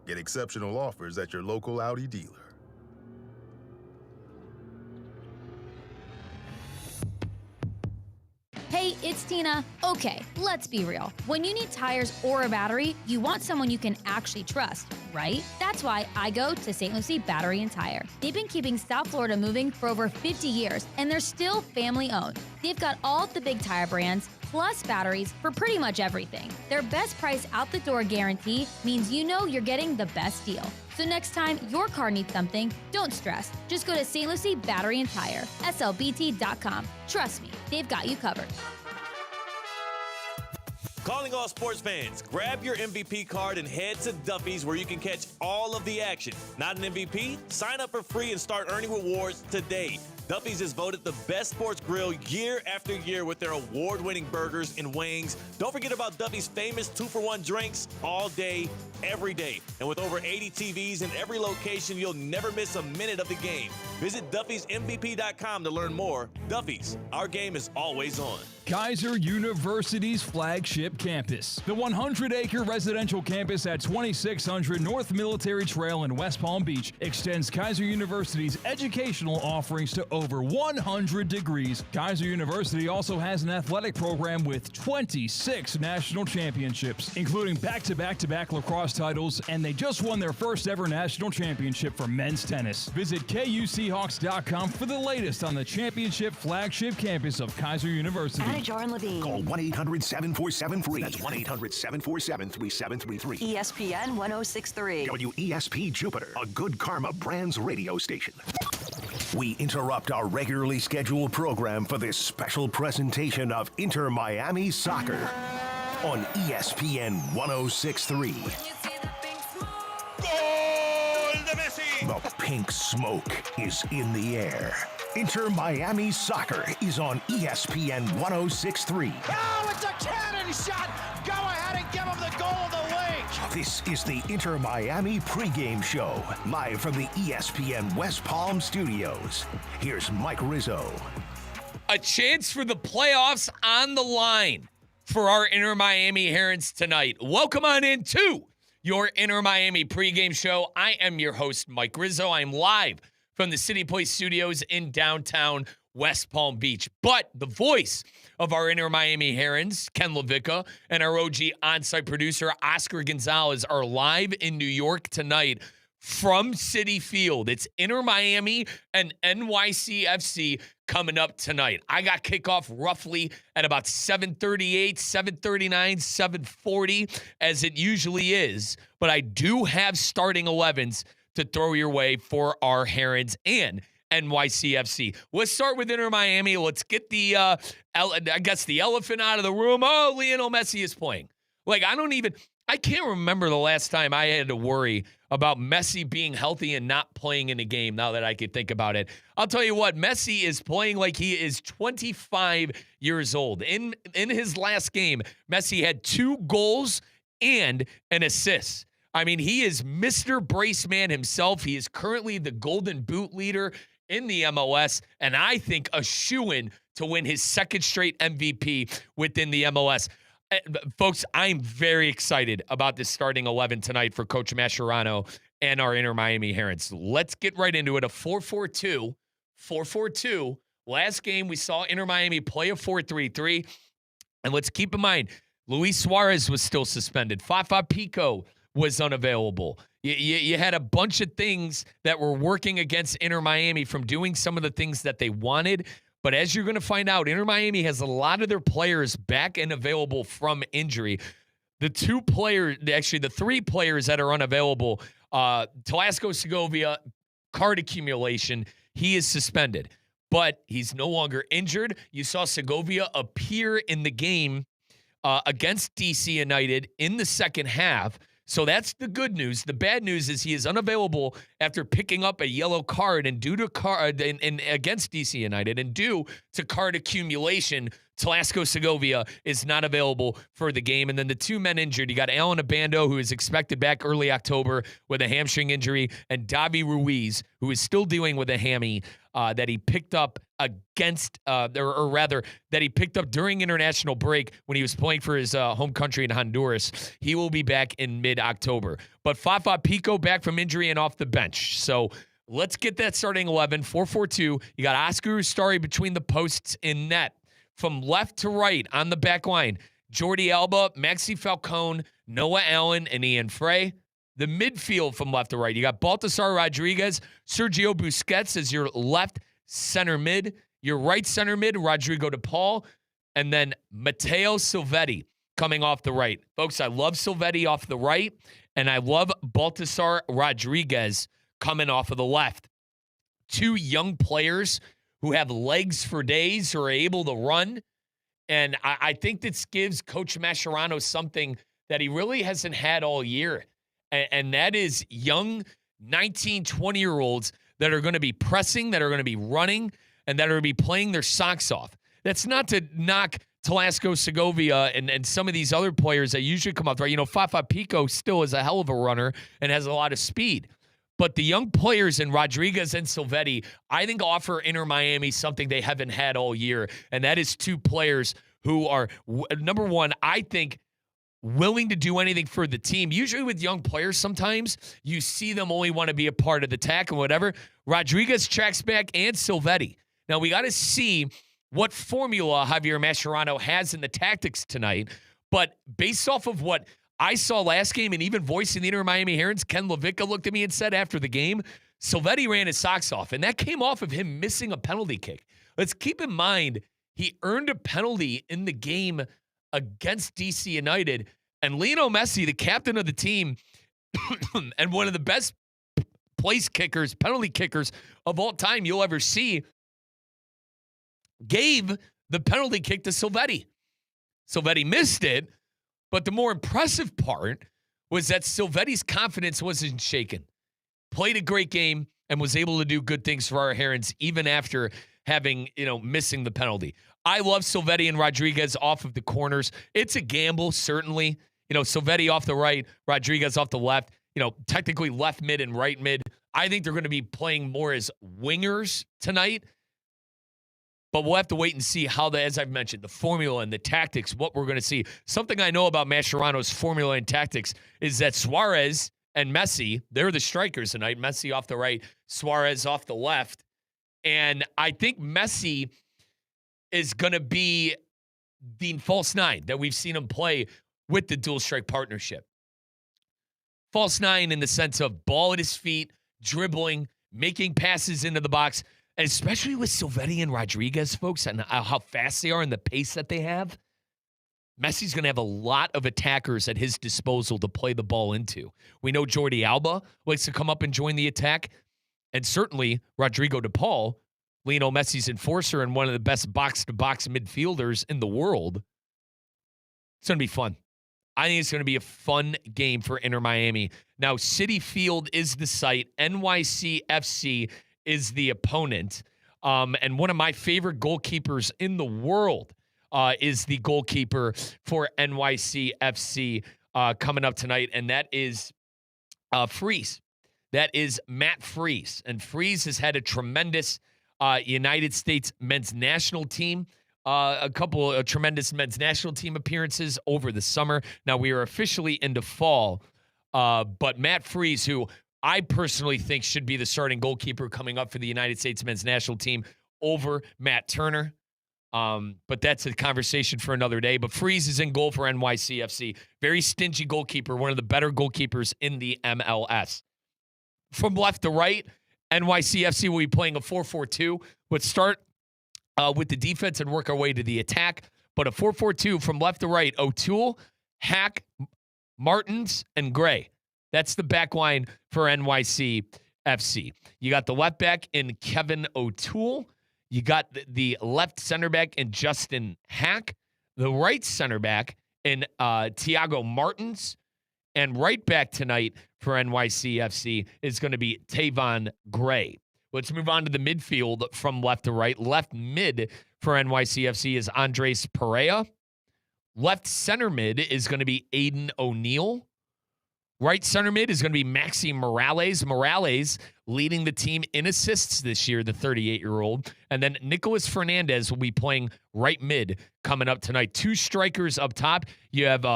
Get exceptional offers at your local Audi dealer. Hey, it's Tina. Okay, let's be real. When you need tires or a battery, you want someone you can actually trust, right? That's why I go to St. Lucie Battery and Tire. They've been keeping South Florida moving for over 50 years, and they're still family-owned. They've got all the big tire brands, plus batteries for pretty much everything. Their best price out the door guarantee means you know you're getting the best deal. So next time your car needs something, don't stress. Just go to St. Lucie Battery and Tire, slbt.com. Trust me, they've got you covered. Calling all sports fans, grab your MVP card and head to Duffy's where you can catch all of the action. Not an MVP? Sign up for free and start earning rewards today. Duffy's is voted the best sports grill year after year with their award-winning burgers and wings. Don't forget about Duffy's famous 2-for-1 drinks all day, every day. And with over 80 TVs in every location, you'll never miss a minute of the game. Visit Duffy'sMVP.com to learn more. Duffy's, our game is always on. Kaiser University's flagship campus. The 100-acre residential campus at 2600 North Military Trail in West Palm Beach extends Kaiser University's educational offerings to over 100 degrees. Kaiser University also has an athletic program with 26 national championships, including back-to-back-to-back lacrosse titles, and they just won their first ever national championship for men's tennis. Visit KUSeahawks.com for the latest on the championship flagship campus of Kaiser University. Manager and Levine. Call 1-800-747-FREE. That's 1-800-747-3733. ESPN 1063. WESP Jupiter, a Good Karma Brands radio station. We interrupt our regularly scheduled program for this special presentation of Inter Miami Soccer on ESPN 1063. The pink smoke is in the air. Inter Miami Soccer is on ESPN 1063. Oh, it's a cannon shot! Go ahead and give him the goal of the week! This is the Inter Miami pregame show, live from the ESPN West Palm studios. Here's Mike Rizzo. A chance for the playoffs on the line for our Inter Miami Herons tonight. Welcome on into your Inter Miami pregame show. I am your host, Mike Rizzo. I'm live from the City Place Studios in downtown West Palm Beach. But the voice of our Inter Miami Herons, Ken LaVicka, and our OG on-site producer, Oscar Gonzalez, are live in New York tonight from Citi Field. It's Inter Miami and NYCFC coming up tonight. I got kickoff roughly at about 7:38, 7:39, 7:40, as it usually is. But I do have starting 11s to throw your way for our Herons and NYCFC. Let's start with Inter Miami. Let's get the elephant out of the room. Oh, Lionel Messi is playing. I can't remember the last time I had to worry about Messi being healthy and not playing in a game, now that I could think about it. I'll tell you what, Messi is playing like he is 25 years old. In his last game, Messi had 2 goals and an assist. I mean, he is Mr. Braceman himself. He is currently the Golden Boot leader in the MLS, and I think a shoo-in to win his second straight MVP within the MLS. Folks, I'm very excited about this starting 11 tonight for Coach Mascherano and our Inter Miami Herons. Let's get right into it. A 4-4-2. 4-4-2. Last game, we saw Inter Miami play a 4-3-3. And let's keep in mind, Luis Suarez was still suspended. Fafa Pico was unavailable. You had a bunch of things that were working against Inter Miami from doing some of the things that they wanted. But as you're going to find out, Inter Miami has a lot of their players back and available from injury. The 3 players that are unavailable, Telasco Segovia, card accumulation, he is suspended. But he's no longer injured. You saw Segovia appear in the game against DC United in the second half. So that's the good news. The bad news is he is unavailable after picking up a yellow card and against DC United, and due to card accumulation. Telasco Segovia is not available for the game. And then the 2 men injured, you got Alan Abando, who is expected back early October with a hamstring injury, and Davi Ruiz, who is still dealing with a hammy that he picked up that he picked up during international break when he was playing for his home country in Honduras. He will be back in mid-October. But Fafa Pico back from injury and off the bench. So let's get that starting 11, 4-4-2. You got Oscar Ustari between the posts in net. From left to right on the back line, Jordi Alba, Maxi Falcone, Noah Allen, and Ian Frey. The midfield from left to right, you got Baltasar Rodriguez, Sergio Busquets as your left center mid. Your right center mid, Rodrigo De Paul, and then Matteo Silvetti coming off the right. Folks, I love Silvetti off the right, and I love Baltasar Rodriguez coming off of the left. 2 young players who have legs for days, who are able to run. And I think this gives Coach Mascherano something that he really hasn't had all year. And that is young 19, 20-year-olds that are going to be pressing, that are going to be running, and that are going to be playing their socks off. That's not to knock Telasco Segovia and some of these other players that usually come up right. Fafa Pico still is a hell of a runner and has a lot of speed. But the young players in Rodriguez and Silvetti, I think, offer Inter Miami something they haven't had all year, and that is 2 players who are, number one, I think, willing to do anything for the team. Usually with young players, sometimes you see them only want to be a part of the attack and whatever. Rodriguez tracks back and Silvetti. Now, we got to see what formula Javier Mascherano has in the tactics tonight, but based off of what I saw last game, and even voicing the Inter Miami Herons, Ken Levitka looked at me and said after the game, Silvetti ran his socks off, and that came off of him missing a penalty kick. Let's keep in mind, he earned a penalty in the game against DC United, and Lionel Messi, the captain of the team, and one of the best penalty kickers of all time you'll ever see, gave the penalty kick to Silvetti. Silvetti missed it, but the more impressive part was that Silvetti's confidence wasn't shaken. Played a great game and was able to do good things for our Herons even after having, missing the penalty. I love Silvetti and Rodriguez off of the corners. It's a gamble, certainly. Silvetti off the right, Rodriguez off the left, technically left mid and right mid. I think they're going to be playing more as wingers tonight. But we'll have to wait and see how, as I've mentioned, the formula and the tactics, what we're going to see. Something I know about Mascherano's formula and tactics is that Suarez and Messi, they're the strikers tonight. Messi off the right, Suarez off the left. And I think Messi is going to be the false 9 that we've seen him play with the dual strike partnership. False 9 in the sense of ball at his feet, dribbling, making passes into the box. And especially with Silvetti and Rodriguez, folks, and how fast they are and the pace that they have, Messi's going to have a lot of attackers at his disposal to play the ball into. We know Jordi Alba likes to come up and join the attack, and certainly Rodrigo De Paul, Lionel Messi's enforcer and one of the best box-to-box midfielders in the world. It's going to be fun. I think it's going to be a fun game for Inter Miami. Now, Citi Field is the site. NYCFC is the opponent. And one of my favorite goalkeepers in the world is the goalkeeper for NYCFC coming up tonight, and that is Freese. That is Matt Freese. And Freese has had a tremendous United States men's national team, a couple of tremendous men's national team appearances over the summer. Now we are officially into fall, but Matt Freese, who I personally think should be the starting goalkeeper coming up for the United States men's national team over Matt Turner. But that's a conversation for another day. But Freese is in goal for NYCFC. Very stingy goalkeeper, one of the better goalkeepers in the MLS. From left to right, NYCFC will be playing a 4-4-2. Let's start with the defense and work our way to the attack. But a 4-4-2 from left to right, O'Toole, Hack, Martins, and Gray. That's the back line for NYCFC. You got the left back in Kevin O'Toole. You got the left center back in Justin Hack. The right center back in Thiago Martins. And right back tonight for NYCFC is going to be Tavon Gray. Let's move on to the midfield from left to right. Left mid for NYCFC is Andres Perea. Left center mid is going to be Aiden O'Neill. Right center mid is going to be Maxi Morales. Morales leading the team in assists this year, the 38-year-old. And then Nicholas Fernandez will be playing right mid coming up tonight. 2 strikers up top. You have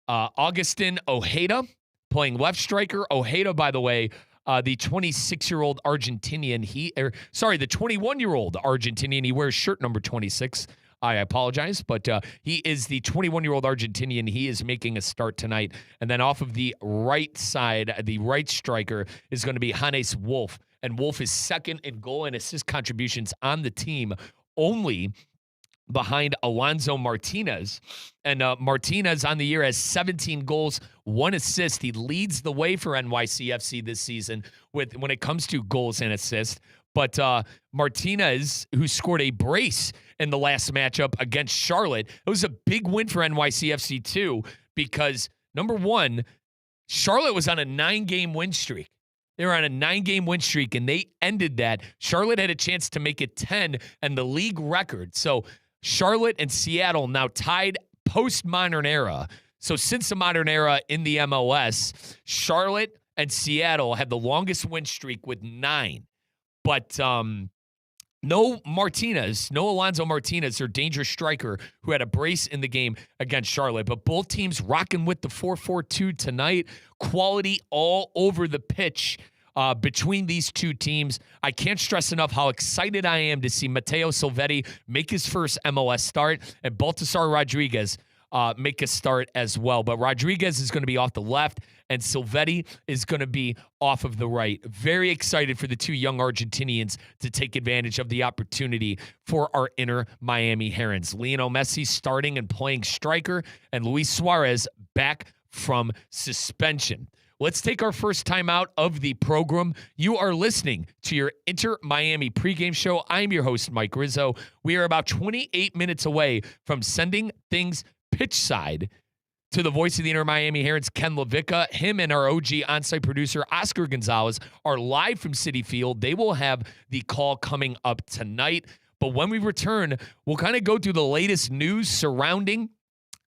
Augustin Ojeda playing left striker. Ojeda, by the way, the 26-year-old Argentinian. The 21-year-old Argentinian. He wears shirt number 26. I apologize, but he is the 21-year-old Argentinian. He is making a start tonight. And then off of the right side, the right striker is going to be Hannes Wolf. And Wolf is second in goal and assist contributions on the team, only behind Alonso Martinez. And Martinez on the year has 17 goals, 1 assist. He leads the way for NYCFC this season when it comes to goals and assists. But Martinez, who scored a brace in the last matchup against Charlotte, it was a big win for NYCFC too, because number one, Charlotte was on a 9-game win streak. They were on a 9-game win streak, and they ended that. Charlotte had a chance to make it 10 and the league record. So Charlotte and Seattle now tied post-modern era. So since the modern era in the MLS, Charlotte and Seattle had the longest win streak with 9. But no Alonso Martinez, their dangerous striker, who had a brace in the game against Charlotte. But both teams rocking with the 4-4-2 tonight. Quality all over the pitch between these two teams. I can't stress enough how excited I am to see Matteo Silvetti make his first MLS start and Baltasar Rodriguez make a start as well. But Rodriguez is going to be off the left, and Silvetti is going to be off of the right. Very excited for the 2 young Argentinians to take advantage of the opportunity for our Inter Miami Herons. Lionel Messi starting and playing striker, and Luis Suarez back from suspension. Let's take our first time out of the program. You are listening to your Inter Miami pregame show. I'm your host, Mike Rizzo. We are about 28 minutes away from sending things pitch side to the voice of the Inter Miami Herons, Ken Levica. Him and our OG on-site producer, Oscar Gonzalez, are live from Citi Field. They will have the call coming up tonight. But when we return, we'll kind of go through the latest news surrounding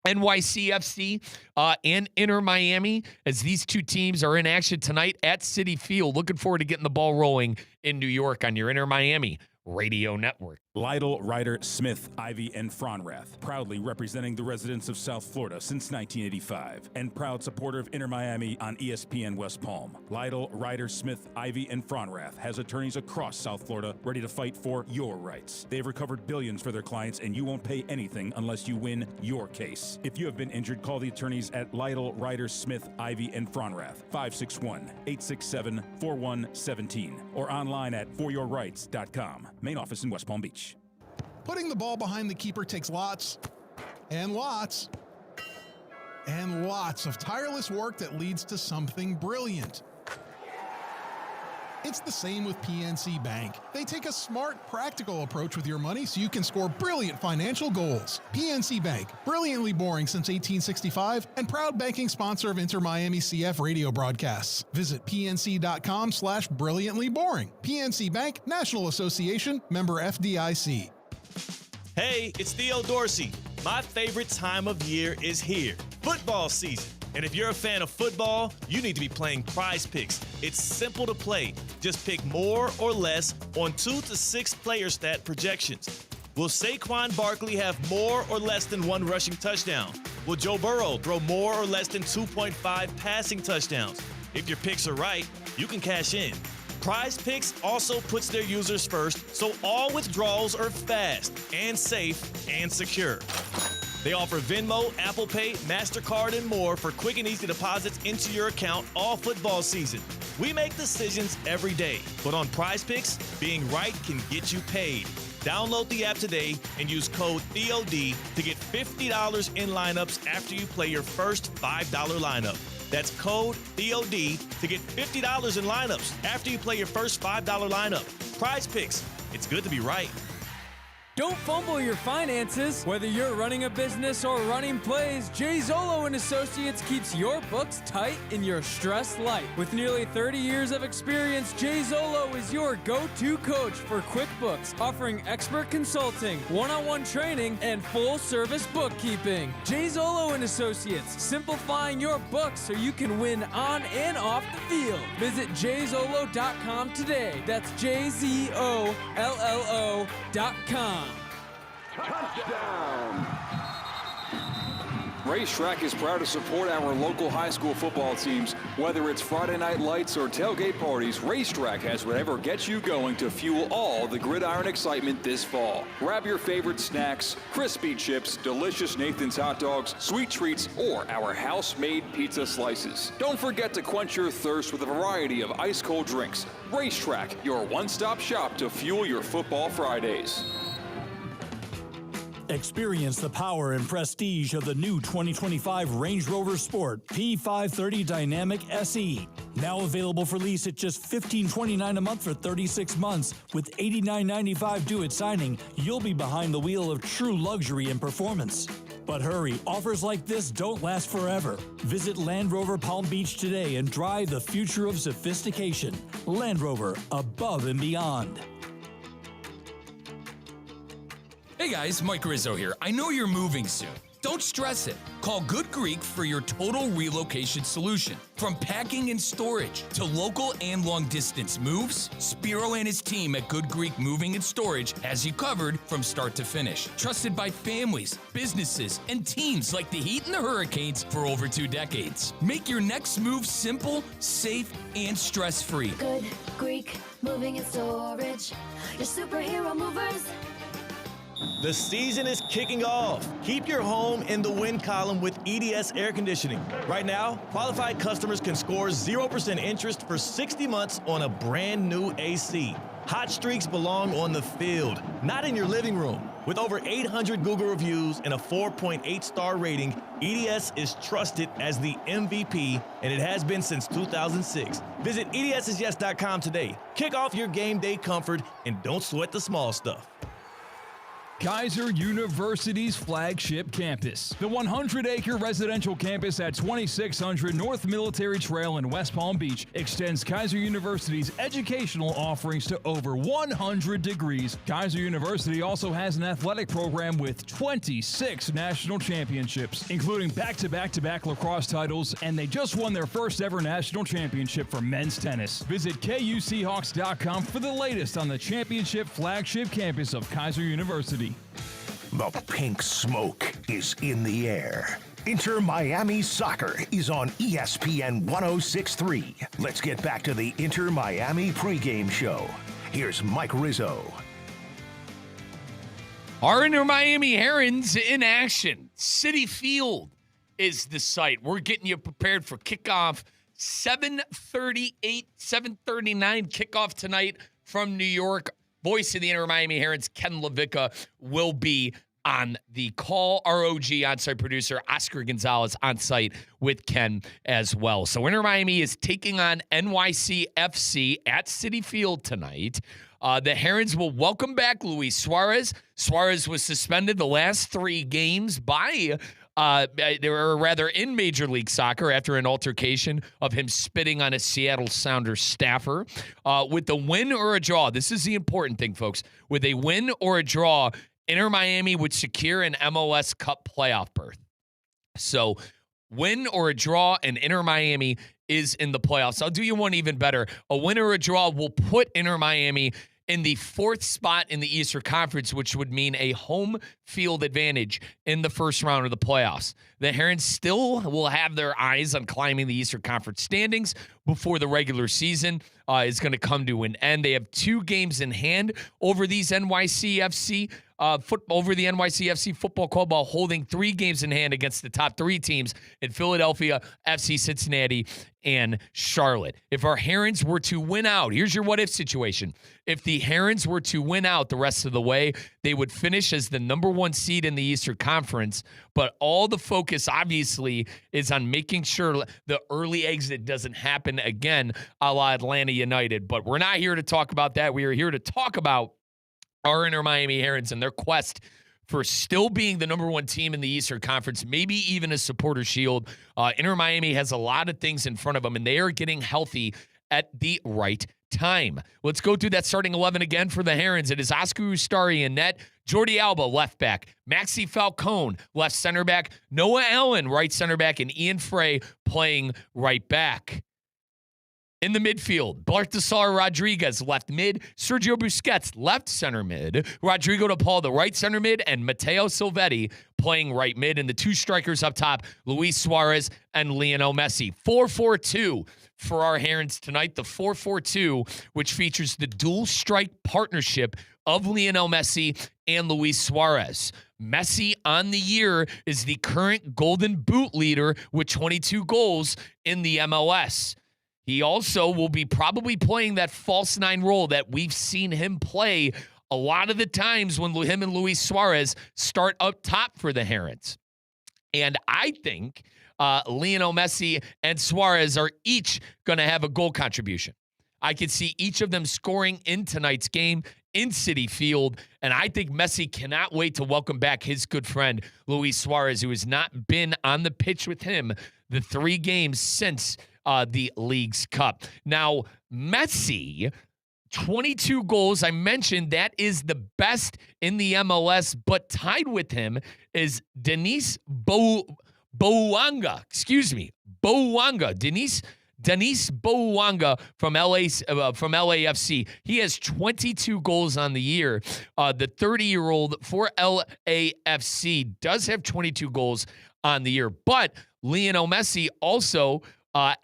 NYCFC and Inter Miami, as these two teams are in action tonight at Citi Field. Looking forward to getting the ball rolling in New York on your Inter Miami radio network. Lytle, Ryder, Smith, Ivy, and Fronrath, proudly representing the residents of South Florida since 1985, and proud supporter of Inter Miami on ESPN West Palm. Lytle, Ryder, Smith, Ivy, and Fronrath has attorneys across South Florida ready to fight for your rights. They've recovered billions for their clients, and you won't pay anything unless you win your case. If you have been injured, call the attorneys at Lytle, Ryder, Smith, Ivy, and Fronrath, 561-867-4117, or online at foryourrights.com. Main office in West Palm Beach. Putting the ball behind the keeper takes lots and lots and lots of tireless work that leads to something brilliant. It's the same with PNC Bank. They take a smart, practical approach with your money so you can score brilliant financial goals. PNC Bank, brilliantly boring since 1865 and proud banking sponsor of Inter Miami CF radio broadcasts. Visit pnc.com/brilliantlyboring. PNC Bank, National Association, member FDIC. Hey, it's Theo Dorsey. My favorite time of year is here, football season. And if you're a fan of football, you need to be playing Prize Picks. It's simple to play. Just pick more or less on 2 to 6 player stat projections. Will Saquon Barkley have more or less than 1 rushing touchdown? Will Joe Burrow throw more or less than 2.5 passing touchdowns? If your picks are right, you can cash in. Prize Picks also puts their users first, so all withdrawals are fast and safe and secure. They offer Venmo, Apple Pay, MasterCard, and more for quick and easy deposits into your account all football season. We make decisions every day, but on Prize Picks, being right can get you paid. Download the app today and use code THEOD to get $50 in lineups after you play your first $5 lineup. That's code THEOD to get $50 in lineups after you play your first $5 lineup. Prize Picks. It's good to be right. Don't fumble your finances. Whether you're running a business or running plays, Jay Zolo and Associates keeps your books tight in your stress light. With nearly 30 years of experience, Jay Zolo is your go-to coach for QuickBooks, offering expert consulting, one-on-one training, and full-service bookkeeping. Jay Zolo and Associates, simplifying your books so you can win on and off the field. Visit jzolo.com today. That's JZOLLO.com. Touchdown! Racetrack is proud to support our local high school football teams. Whether it's Friday night lights or tailgate parties, Racetrack has whatever gets you going to fuel all the gridiron excitement this fall. Grab your favorite snacks, crispy chips, delicious Nathan's hot dogs, sweet treats, or our house-made pizza slices. Don't forget to quench your thirst with a variety of ice-cold drinks. Racetrack, your one-stop shop to fuel your football Fridays. Experience the power and prestige of the new 2025 Range Rover Sport P530 Dynamic SE. Now available for lease at just $1529 a month for 36 months. With $89.95 due at signing, you'll be behind the wheel of true luxury and performance. But hurry, offers like this don't last forever. Visit Land Rover Palm Beach today and drive the future of sophistication. Land Rover, above and beyond. Hey guys, Mike Rizzo here. I know you're moving soon. Don't stress it. Call Good Greek for your total relocation solution. From packing and storage to local and long distance moves, Spiro and his team at Good Greek Moving and Storage has you covered from start to finish. Trusted by families, businesses, and teams like the Heat and the Hurricanes for over 2 decades. Make your next move simple, safe, and stress-free. Good Greek Moving and Storage. Your superhero movers. The season is kicking off. Keep your home in the win column with EDS Air Conditioning. Right now, qualified customers can score 0% interest for 60 months on a brand new AC. Hot streaks belong on the field, not in your living room. With over 800 Google reviews and a 4.8-star rating, EDS is trusted as the MVP, and it has been since 2006. Visit EDSIsYes.com today. Kick off your game day comfort and don't sweat the small stuff. Kaiser University's flagship campus. The 100-acre residential campus at 2600 North Military Trail in West Palm Beach extends Kaiser University's educational offerings to over 100 degrees. Kaiser University also has an athletic program with 26 national championships, including back-to-back-to-back lacrosse titles, and they just won their first ever national championship for men's tennis. Visit KUSeahawks.com for the latest on the championship flagship campus of Kaiser University. The pink smoke is in the air. Inter Miami Soccer is on ESPN 106.3. Let's get back to the Inter Miami pregame show. Here's Mike Rizzo. Our Inter Miami Herons in action. Citi Field is the site. We're getting you prepared for kickoff. 7:38, 7:39 kickoff tonight from New York. Voice of the Inter Miami Herons, Ken LaVicka, will be on the call. ROG on-site producer Oscar Gonzalez on site with Ken as well. So Inter Miami is taking on NYCFC at Citi Field tonight. The Herons will welcome back Luis Suarez. Suarez was suspended the last 3 games by they were rather in Major League Soccer after an altercation of him spitting on a Seattle Sounders staffer. With a win or a draw, this is the important thing, folks. With a win or a draw, Inter Miami would secure an MLS Cup playoff berth. So, win or a draw, and Inter Miami is in the playoffs. I'll do you one even better. A win or a draw will put Inter Miami in the 4th spot in the Eastern Conference, which would mean a home field advantage in the first round of the playoffs. The Herons still will have their eyes on climbing the Eastern Conference standings before the regular season is going to come to an end. They have 2 games in hand over these NYCFC over the NYCFC Football Club, while holding 3 games in hand against the top 3 teams in Philadelphia, FC Cincinnati, and Charlotte. If our Herons were to win out, here's your what-if situation. If the Herons were to win out the rest of the way, they would finish as the number 1 seed in the Eastern Conference, but all the focus, obviously, is on making sure the early exit doesn't happen again, a la Atlanta United. But we're not here to talk about that. We are here to talk about our Inter Miami Herons and their quest for still being the number one team in the Eastern Conference, maybe even a supporter shield. Inter Miami has a lot of things in front of them, and they are getting healthy at the right time. Let's go through that starting 11 again for the Herons. It is Oscar Ustari in net, Jordi Alba, left back, Maxi Falcone, left center back, Noah Allen, right center back, and Ian Frey playing right back. In the midfield, Baltasar Rodriguez, left mid, Sergio Busquets, left center mid, Rodrigo De Paul, the right center mid, and Matteo Silvetti playing right mid. And the two strikers up top, Luis Suarez and Lionel Messi. 4-4-2 for our Herons tonight. The 4-4-2, which features the dual strike partnership of Lionel Messi and Luis Suarez. Messi on the year is the current Golden Boot leader with 22 goals in the MLS. He also will be probably playing that false nine role that we've seen him play a lot of the times when him and Luis Suarez start up top for the Herons. And I think Lionel Messi and Suarez are each going to have a goal contribution. I could see each of them scoring in tonight's game in Citi Field, and I think Messi cannot wait to welcome back his good friend Luis Suarez, who has not been on the pitch with him the 3 games since the League's Cup. Now, Messi, 22 goals. I mentioned that is the best in the MLS, but tied with him is Denis Bouanga. Excuse me, Bouanga. Denis Bouanga from LAFC. He has 22 goals on the year. The 30-year-old for LAFC does have 22 goals on the year, but Lionel Messi also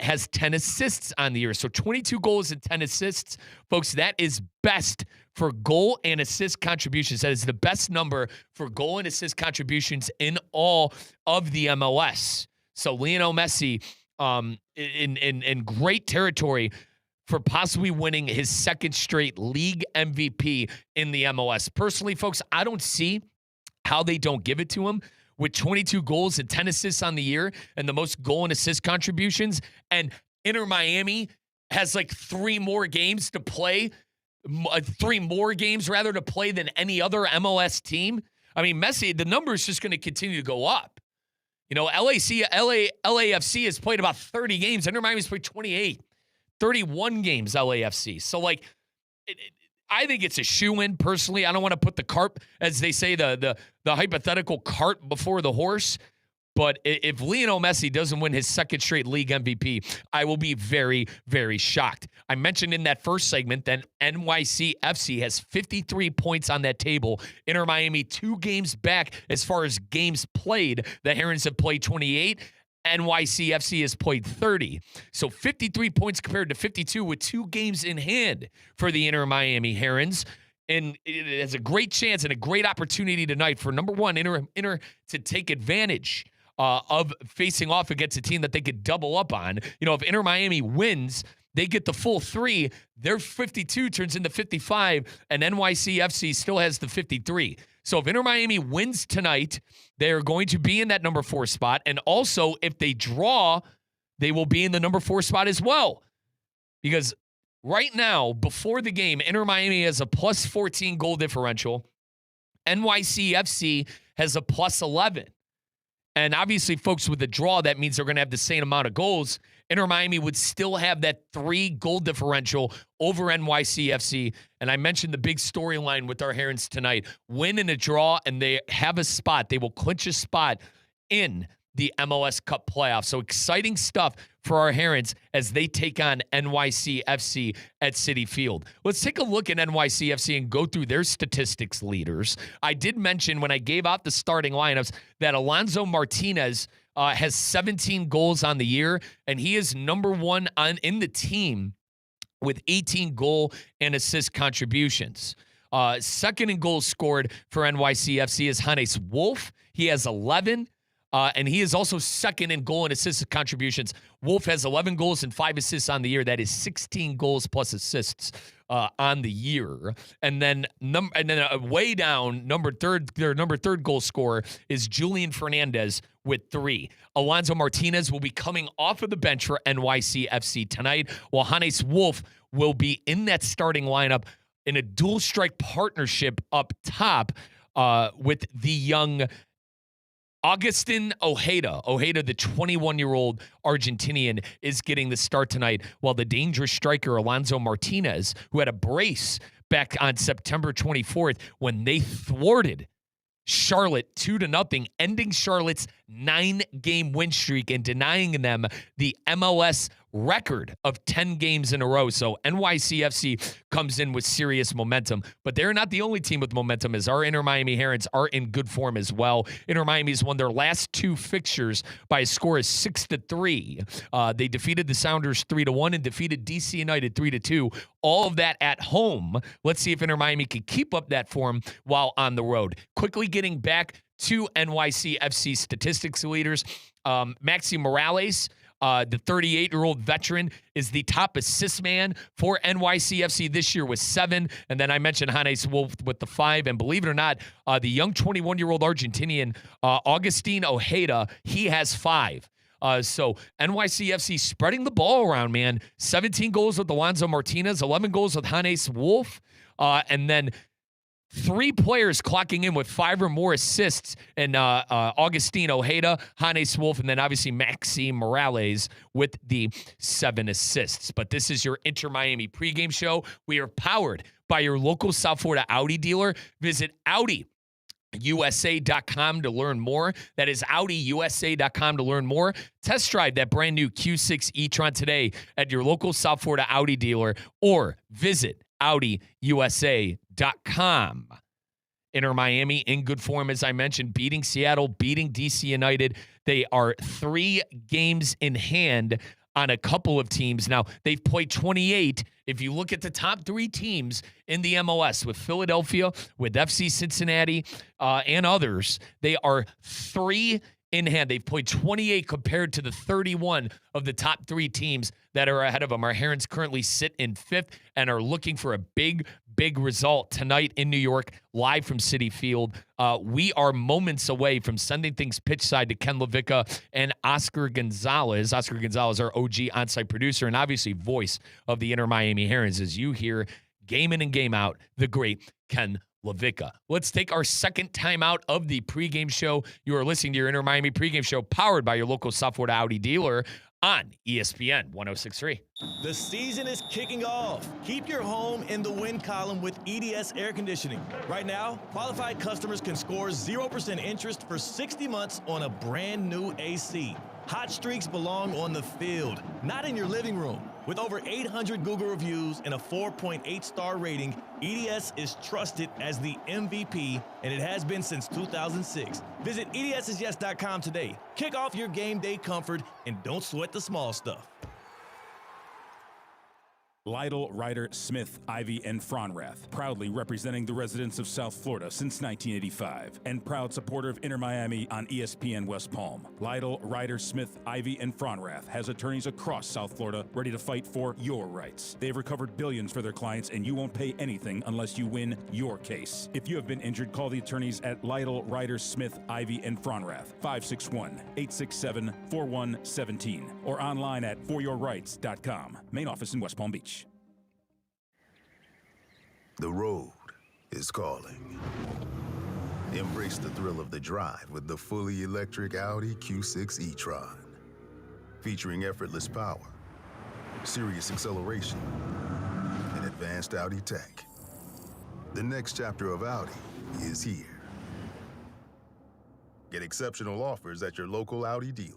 has 10 assists on the year. So 22 goals and 10 assists. Folks, that is best for goal and assist contributions. That is the best number for goal and assist contributions in all of the MLS. So Lionel Messi in great territory for possibly winning his second straight league MVP in the MLS. Personally, folks, I don't see how they don't give it to him. With 22 goals and 10 assists on the year and the most goal and assist contributions. And Inter Miami has like 3 more games to play, 3 more games rather to play than any other MLS team. I mean, Messi, the number is just going to continue to go up. You know, LAFC has played about 30 games. Inter Miami's played 28, 31 games, LAFC. So, like, I think it's a shoo-in, personally. I don't want to put the cart, as they say, the hypothetical cart before the horse. But if Lionel Messi doesn't win his second straight league MVP, I will be very, very shocked. I mentioned in that first segment that NYCFC has 53 points on that table. Inter Miami 2 games back as far as games played. The Herons have played 28. NYCFC has played 30. So 53 points compared to 52 with 2 games in hand for the Inter Miami Herons. And it has a great chance and a great opportunity tonight for, number one, Inter to take advantage of facing off against a team that they could double up on. You know, if Inter Miami wins, they get the full 3. Their 52 turns into 55, and NYCFC still has the 53. So if Inter Miami wins tonight, they are going to be in that number 4 spot. And also, if they draw, they will be in the number 4 spot as well. Because right now, before the game, Inter Miami has a plus 14 goal differential. NYCFC has a plus 11. And obviously, folks, with the draw, that means they're going to have the same amount of goals. Inter Miami would still have that 3 goal differential over NYCFC. And I mentioned the big storyline with our Herons tonight. Win and a draw, and they have a spot. They will clinch a spot in the MLS Cup playoffs. So exciting stuff for our Herons as they take on NYCFC at Citi Field. Let's take a look at NYCFC and go through their statistics leaders. I did mention when I gave out the starting lineups that Alonso Martinez has 17 goals on the year, and he is number 1 in the team with 18 goal and assist contributions. Second in goals scored for NYCFC is Hannes Wolf. He has 11. And he is also second in goal and assist contributions. Wolf has 11 goals and 5 assists on the year. That is 16 goals plus assists on the year. And then way down, their number 3 goal scorer is Julian Fernandez with 3. Alonso Martinez will be coming off of the bench for NYCFC tonight, while Hannes Wolf will be in that starting lineup in a dual strike partnership up top with the young Augustin Ojeda. Ojeda, the 21-year-old Argentinian, is getting the start tonight, while the dangerous striker Alonso Martinez, who had a brace back on September 24th when they thwarted Charlotte 2-0, ending Charlotte's 9-game win streak and denying them the MLS record of 10 games in a row. So NYCFC comes in with serious momentum, but they're not the only team with momentum, as our Inter Miami Herons are in good form as well. Inter Miami's won their last 2 fixtures by a score of 6-3. They defeated the Sounders 3-1 and defeated DC United 3-2. All of that at home. Let's see if Inter Miami can keep up that form while on the road. Quickly getting back to NYCFC statistics leaders, Maxi Morales, the 38-year-old veteran, is the top assist man for NYCFC this year with 7. And then I mentioned Hannes Wolf with the 5. And believe it or not, the young 21-year-old Argentinian, Augustin Ojeda, he has 5. So NYCFC spreading the ball around, man. 17 goals with Alonso Martinez, 11 goals with Hannes Wolf, and then 3 players clocking in with 5 or more assists, and Augustin Ojeda, Hannes Wolf, and then obviously Maxi Morales with the 7 assists. But this is your Inter Miami pregame show. We are powered by your local South Florida Audi dealer. Visit AudiUSA.com to learn more. That is AudiUSA.com to learn more. Test drive that brand new Q6 e-tron today at your local South Florida Audi dealer, or visit AudiUSA.com. Inter Miami in good form, as I mentioned, beating Seattle, beating DC United. They are 3 games in hand on a couple of teams. Now, they've played 28. If you look at the top 3 teams in the MLS, with Philadelphia, with FC Cincinnati, and others, they are 3 in hand. They've played 28 compared to the 31 of the top 3 teams that are ahead of them. Our Herons currently sit in 5th and are looking for a big result tonight in New York, live from Citi Field. We are moments away from sending things pitch side to Ken LaVicka and Oscar Gonzalez. Oscar Gonzalez, our OG on-site producer and obviously voice of the Inter Miami Herons, as you hear game in and game out the great Ken LaVicka. Let's take our second time out of the pregame show. You are listening to your Inter Miami pregame show, powered by your local South Florida Audi dealer on ESPN 106.3. The season is kicking off. Keep your home in the win column with EDS Air Conditioning. Right now, qualified customers can score 0% interest for 60 months on a brand new AC. Hot streaks belong on the field, not in your living room. With over 800 Google reviews and a 4.8-star rating, EDS is trusted as the MVP, and it has been since 2006. Visit EDSIsYes.com today. Kick off your game day comfort and don't sweat the small stuff. Lytle, Ryder, Smith, Ivy, and Fronrath, proudly representing the residents of South Florida since 1985, and proud supporter of Inter Miami on ESPN West Palm. Lytle, Ryder, Smith, Ivy, and Fronrath has attorneys across South Florida ready to fight for your rights. They've recovered billions for their clients, and you won't pay anything unless you win your case. If you have been injured, call the attorneys at Lytle, Ryder, Smith, Ivy, and Fronrath, 561-867-4117, or online at foryourrights.com. Main office in West Palm Beach. The road is calling. Embrace the thrill of the drive with the fully electric Audi Q6 e-tron. Featuring effortless power, serious acceleration, and advanced Audi tech. The next chapter of Audi is here. Get exceptional offers at your local Audi dealer.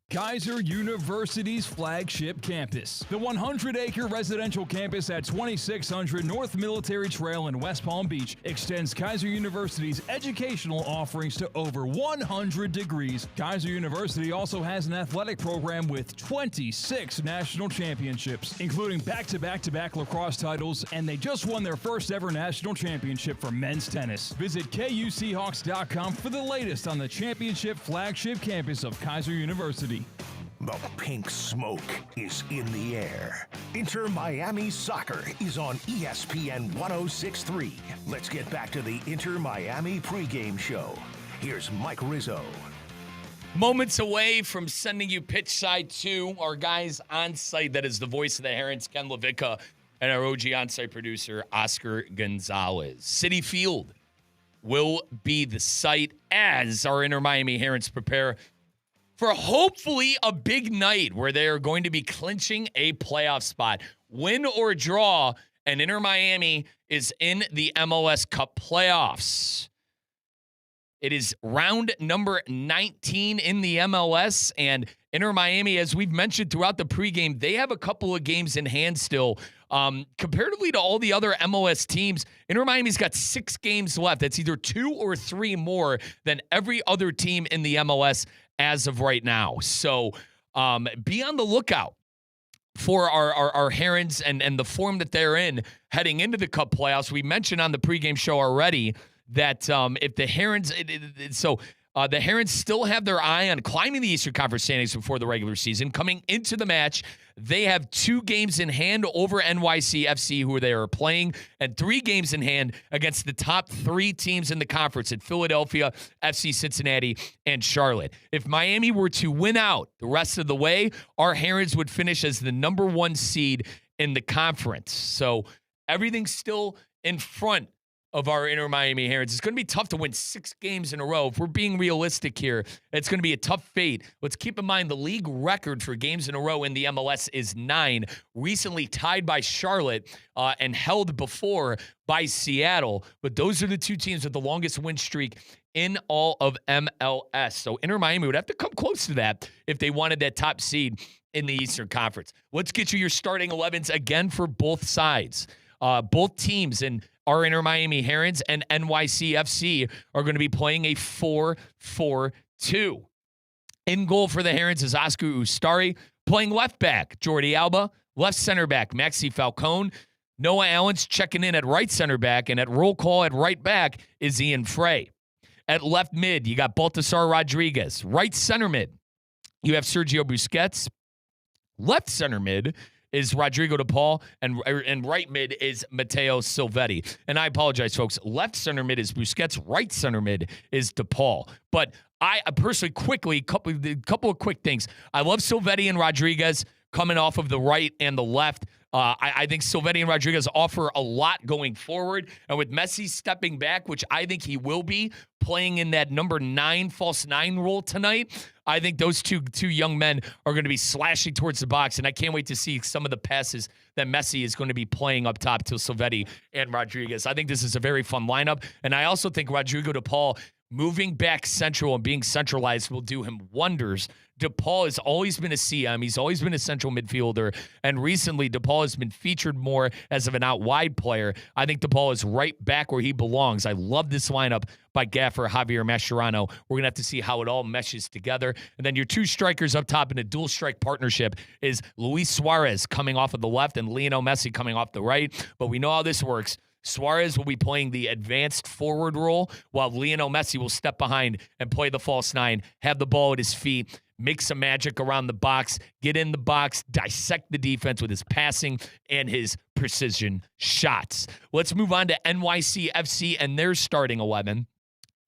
Kaiser University's flagship campus. The 100-acre residential campus at 2600 North Military Trail in West Palm Beach extends Kaiser University's educational offerings to over 100 degrees. Kaiser University also has an athletic program with 26 national championships, including back-to-back-to-back lacrosse titles, and they just won their first ever national championship for men's tennis. Visit KUSeahawks.com for the latest on the championship flagship campus of Kaiser University. The pink smoke is in the air. Inter Miami Soccer is on ESPN 106.3. Let's get back to the Inter Miami pregame show. Here's Mike Rizzo. Moments away from sending you pitch side 2. Our guys on site, that is the voice of the Herons, Ken Levica, and our OG on-site producer, Oscar Gonzalez. Citi Field will be the site as our Inter Miami Herons prepare for hopefully a big night where they are going to be clinching a playoff spot. Win or draw, and Inter Miami is in the MLS Cup playoffs. It is round number 19 in the MLS, and Inter Miami, as we've mentioned throughout the pregame, they have a couple of games in hand still. Comparatively to all the other MLS teams, Inter Miami's got 6 games left. That's either 2 or 3 more than every other team in the MLS as of right now. So be on the lookout for our Herons and the form that they're in heading into the Cup playoffs. We mentioned on the pregame show already that if the Herons, the Herons still have their eye on climbing the Eastern Conference standings before the regular season. Coming into the match, they have 2 games in hand over NYCFC, who they are playing, and 3 games in hand against the top 3 teams in the conference at Philadelphia, FC Cincinnati, and Charlotte. If Miami were to win out the rest of the way, our Herons would finish as the number 1 seed in the conference. So everything's still in front of our Inter Miami Herons. It's going to be tough to win 6 games in a row. If we're being realistic here, it's going to be a tough fate. Let's keep in mind the league record for games in a row in the MLS is 9, recently tied by Charlotte and held before by Seattle. But those are the 2 teams with the longest win streak in all of MLS. So Inter Miami would have to come close to that if they wanted that top seed in the Eastern Conference. Let's get you your starting 11s again for both sides. Both teams in our Inter Miami Herons and NYCFC are going to be playing a 4-4-2. In goal for the Herons is Oscar Ustari. Playing left back, Jordi Alba. Left center back, Maxi Falcone. Noah Allen's checking in at right center back. And at roll call at right back is Ian Frey. At left mid, you got Baltasar Rodriguez. Right center mid, you have Sergio Busquets. Left center mid is Rodrigo De Paul, and right mid is Matteo Silvetti. And I apologize, folks. Left center mid is Busquets. Right center mid is De Paul. But I personally, quickly, couple of quick things. I love Silvetti and Rodriguez coming off of the right and the left. I think Silvetti and Rodriguez offer a lot going forward. And with Messi stepping back, which I think he will be, playing in that number 9, false 9 role tonight, I think those two young men are going to be slashing towards the box. And I can't wait to see some of the passes that Messi is going to be playing up top to Silvetti and Rodriguez. I think this is a very fun lineup. And I also think Rodrigo De Paul moving back central and being centralized will do him wonders. DePaul has always been a CM. He's always been a central midfielder. And recently, DePaul has been featured more as of an out-wide player. I think DePaul is right back where he belongs. I love this lineup by gaffer Javier Mascherano. We're going to have to see how it all meshes together. And then your 2 strikers up top in a dual strike partnership is Luis Suarez coming off of the left and Lionel Messi coming off the right. But we know how this works. Suarez will be playing the advanced forward role, while Lionel Messi will step behind and play the false 9, have the ball at his feet, make some magic around the box, get in the box, dissect the defense with his passing and his precision shots. Let's move on to NYCFC and their starting 11.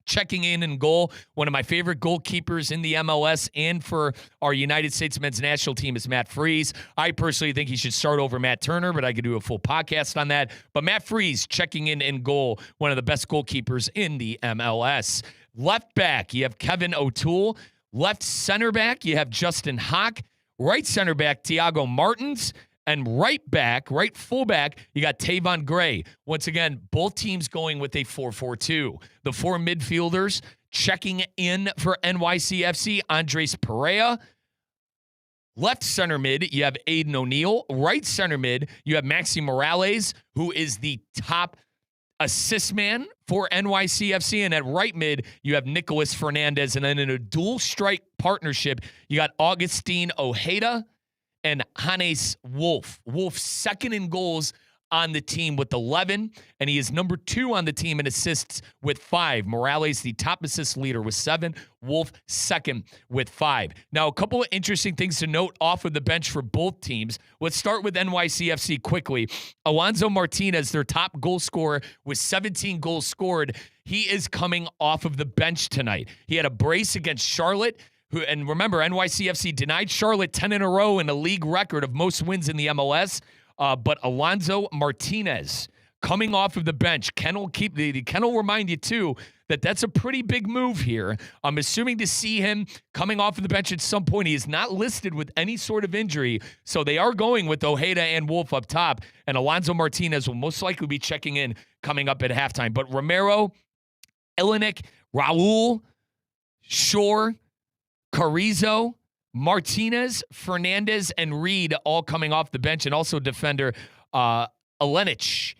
Checking in goal, one of my favorite goalkeepers in the MLS and for our United States men's national team is Matt Freese. I personally think he should start over Matt Turner, but I could do a full podcast on that. But Matt Freese checking in goal, one of the best goalkeepers in the MLS. Left back, you have Kevin O'Toole. Left center back, you have Justin Hawk. Right center back, Thiago Martins. And right fullback, you got Tavon Gray. Once again, both teams going with a 4-4-2. The 4 midfielders checking in for NYCFC, Andres Perea. Left center mid, you have Aiden O'Neill. Right center mid, you have Maxi Morales, who is the top assist man for NYCFC. And at right mid, you have Nicolas Fernandez. And then in a dual strike partnership, you got Augustine Ojeda and Hannes Wolf. Wolf second in goals on the team with 11, and he is number 2 on the team in assists with 5. Morales, the top assist leader, with 7. Wolf second with 5. Now, a couple of interesting things to note off of the bench for both teams. Let's start with NYCFC quickly. Alonso Martinez, their top goal scorer with 17 goals scored. He is coming off of the bench tonight. He had a brace against Charlotte. And remember, NYCFC denied Charlotte 10 in a row in a league record of most wins in the MLS. But Alonso Martinez coming off of the bench. Ken will remind you, too, that that's a pretty big move here. I'm assuming to see him coming off of the bench at some point. He is not listed with any sort of injury, so they are going with Ojeda and Wolf up top, and Alonso Martinez will most likely be checking in coming up at halftime. But Romero, Ilinik, Raul, Shore, Carrizo, Martinez, Fernandez, and Reed all coming off the bench, and also defender Alenik.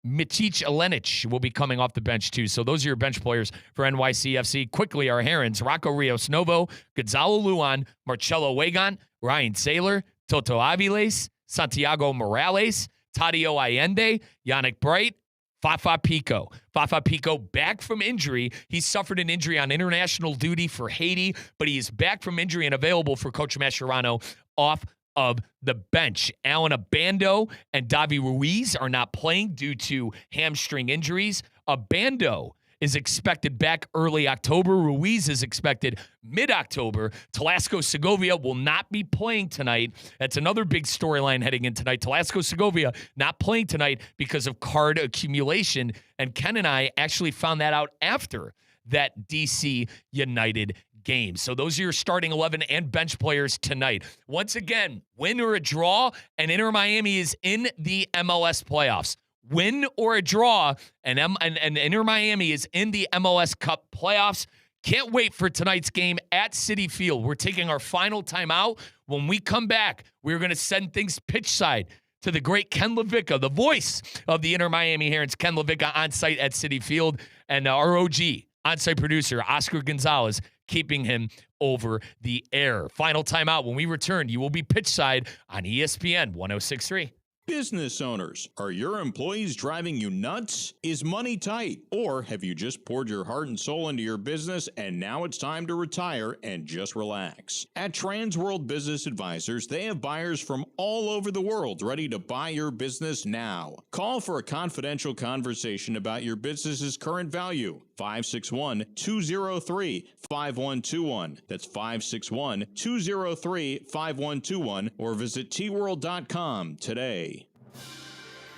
Mitic Alenik will be coming off the bench, too. So those are your bench players for NYCFC. Quickly, our Herons, Rocco Rios Novo, Gonzalo Luan, Marcelo Wagon, Ryan Saylor, Toto Aviles, Santiago Morales, Tadio Allende, Yannick Bright, Fafa Pico. Fafa Pico back from injury. He suffered an injury on international duty for Haiti, but he is back from injury and available for Coach Mascherano off of the bench. Alan Abando and Davi Ruiz are not playing due to hamstring injuries. Abando is expected back early October. Ruiz is expected mid-October. Talasco Segovia will not be playing tonight. That's another big storyline heading in tonight. Talasco Segovia not playing tonight because of card accumulation. And Ken and I actually found that out after that DC United game. So those are your starting 11 and bench players tonight. Once again, win or a draw, and Inter Miami is in the MLS playoffs. Win or a draw, and Inter Miami is in the MLS Cup playoffs. Can't wait for tonight's game at Citi Field. We're taking our final timeout. When we come back, we're going to send things pitch side to the great Ken LaVicka, the voice of the Inter Miami Herons. Ken LaVicka on site at Citi Field, and our OG on-site producer, Oscar Gonzalez, keeping him over the air. Final timeout. When we return, you will be pitch side on ESPN 106.3. Business owners, are your employees driving you nuts? Is money tight? Or have you just poured your heart and soul into your business and now it's time to retire and just relax? At Transworld Business Advisors, they have buyers from all over the world ready to buy your business now. Call for a confidential conversation about your business's current value. 561-203-5121. That's 561-203-5121, or visit tworld.com today.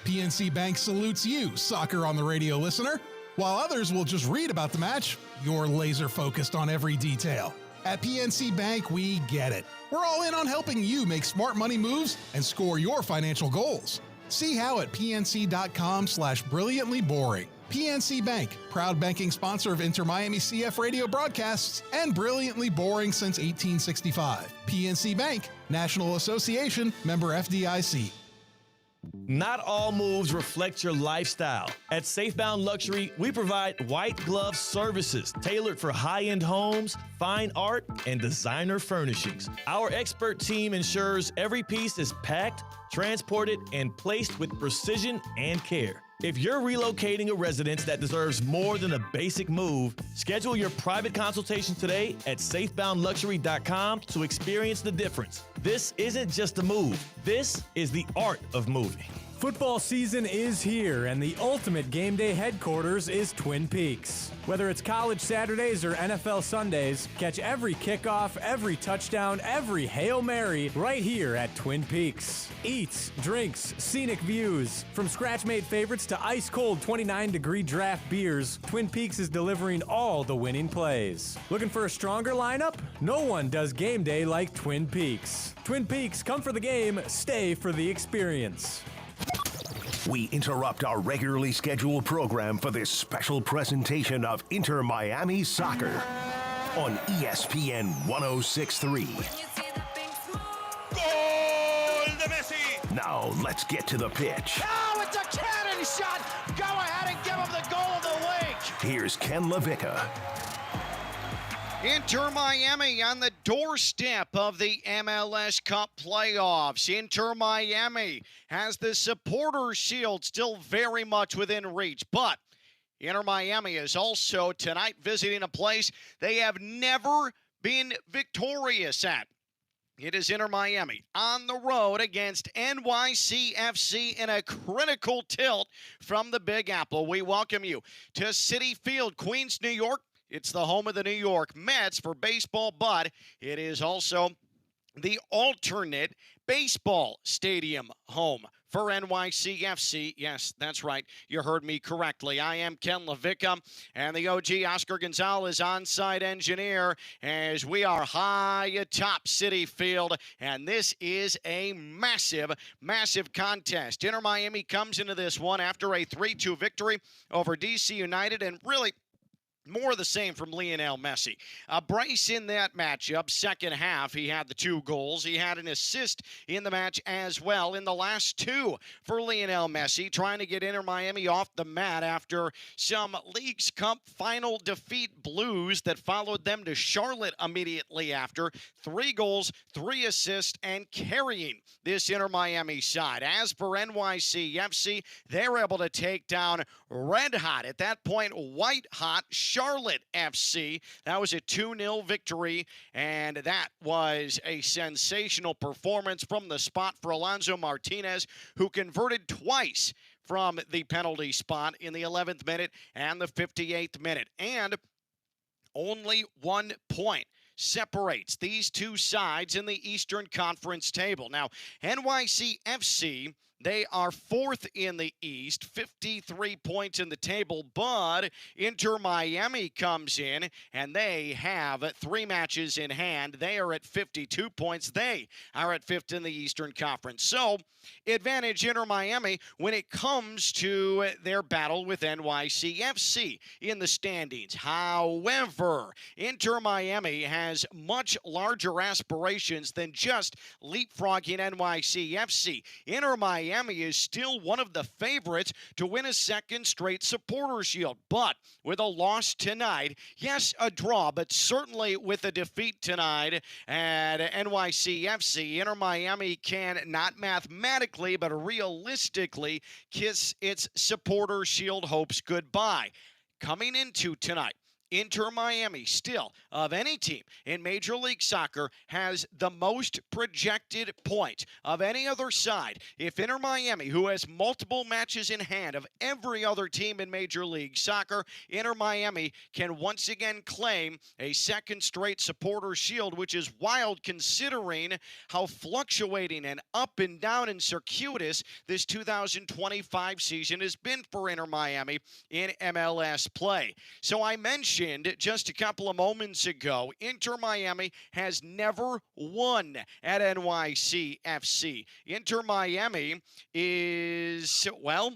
PNC Bank salutes you, Soccer on the Radio listener. While others will just read about the match, you're laser focused on every detail. At PNC Bank, we get it. We're all in on helping you make smart money moves and score your financial goals. See how at pnc.com/brilliantlyboring. PNC Bank, proud banking sponsor of Inter Miami CF radio broadcasts and Brilliantly Boring since 1865. PNC Bank, National Association, member FDIC. Not all moves reflect your lifestyle. At Safebound Luxury, we provide white glove services tailored for high-end homes, fine art, and designer furnishings. Our expert team ensures every piece is packed, transported, and placed with precision and care. If you're relocating a residence that deserves more than a basic move, schedule your private consultation today at safeboundluxury.com to experience the difference. This isn't just a move. This is the art of moving. Football season is here, and the ultimate game day headquarters is Twin Peaks. Whether it's college Saturdays or NFL Sundays, catch every kickoff, every touchdown, every Hail Mary right here at Twin Peaks. Eats, drinks, scenic views. From scratch-made favorites to ice-cold 29-degree draft beers, Twin Peaks is delivering all the winning plays. Looking for a stronger lineup? No one does game day like Twin Peaks. Twin Peaks, come for the game, stay for the experience. We interrupt our regularly scheduled program for this special presentation of Inter Miami Soccer on ESPN 106.3. Now let's get to the pitch. Oh, it's a cannon shot! Go ahead and give him the goal of the week! Here's Ken LaVicka. Inter Miami on the doorstep of the MLS Cup playoffs. Inter Miami has the supporter shield still very much within reach, but Inter Miami is also tonight visiting a place they have never been victorious at. It is Inter Miami on the road against NYCFC in a critical tilt from the Big Apple. We welcome you to Citi Field, Queens, New York. It's the home of the New York Mets for baseball, but it is also the alternate baseball stadium home for NYCFC. Yes, that's right. You heard me correctly. I am Ken LaVicka, and the OG Oscar Gonzalez on-site engineer as we are high atop Citi Field, and this is a massive, massive contest. Inter Miami comes into this one after a 3-2 victory over DC United, and really more of the same from Lionel Messi. Bryce in that matchup, second half, he had the 2 goals. He had an assist in the match as well in the last 2 for Lionel Messi, trying to get Inter Miami off the mat after some Leagues Cup final defeat blues that followed them to Charlotte immediately after. 3 goals, 3 assists, and carrying this Inter Miami side. As for NYCFC, they're able to take down red hot, at that point white hot, Charlotte FC. That was a 2-0 victory, and that was a sensational performance from the spot for Alonso Martinez, who converted twice from the penalty spot in the 11th minute and the 58th minute. And only 1 point separates these two sides in the Eastern Conference table. Now, NYCFC, they are 4th in the East, 53 points in the table, but Inter Miami comes in, and they have 3 matches in hand. They are at 52 points. They are at 5th in the Eastern Conference. So, advantage Inter Miami when it comes to their battle with NYCFC in the standings. However, Inter Miami has much larger aspirations than just leapfrogging NYCFC. Inter Miami is still one of the favorites to win a second straight Supporters Shield. But with a loss tonight, yes, a draw, but certainly with a defeat tonight at NYCFC, Inter Miami can not mathematically but realistically kiss its Supporters Shield hopes goodbye. Coming into tonight, Inter Miami, still, of any team in Major League Soccer, has the most projected points of any other side. If Inter Miami, who has multiple matches in hand of every other team in Major League Soccer, Inter Miami can once again claim a second straight Supporters Shield, which is wild considering how fluctuating and up and down and circuitous this 2025 season has been for Inter Miami in MLS play. So I mentioned just a couple of moments ago, Inter Miami has never won at NYCFC. Inter Miami is, well,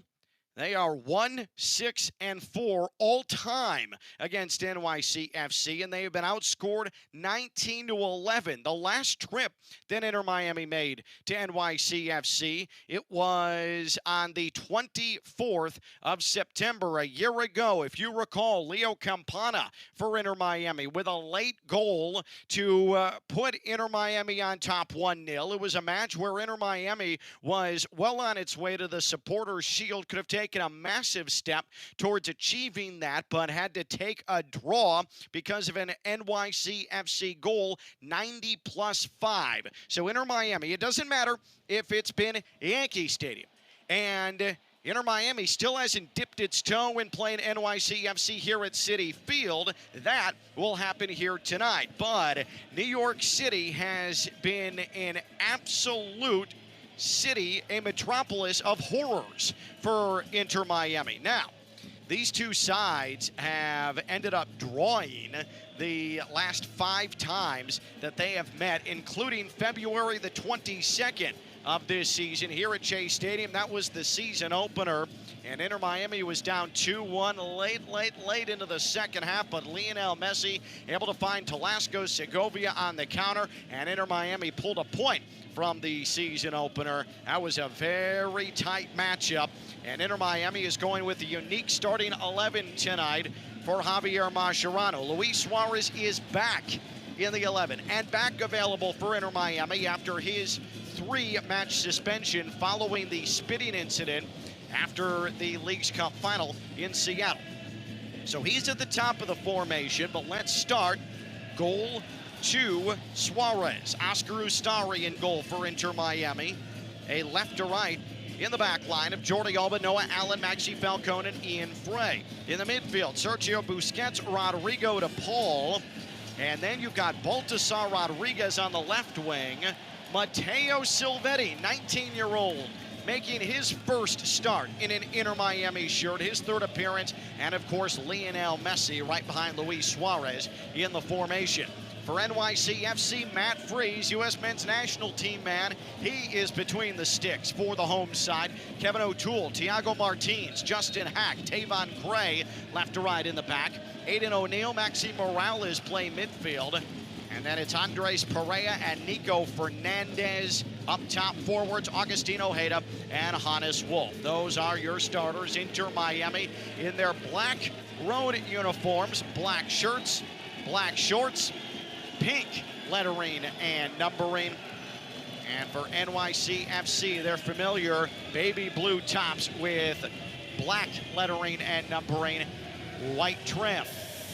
they are 1-6-4 all time against NYCFC, and they have been outscored 19-11. The last trip that Inter Miami made to NYCFC, it was on the 24th of September, a year ago. If you recall, Leo Campana for Inter Miami with a late goal to put Inter Miami on top 1-0. It was a match where Inter Miami was well on its way to the Supporters Shield, could have taken a massive step towards achieving that, but had to take a draw because of an NYCFC goal, 90+5. So Inter Miami, it doesn't matter if it's been Yankee Stadium, and Inter Miami still hasn't dipped its toe in playing NYCFC here at Citi Field. That will happen here tonight. But New York City has been an absolute city, a metropolis of horrors for Inter Miami. Now, these two sides have ended up drawing the last 5 times that they have met, including February the 22nd of this season here at Chase Stadium. That was the season opener, and Inter Miami was down 2-1 late into the second half, but Lionel Messi able to find Telasco Segovia on the counter, and Inter Miami pulled a point from the season opener. That was a very tight matchup, and Inter Miami is going with a unique starting 11 tonight for Javier Mascherano. Luis Suarez is back in the 11 and back available for Inter Miami after his 3-match suspension following the spitting incident after the Leagues Cup final in Seattle. So he's at the top of the formation, but let's start. Goal to Suarez. Oscar Ustari in goal for Inter Miami. A left to right In the back line of Jordi Alba, Noah Allen, Maxi Falcone, and Ian Frey. In the midfield, Sergio Busquets, Rodrigo de Paul. And then you've got Baltasar Rodriguez on the left wing. Matteo Silvetti, 19-year-old, making his first start in an Inter Miami shirt, his third appearance. And, of course, Lionel Messi right behind Luis Suarez in the formation. For NYCFC, Matt Freese, U.S. men's national team man, he is between the sticks for the home side. Kevin O'Toole, Thiago Martins, Justin Hack, Tavon Gray, left to right in the back. Aiden O'Neill, Maxi Morales play midfield. And then it's Andres Perea and Nico Fernandez. Up top forwards, Agustin Ojeda and Hannes Wolf. Those are your starters. Inter Miami in their black road uniforms, black shirts, black shorts, pink lettering and numbering. And for NYCFC, their familiar baby blue tops with black lettering and numbering, white trim.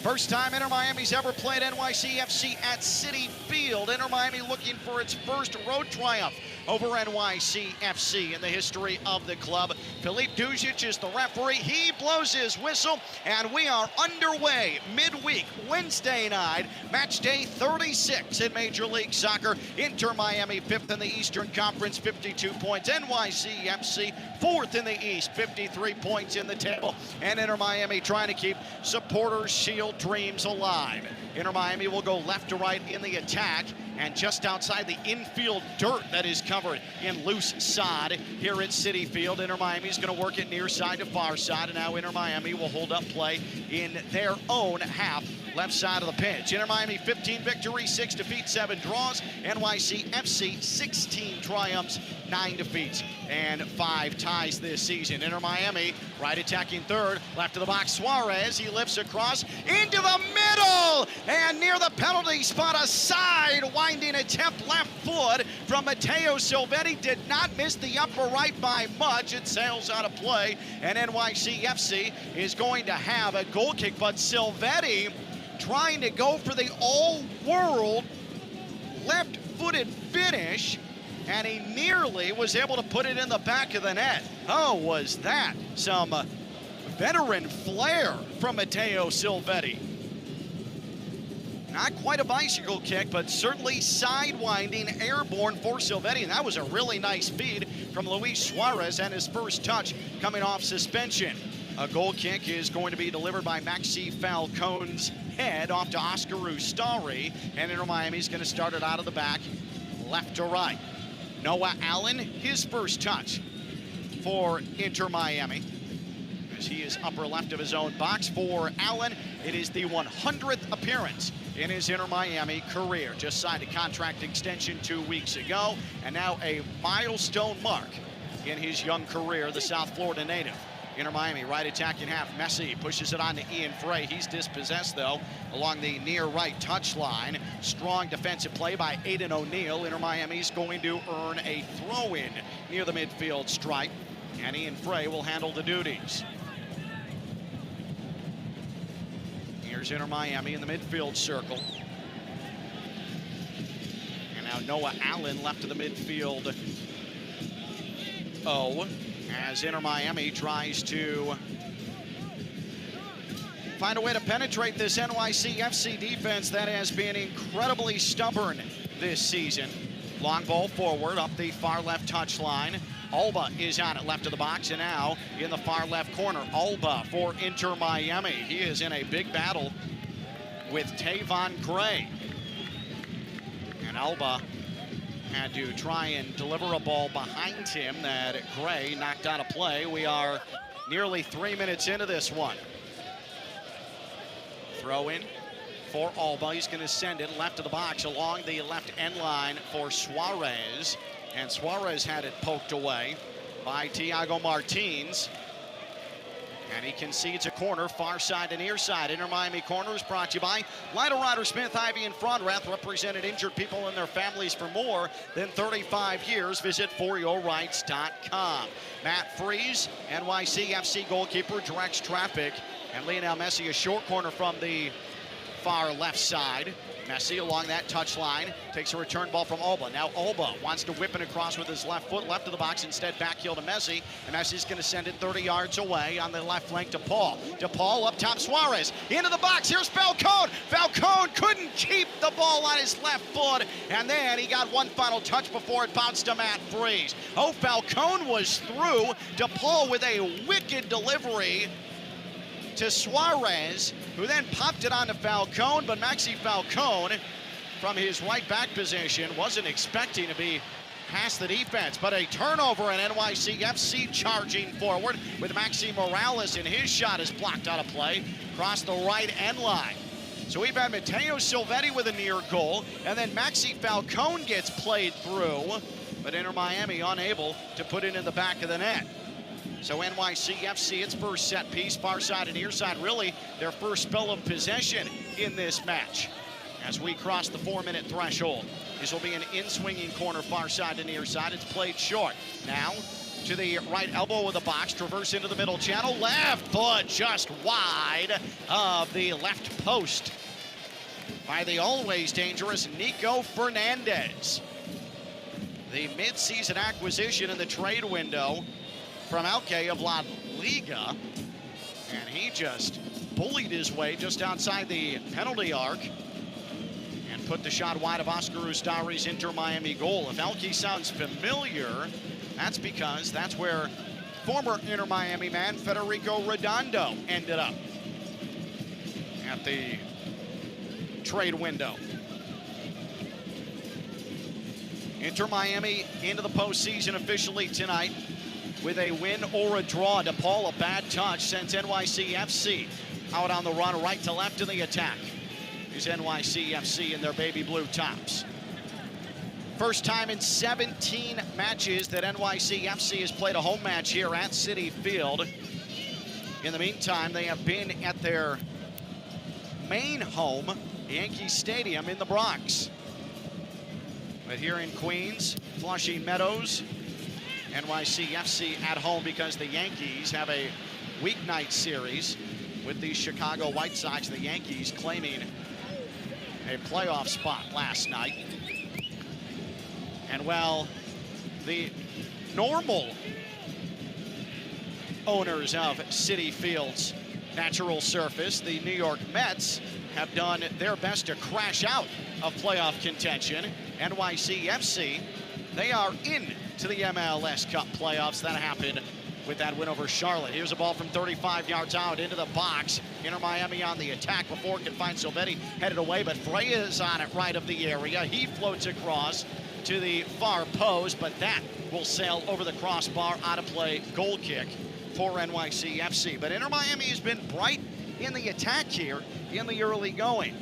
First time Inter Miami's ever played NYCFC at Citi Field. Inter Miami looking for its first road triumph over NYCFC in the history of the club. Filip Dujic is the referee. He blows his whistle, and we are underway midweek, Wednesday night, match day 36 in Major League Soccer. Inter Miami 5th in the Eastern Conference, 52 points. NYCFC 4th in the East, 53 points in the table. And Inter Miami trying to keep supporters' shield dreams alive. Inter Miami will go left to right in the attack, and just outside the infield dirt that is covered in loose sod here at Citi Field. Inter Miami is going to work it near side to far side, and now Inter Miami will hold up play in their own half, left side of the pitch. Inter Miami 15 victories, 6 defeats, 7 draws. NYCFC 16 triumphs, 9 defeats, and 5 ties this season. Inter Miami right attacking third, left of the box, Suarez. He lifts across into the middle, and near the penalty spot, a side winding attempt left foot from Matteo Silvetti. Did not miss the upper right by much. It sails out of play, and NYCFC is going to have a goal kick, but Silvetti trying to go for the all-world left-footed finish, and he nearly was able to put it in the back of the net. Oh, was that some veteran flair from Matteo Silvetti. Not quite a bicycle kick, but certainly sidewinding, airborne for Silvetti, and that was a really nice feed from Luis Suarez and his first touch coming off suspension. A goal kick is going to be delivered by Maxi Falcone's head off to Oscar Ustari, and Inter Miami's going to start it out of the back, left to right. Noah Allen, his first touch for Inter Miami, as he is upper left of his own box. For Allen, it is the 100th appearance in his Inter Miami career. Just signed a contract extension 2 weeks ago, and now a milestone mark in his young career, the South Florida native. Inter Miami right attacking half. Messi pushes it on to Ian Frey. He's dispossessed, though, along the near right touchline. Strong defensive play by Aiden O'Neill. Inter Miami's going to earn a throw-in near the midfield stripe, and Ian Frey will handle the duties. Here's Inter Miami in the midfield circle. And now Noah Allen left to the midfield. As Inter Miami tries to find a way to penetrate this NYCFC defense that has been incredibly stubborn this season. Long ball forward up the far left touchline. Alba is on it left of the box, and now in the far left corner, Alba for Inter Miami. He is in a big battle with Tavon Gray. And Alba had to try and deliver a ball behind him that Gray knocked out of play. We are nearly 3 minutes into this one. Throw in for Alba. He's going to send it left of the box along the left end line for Suarez. And Suarez had it poked away by Thiago Martins. And he concedes a corner, far side to near side. Inter Miami corner is brought to you by Lytle Ryder Smith, Ivy and Fronrath, represented injured people and their families for more than 35 years. Visit foryourrights.com. Matt Freese, NYCFC goalkeeper, directs traffic. And Lionel Messi, a short corner from the far left side. Messi along that touchline takes a return ball from Alba. Now Alba wants to whip it across with his left foot, left of the box, instead backheel to Messi. And Messi's going to send it 30 yards away on the left flank to Paul. DePaul up top, Suarez into the box. Here's Falcone. Falcone couldn't keep the ball on his left foot. And then he got one final touch before it bounced to Matt Freese. Oh, Falcone was through. DePaul with a wicked delivery to Suarez, who then popped it on to Falcone, but Maxi Falcone from his right back position wasn't expecting to be past the defense, but a turnover, and NYCFC charging forward with Maxi Morales, and his shot is blocked out of play across the right end line. So we've had Matteo Silvetti with a near goal, and then Maxi Falcone gets played through, but Inter Miami unable to put it in the back of the net. So NYCFC, its first set piece, far side and near side, really their first spell of possession in this match. As we cross the 4-minute threshold, this will be an in-swinging corner, far side to near side. It's played short. Now to the right elbow of the box, traverse into the middle channel, left foot just wide of the left post by the always dangerous Nico Fernandez. The mid-season acquisition in the trade window from Elche of La Liga, and he just bullied his way just outside the penalty arc and put the shot wide of Oscar Ustari's Inter Miami goal. If Elche sounds familiar, that's because that's where former Inter Miami man Federico Redondo ended up at the trade window. Inter Miami into the postseason officially tonight with a win or a draw. DePaul, a bad touch, sends NYCFC out on the run, right to left in the attack. Is NYCFC in their baby blue tops. First time in 17 matches that NYCFC has played a home match here at Citi Field. In the meantime, they have been at their main home, Yankee Stadium in the Bronx. But here in Queens, Flushing Meadows, NYCFC at home because the Yankees have a weeknight series with the Chicago White Sox. The Yankees claiming a playoff spot last night. And while the normal owners of Citi Field's natural surface, the New York Mets, have done their best to crash out of playoff contention, NYCFC, they are in to the MLS Cup playoffs. That happened with that win over Charlotte. Here's a ball from 35 yards out into the box. Inter Miami on the attack before it can find Silvetti, headed away, but Freya is on it right of the area. He floats across to the far post, but that will sail over the crossbar, out of play, goal kick for NYCFC. But Inter Miami has been bright in the attack here in the early going.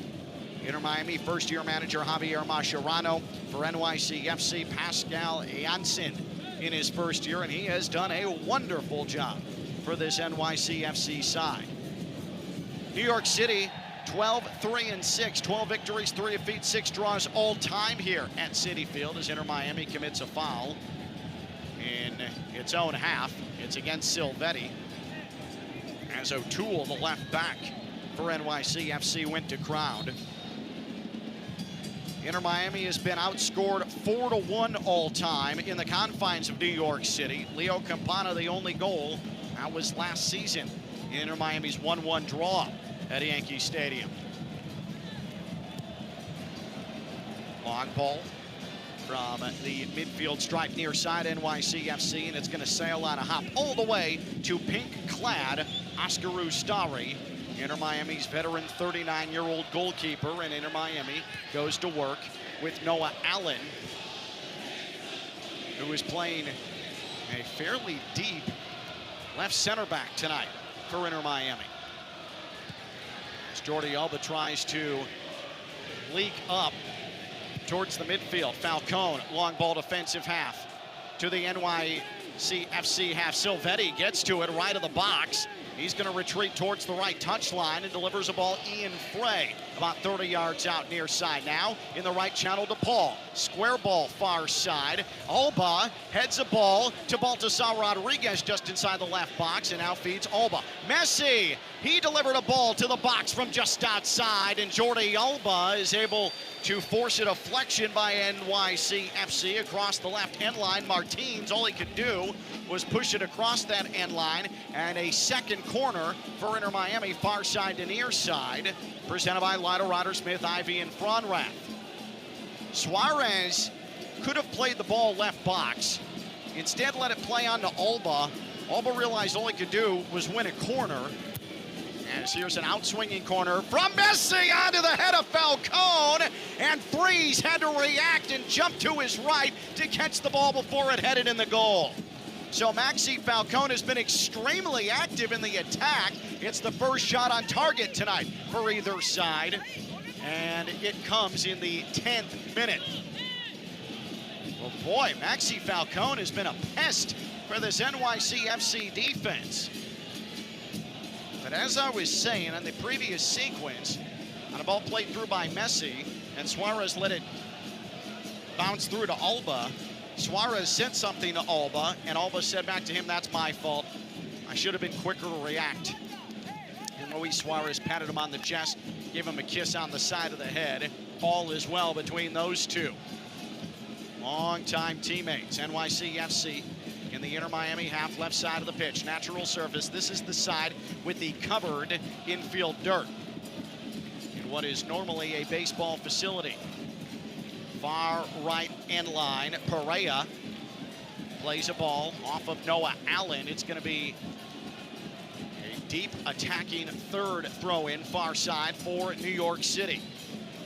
Inter Miami first-year manager Javier Mascherano, for NYCFC Pascal Janssen in his first year, and he has done a wonderful job for this NYCFC side. New York City 12-3-6, 12 victories, 3 defeats, 6 draws all time here at Citi Field as Inter Miami commits a foul in its own half. It's against Silvetti as O'Toole, the left back for NYCFC, went to ground. Inter Miami has been outscored 4-1 all time in the confines of New York City. Leo Campana, the only goal, that was last season in Inter Miami's 1-1 draw at Yankee Stadium. Long ball from the midfield stripe near side NYCFC, and it's going to sail on a hop all the way to pink-clad Oscar Ustari, Inter Miami's veteran 39-year-old goalkeeper, and Inter Miami goes to work with Noah Allen, who is playing a fairly deep left center back tonight for Inter Miami. As Jordi Alba tries to leak up towards the midfield. Falcone, long ball defensive half to the NYCFC half. Silvetti gets to it right of the box. He's going to retreat towards the right touchline and delivers a ball Ian Frey about 30 yards out near side. Now in the right channel to Paul. Square ball far side. Alba heads a ball to Baltasar Rodriguez just inside the left box and now feeds Alba. Messi, he delivered a ball to the box from just outside, and Jordi Alba is able to force a deflection by NYCFC across the left end line. Martins, all he could do was push it across that end line, and a second corner for Inter Miami, far side to near side, presented by Lytle, Ryder Smith, Ivy, and Fronrath. Suarez could have played the ball left box. Instead, let it play on to Alba. Alba realized all he could do was win a corner. As here's an outswinging corner from Messi onto the head of Falcone, and Freeze had to react and jump to his right to catch the ball before it headed in the goal. So Maxi Falcone has been extremely active in the attack. It's the first shot on target tonight for either side, and it comes in the 10th minute. Well, boy, Maxi Falcone has been a pest for this NYCFC defense. But as I was saying on the previous sequence, on a ball played through by Messi, and Suarez let it bounce through to Alba, Suarez sent something to Alba, and Alba said back to him, "That's my fault. I should have been quicker to react." And Luis Suarez patted him on the chest, gave him a kiss on the side of the head. All is well between those two. Long-time teammates, NYCFC in the Inter Miami half left side of the pitch. Natural surface. This is the side with the covered infield dirt in what is normally a baseball facility. Far right end line, Perea plays a ball off of Noah Allen. It's going to be a deep attacking third throw-in far side for New York City.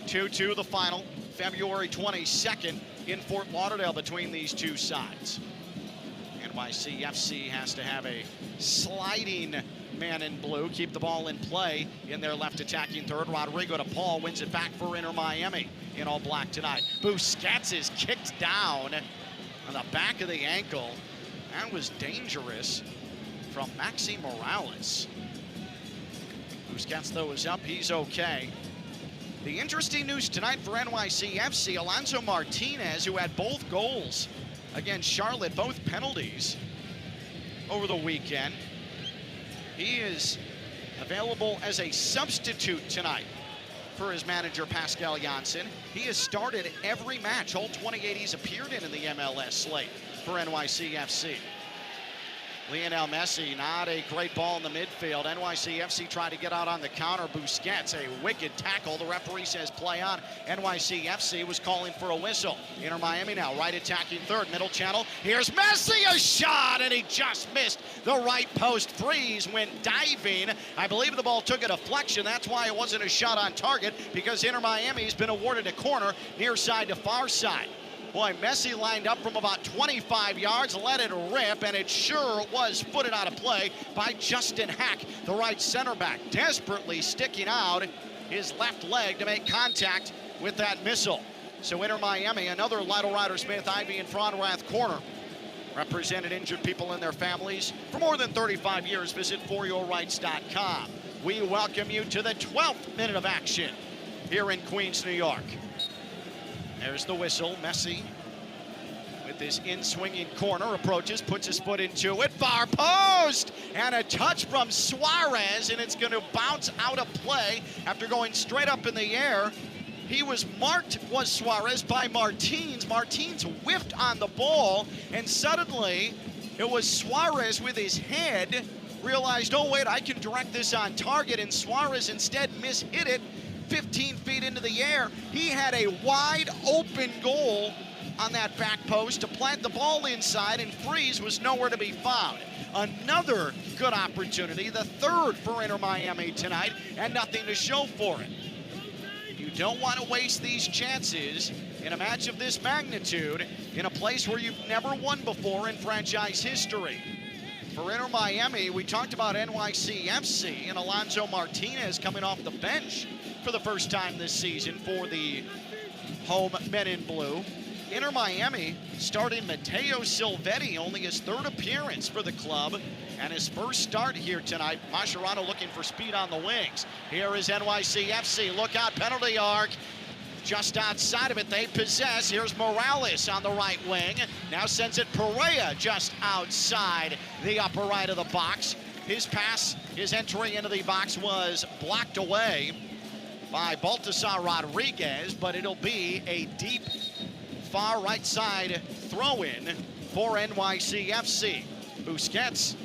2-2 the final, February 22nd in Fort Lauderdale between these two sides. NYCFC has to have a sliding man in blue, keep the ball in play in their left attacking third. Rodrigo to Paul, wins it back for Inter Miami in all black tonight. Busquets is kicked down on the back of the ankle. That was dangerous from Maxi Morales. Busquets, though, is up. He's okay. The interesting news tonight for NYCFC, Alonso Martinez, who had both goals against Charlotte, both penalties over the weekend. He is available as a substitute tonight for his manager, Pascal Janssen. He has started every match, all 28 he's appeared in the MLS slate for NYCFC. Lionel Messi, not a great ball in the midfield. NYCFC tried to get out on the counter. Busquets, a wicked tackle. The referee says play on. NYCFC was calling for a whistle. Inter Miami now, right attacking third, middle channel. Here's Messi, a shot, and he just missed the right post. Freeze went diving. I believe the ball took a deflection. That's why it wasn't a shot on target, because Inter Miami's been awarded a corner near side to far side. Boy, Messi lined up from about 25 yards, let it rip, and it sure was footed out of play by Justin Hack, the right center back, desperately sticking out his left leg to make contact with that missile. So Inter Miami, another Lytle, Ryder Smith, Ivy, and Fronrath corner. Represented injured people and their families for more than 35 years. Visit foryourrights.com. We welcome you to the 12th minute of action here in Queens, New York. There's the whistle. Messi with this in-swinging corner approaches, puts his foot into it. Far post! And a touch from Suarez, and it's going to bounce out of play after going straight up in the air. He was marked, was Suarez, by Martins. Martins whiffed on the ball, and suddenly it was Suarez with his head, realized, oh wait, I can direct this on target, and Suarez instead mishit it 15 feet into the air. He had a wide open goal on that back post to plant the ball inside, and Freeze was nowhere to be found. Another good opportunity, the third for Inter Miami tonight, and nothing to show for it. You don't want to waste these chances in a match of this magnitude in a place where you've never won before in franchise history. For Inter Miami, we talked about NYCFC and Alonso Martinez coming off the bench for the first time this season for the home men in blue. Inter Miami starting Matteo Silvetti, only his third appearance for the club and his first start here tonight. Mascherano looking for speed on the wings. Here is NYCFC. Look out, penalty arc. Just outside of it, they possess. Here's Morales on the right wing. Now sends it Perea just outside the upper right of the box. His pass, his entry into the box was blocked away by Baltasar Rodriguez, but it'll be a deep far right side throw-in for NYCFC. Busquets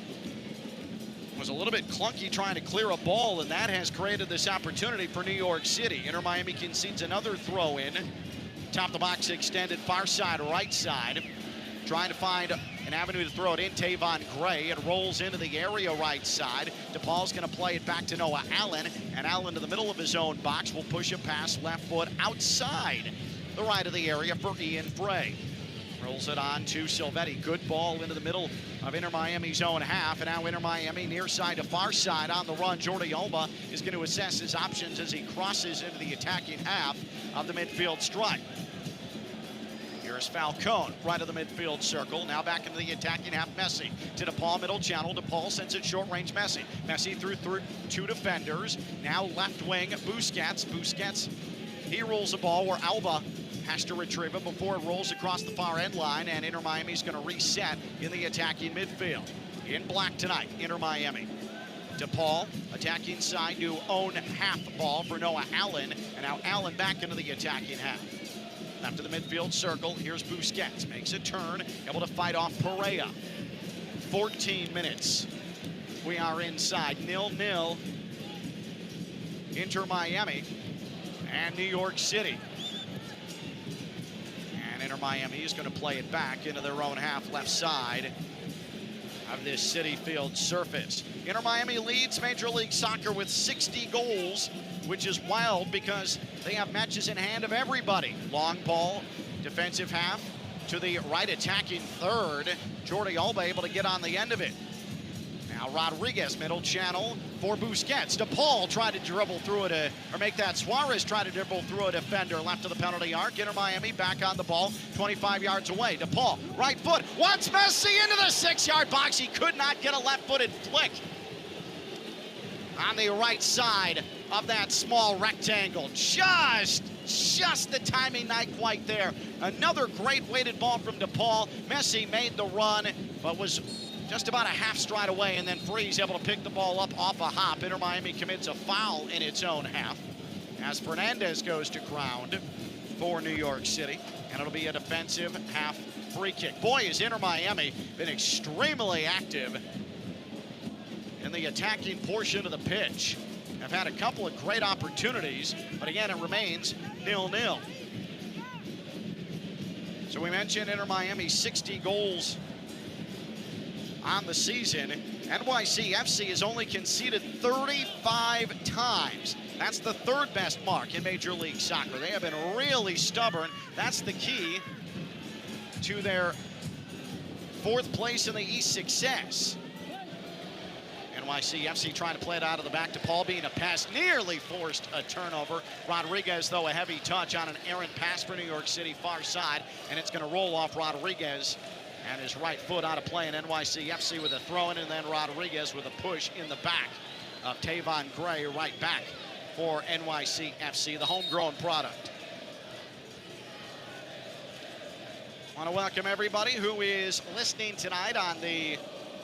was a little bit clunky trying to clear a ball, and that has created this opportunity for New York City. Inter Miami concedes another throw-in. Top of the box extended far side, right side. Trying to find an avenue to throw it in. Tavon Gray. It rolls into the area right side. DePaul's going to play it back to Noah Allen, and Allen to the middle of his own box will push a pass left foot outside the right of the area for Ian Frey. Rolls it on to Silvetti. Good ball into the middle of Inter Miami's own half. And now Inter Miami near side to far side on the run. Jordi Alba is going to assess his options as he crosses into the attacking half of the midfield stripe. Here's Falcone, right of the midfield circle. Now back into the attacking half. Messi to DePaul, middle channel. DePaul sends it short range. Messi. Messi through two defenders. Now left wing, Busquets. Busquets, he rolls the ball where Alba has to retrieve it before it rolls across the far end line, and Inter Miami's going to reset in the attacking midfield. In black tonight, Inter Miami. DePaul attacking side to own half ball for Noah Allen, and now Allen back into the attacking half. Left of the midfield circle, here's Busquets. Makes a turn, able to fight off Perea. 14 minutes. We are inside, 0-0. Inter Miami and New York City. And Inter Miami is going to play it back into their own half left side of this Citi Field surface. Inter Miami leads Major League Soccer with 60 goals, which is wild because they have matches in hand of everybody. Long ball, defensive half to the right attacking third. Jordi Alba able to get on the end of it. Now Rodriguez, middle channel for Busquets. DePaul tried to dribble through it, or make that. Suarez tried to dribble through a defender left of the penalty arc. Inter Miami back on the ball, 25 yards away. DePaul, right foot, wants Messi into the 6-yard box. He could not get a left-footed flick on the right side of that small rectangle. Just the timing not quite there. Another great weighted ball from DePaul. Messi made the run, but was just about a half stride away, and then Freeze able to pick the ball up off a hop. Inter Miami commits a foul in its own half as Fernandez goes to ground for New York City, and it'll be a defensive half free kick. Boy, has Inter Miami been extremely active in the attacking portion of the pitch. Have had a couple of great opportunities, but again, it remains 0-0. So we mentioned Inter Miami 60 goals on the season. NYCFC has only conceded 35 times. That's the third best mark in Major League Soccer. They have been really stubborn. That's the key to their fourth place in the East success. NYCFC trying to play it out of the back to Paul, being a pass, nearly forced a turnover. Rodriguez, though, a heavy touch on an errant pass for New York City far side, and it's going to roll off Rodriguez and his right foot out of play, and NYCFC with a throw-in, and then Rodriguez with a push in the back of Tavon Gray, right back for NYCFC, the homegrown product. Want to welcome everybody who is listening tonight on the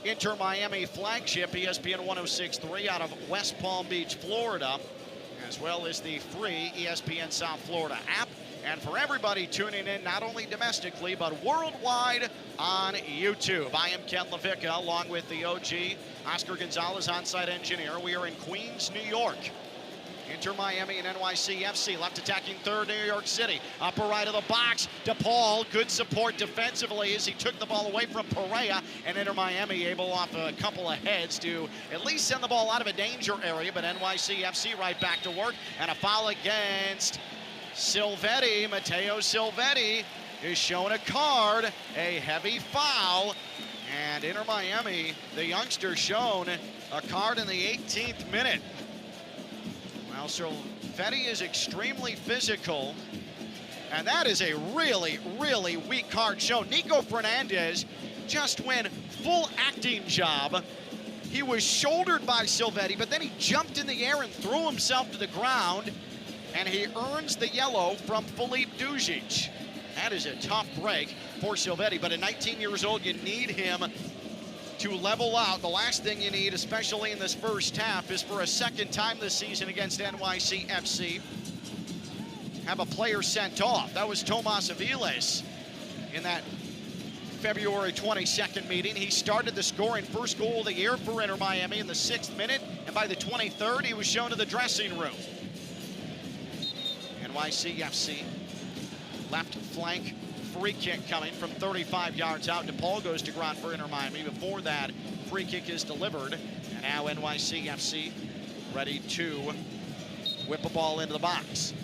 Inter Miami flagship, ESPN 106.3 out of West Palm Beach, Florida, as well as the free ESPN South Florida app. And for everybody tuning in, not only domestically, but worldwide on YouTube. I am Ken LaVicka, along with the OG, Oscar Gonzalez, on-site engineer. We are in Queens, New York. Inter Miami and NYCFC, left attacking third, New York City. Upper right of the box, DePaul, good support defensively as he took the ball away from Perea, and Inter Miami able off a couple of heads to at least send the ball out of a danger area, but NYCFC right back to work, and a foul against Silvetti. Matteo Silvetti is shown a card, a heavy foul, and Inter Miami, the youngster, shown a card in the 18th minute. Well, Silvetti is extremely physical, And that is a really, really weak card show. Nico Fernandez just went full acting job. He was shouldered by Silvetti, but then he jumped in the air and threw himself to the ground, and he earns the yellow from Filip Dujic. That is a tough break for Silvetti, but at 19 years old, you need him to level out. The last thing you need, especially in this first half, is for a second time this season against NYCFC, have a player sent off. That was Tomas Aviles in that February 22nd meeting. He started the scoring first goal of the year for Inter Miami in the 6th minute, and by the 23rd, he was shown to the dressing room. NYCFC left flank free kick coming from 35 yards out. DePaul goes to ground for Inter Miami. Before that, free kick is delivered, and now NYCFC ready to whip a ball into the box.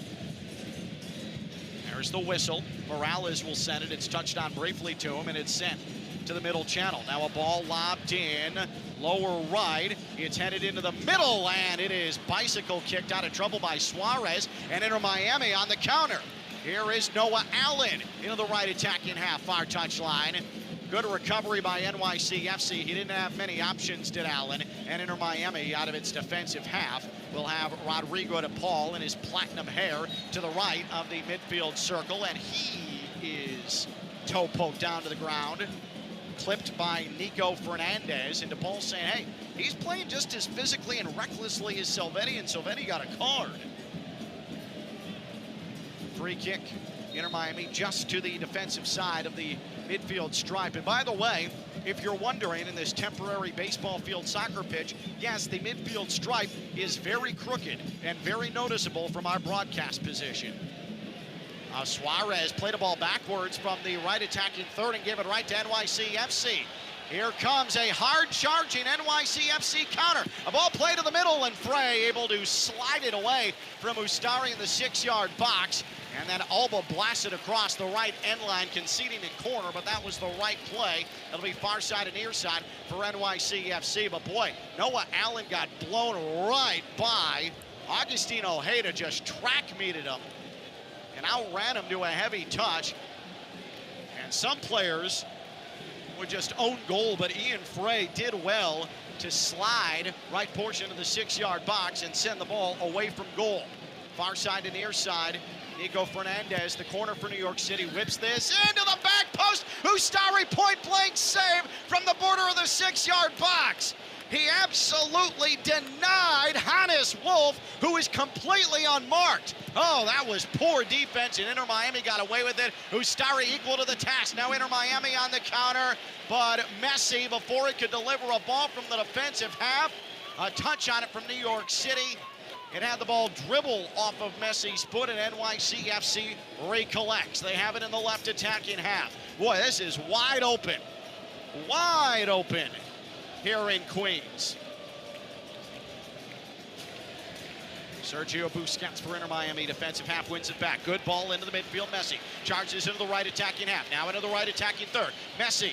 There's the whistle. Morales will send it. It's touched on briefly to him, and it's sent to the middle channel. Now a ball lobbed in, lower right. It's headed into the middle, and it is bicycle kicked out of trouble by Suarez, and Inter Miami on the counter. Here is Noah Allen into the right attacking half, far touchline. Good recovery by NYCFC. He didn't have many options, did Allen. And Inter Miami, out of its defensive half, will have Rodrigo DePaul in his platinum hair to the right of the midfield circle. And he is toe poked down to the ground, clipped by Nico Fernandez. And DePaul saying, hey, he's playing just as physically and recklessly as Silvetti, and Silvetti got a card. Free kick, Inter Miami just to the defensive side of the midfield stripe. And by the way, if you're wondering, in this temporary baseball field soccer pitch, yes, the midfield stripe is very crooked and very noticeable from our broadcast position. Suarez played a ball backwards from the right attacking third and gave it right to NYCFC. Here comes a hard-charging NYCFC counter. A ball played to the middle, and Frey able to slide it away from Ustari in the 6-yard box. And then Alba blasted across the right end line, conceding a corner, but that was the right play. It'll be far side and near side for NYCFC. But boy, Noah Allen got blown right by. Agustin Ojeda just track meted him and outran him to a heavy touch. And some players would just own goal, but Ian Frey did well to slide right portion of the 6-yard box and send the ball away from goal. Far side to near side. Nico Fernandez, the corner for New York City, whips this into the back post. Ustari point-blank save from the border of the 6-yard box. He absolutely denied Hannes Wolf, who is completely unmarked. Oh, that was poor defense, and Inter Miami got away with it. Ustari equal to the task. Now Inter Miami on the counter, but Messi, before it could deliver a ball from the defensive half, a touch on it from New York City. It had the ball dribble off of Messi's foot, and NYCFC recollects. They have it in the left attacking half. Boy, this is wide open. Wide open here in Queens. Sergio Busquets for Inter Miami. Defensive half wins it back. Good ball into the midfield. Messi charges into the right attacking half. Now into the right attacking third. Messi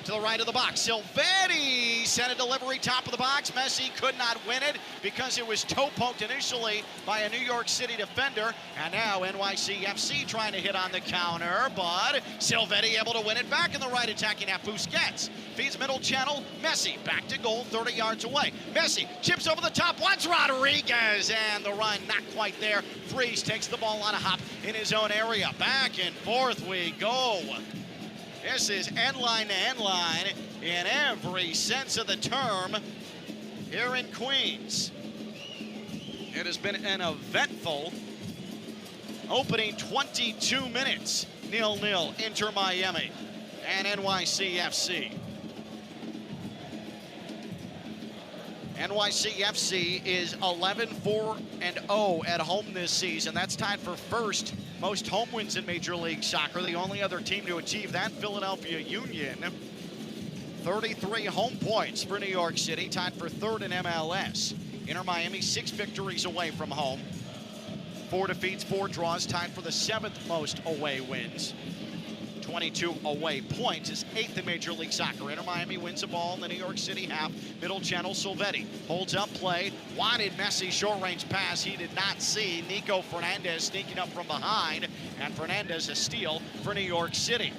to the right of the box. Silvetti sent a delivery top of the box. Messi could not win it because it was toe poked initially by a New York City defender. And now NYCFC trying to hit on the counter, but Silvetti able to win it back in the right attacking half. Busquets feeds middle channel. Messi back to goal 30 yards away. Messi chips over the top. Wants Rodriguez, and the run not quite there. Freeze takes the ball on a hop in his own area. Back and forth we go. This is end line to end line in every sense of the term here in Queens. It has been an eventful opening 22 minutes. 0-0 Inter Miami and NYCFC. NYCFC is 11-4-0 at home this season. That's tied for first most home wins in Major League Soccer. The only other team to achieve that, Philadelphia Union. 33 home points for New York City, tied for third in MLS. Inter Miami 6 victories away from home. 4 defeats, 4 draws, tied for the 7th most away wins. 22 away points. Is 8th in Major League Soccer. Inter Miami wins the ball in the New York City half. Middle channel, Silvetti holds up play. Wanted Messi short-range pass. He did not see Nico Fernandez sneaking up from behind. And Fernandez a steal for New York City.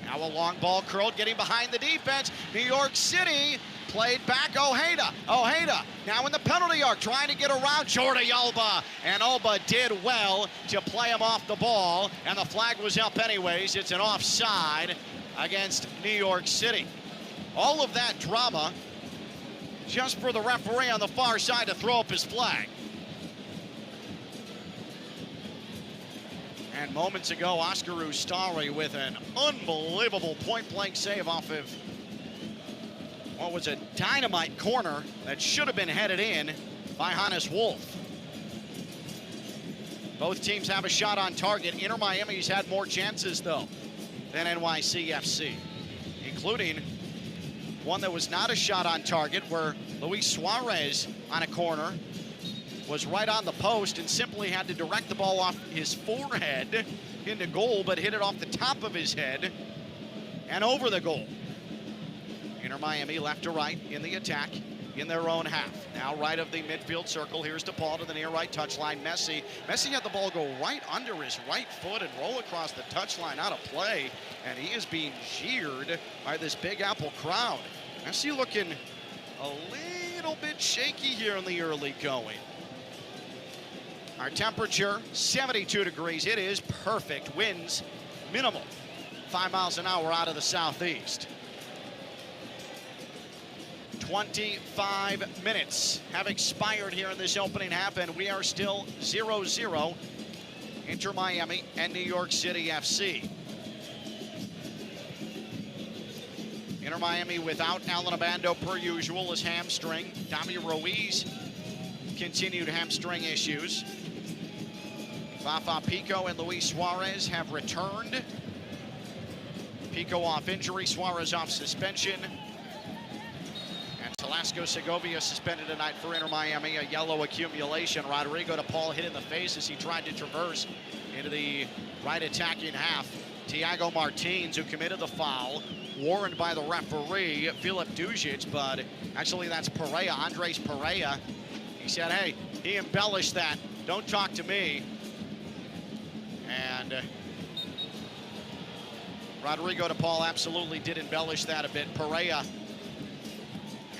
Now a long ball curled, getting behind the defense. New York City played back. Ojeda now in the penalty arc, trying to get around Jordi Alba. And Alba did well to play him off the ball. And the flag was up anyways. It's an offside against New York City. All of that drama just for the referee on the far side to throw up his flag. And moments ago, Oscar Ustari with an unbelievable point-blank save off of what was a dynamite corner that should have been headed in by Hannes Wolf. Both teams have a shot on target. Inter Miami's had more chances, though, than NYCFC, including one that was not a shot on target where Luis Suarez on a corner was right on the post and simply had to direct the ball off his forehead into goal, but hit it off the top of his head and over the goal. Inter Miami left to right in the attack in their own half. Now right of the midfield circle. Here's DePaul to the near right touchline. Messi had the ball go right under his right foot and roll across the touchline out of play, and he is being jeered by this Big Apple crowd. Messi looking a little bit shaky here in the early going. Our temperature, 72 degrees. It is perfect. Winds minimal, 5 miles an hour out of the southeast. 25 minutes have expired here in this opening half, and we are still 0-0. Inter Miami and New York City FC. Inter Miami without Alan Abando per usual, his hamstring. Dami Ruiz, continued hamstring issues. Fafa Pico and Luis Suarez have returned. Pico off injury, Suarez off suspension. And Talasco Segovia suspended tonight for Inter Miami, a yellow accumulation. Rodrigo DePaul hit in the face as he tried to traverse into the right attacking half. Thiago Martins, who committed the foul, warned by the referee, Filip Dujic, but actually that's Pereira, Andres Pereira. He said, hey, he embellished that. Don't talk to me. And Rodrigo DePaul absolutely did embellish that a bit. Pereira,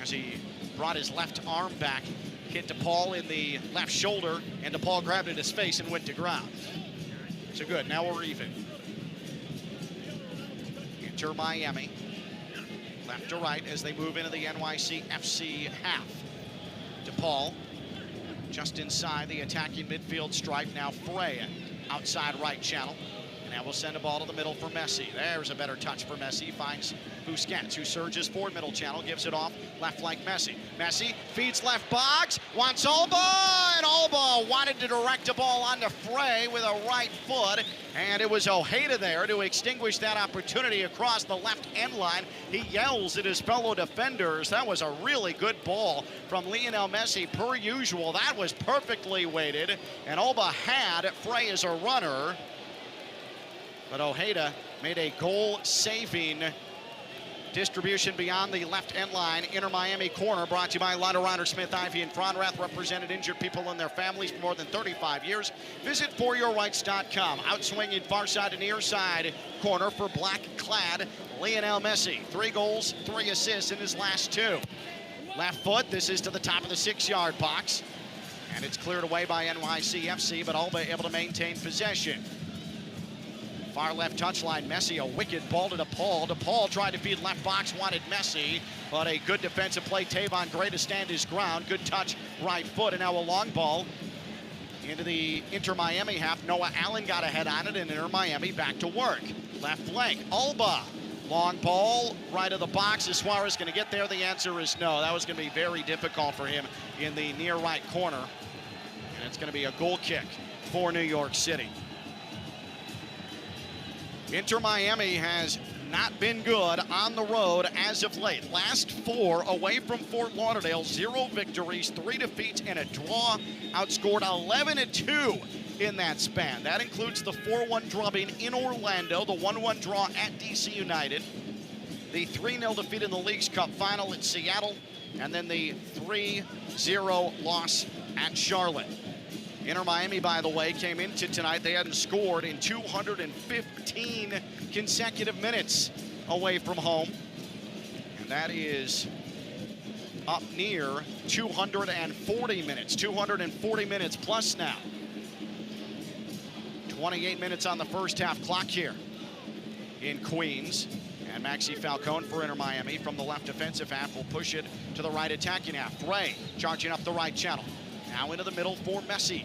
as he brought his left arm back, hit DePaul in the left shoulder, and DePaul grabbed it in his face and went to ground. So good, now we're even. Inter Miami, left to right as they move into the NYCFC half. DePaul just inside the attacking midfield stripe. Now Freya, outside right channel. And now we'll send a ball to the middle for Messi. There's a better touch for Messi. Finds Busquets, who surges forward middle channel, gives it off left flank Messi. Messi feeds left box, wants Alba, and Alba wanted to direct a ball onto Frey with a right foot, and it was Ojeda there to extinguish that opportunity across the left end line. He yells at his fellow defenders. That was a really good ball from Lionel Messi per usual. That was perfectly weighted, and Alba had Frey as a runner. But Ojeda made a goal-saving distribution beyond the left end line. Inter Miami corner brought to you by Lotto Reiner Smith, Ivy, and Fronrath, represented injured people and their families for more than 35 years. Visit foryourrights.com. Outswinging far side to near side corner for black-clad Lionel Messi. 3 goals, 3 assists in his last 2. Left foot, this is to the top of the 6-yard box. And it's cleared away by NYCFC, but Alba able to maintain possession. Far left touchline, Messi, a wicked ball to DePaul. DePaul tried to feed left box, wanted Messi, but a good defensive play. Tavon Gray to stand his ground. Good touch, right foot, and now a long ball into the Inter Miami half. Noah Allen got ahead on it, and Inter Miami back to work. Left flank, Alba. Long ball, right of the box. Is Suarez going to get there? The answer is no. That was going to be very difficult for him in the near right corner. And it's going to be a goal kick for New York City. Inter Miami has not been good on the road as of late. Last 4 away from Fort Lauderdale, 0 victories, 3 defeats, and a draw. Outscored 11-2 in that span. That includes the 4-1 drubbing in Orlando, the 1-1 draw at DC United, the 3-0 defeat in the Leagues Cup final at Seattle, and then the 3-0 loss at Charlotte. Inter Miami, by the way, came into tonight. They hadn't scored in 215 consecutive minutes away from home. And that is up near 240 minutes. 240 minutes plus now. 28 minutes on the first half clock here in Queens. And Maxi Falcone for Inter Miami from the left defensive half will push it to the right attacking half. Frey charging up the right channel. Now into the middle for Messi.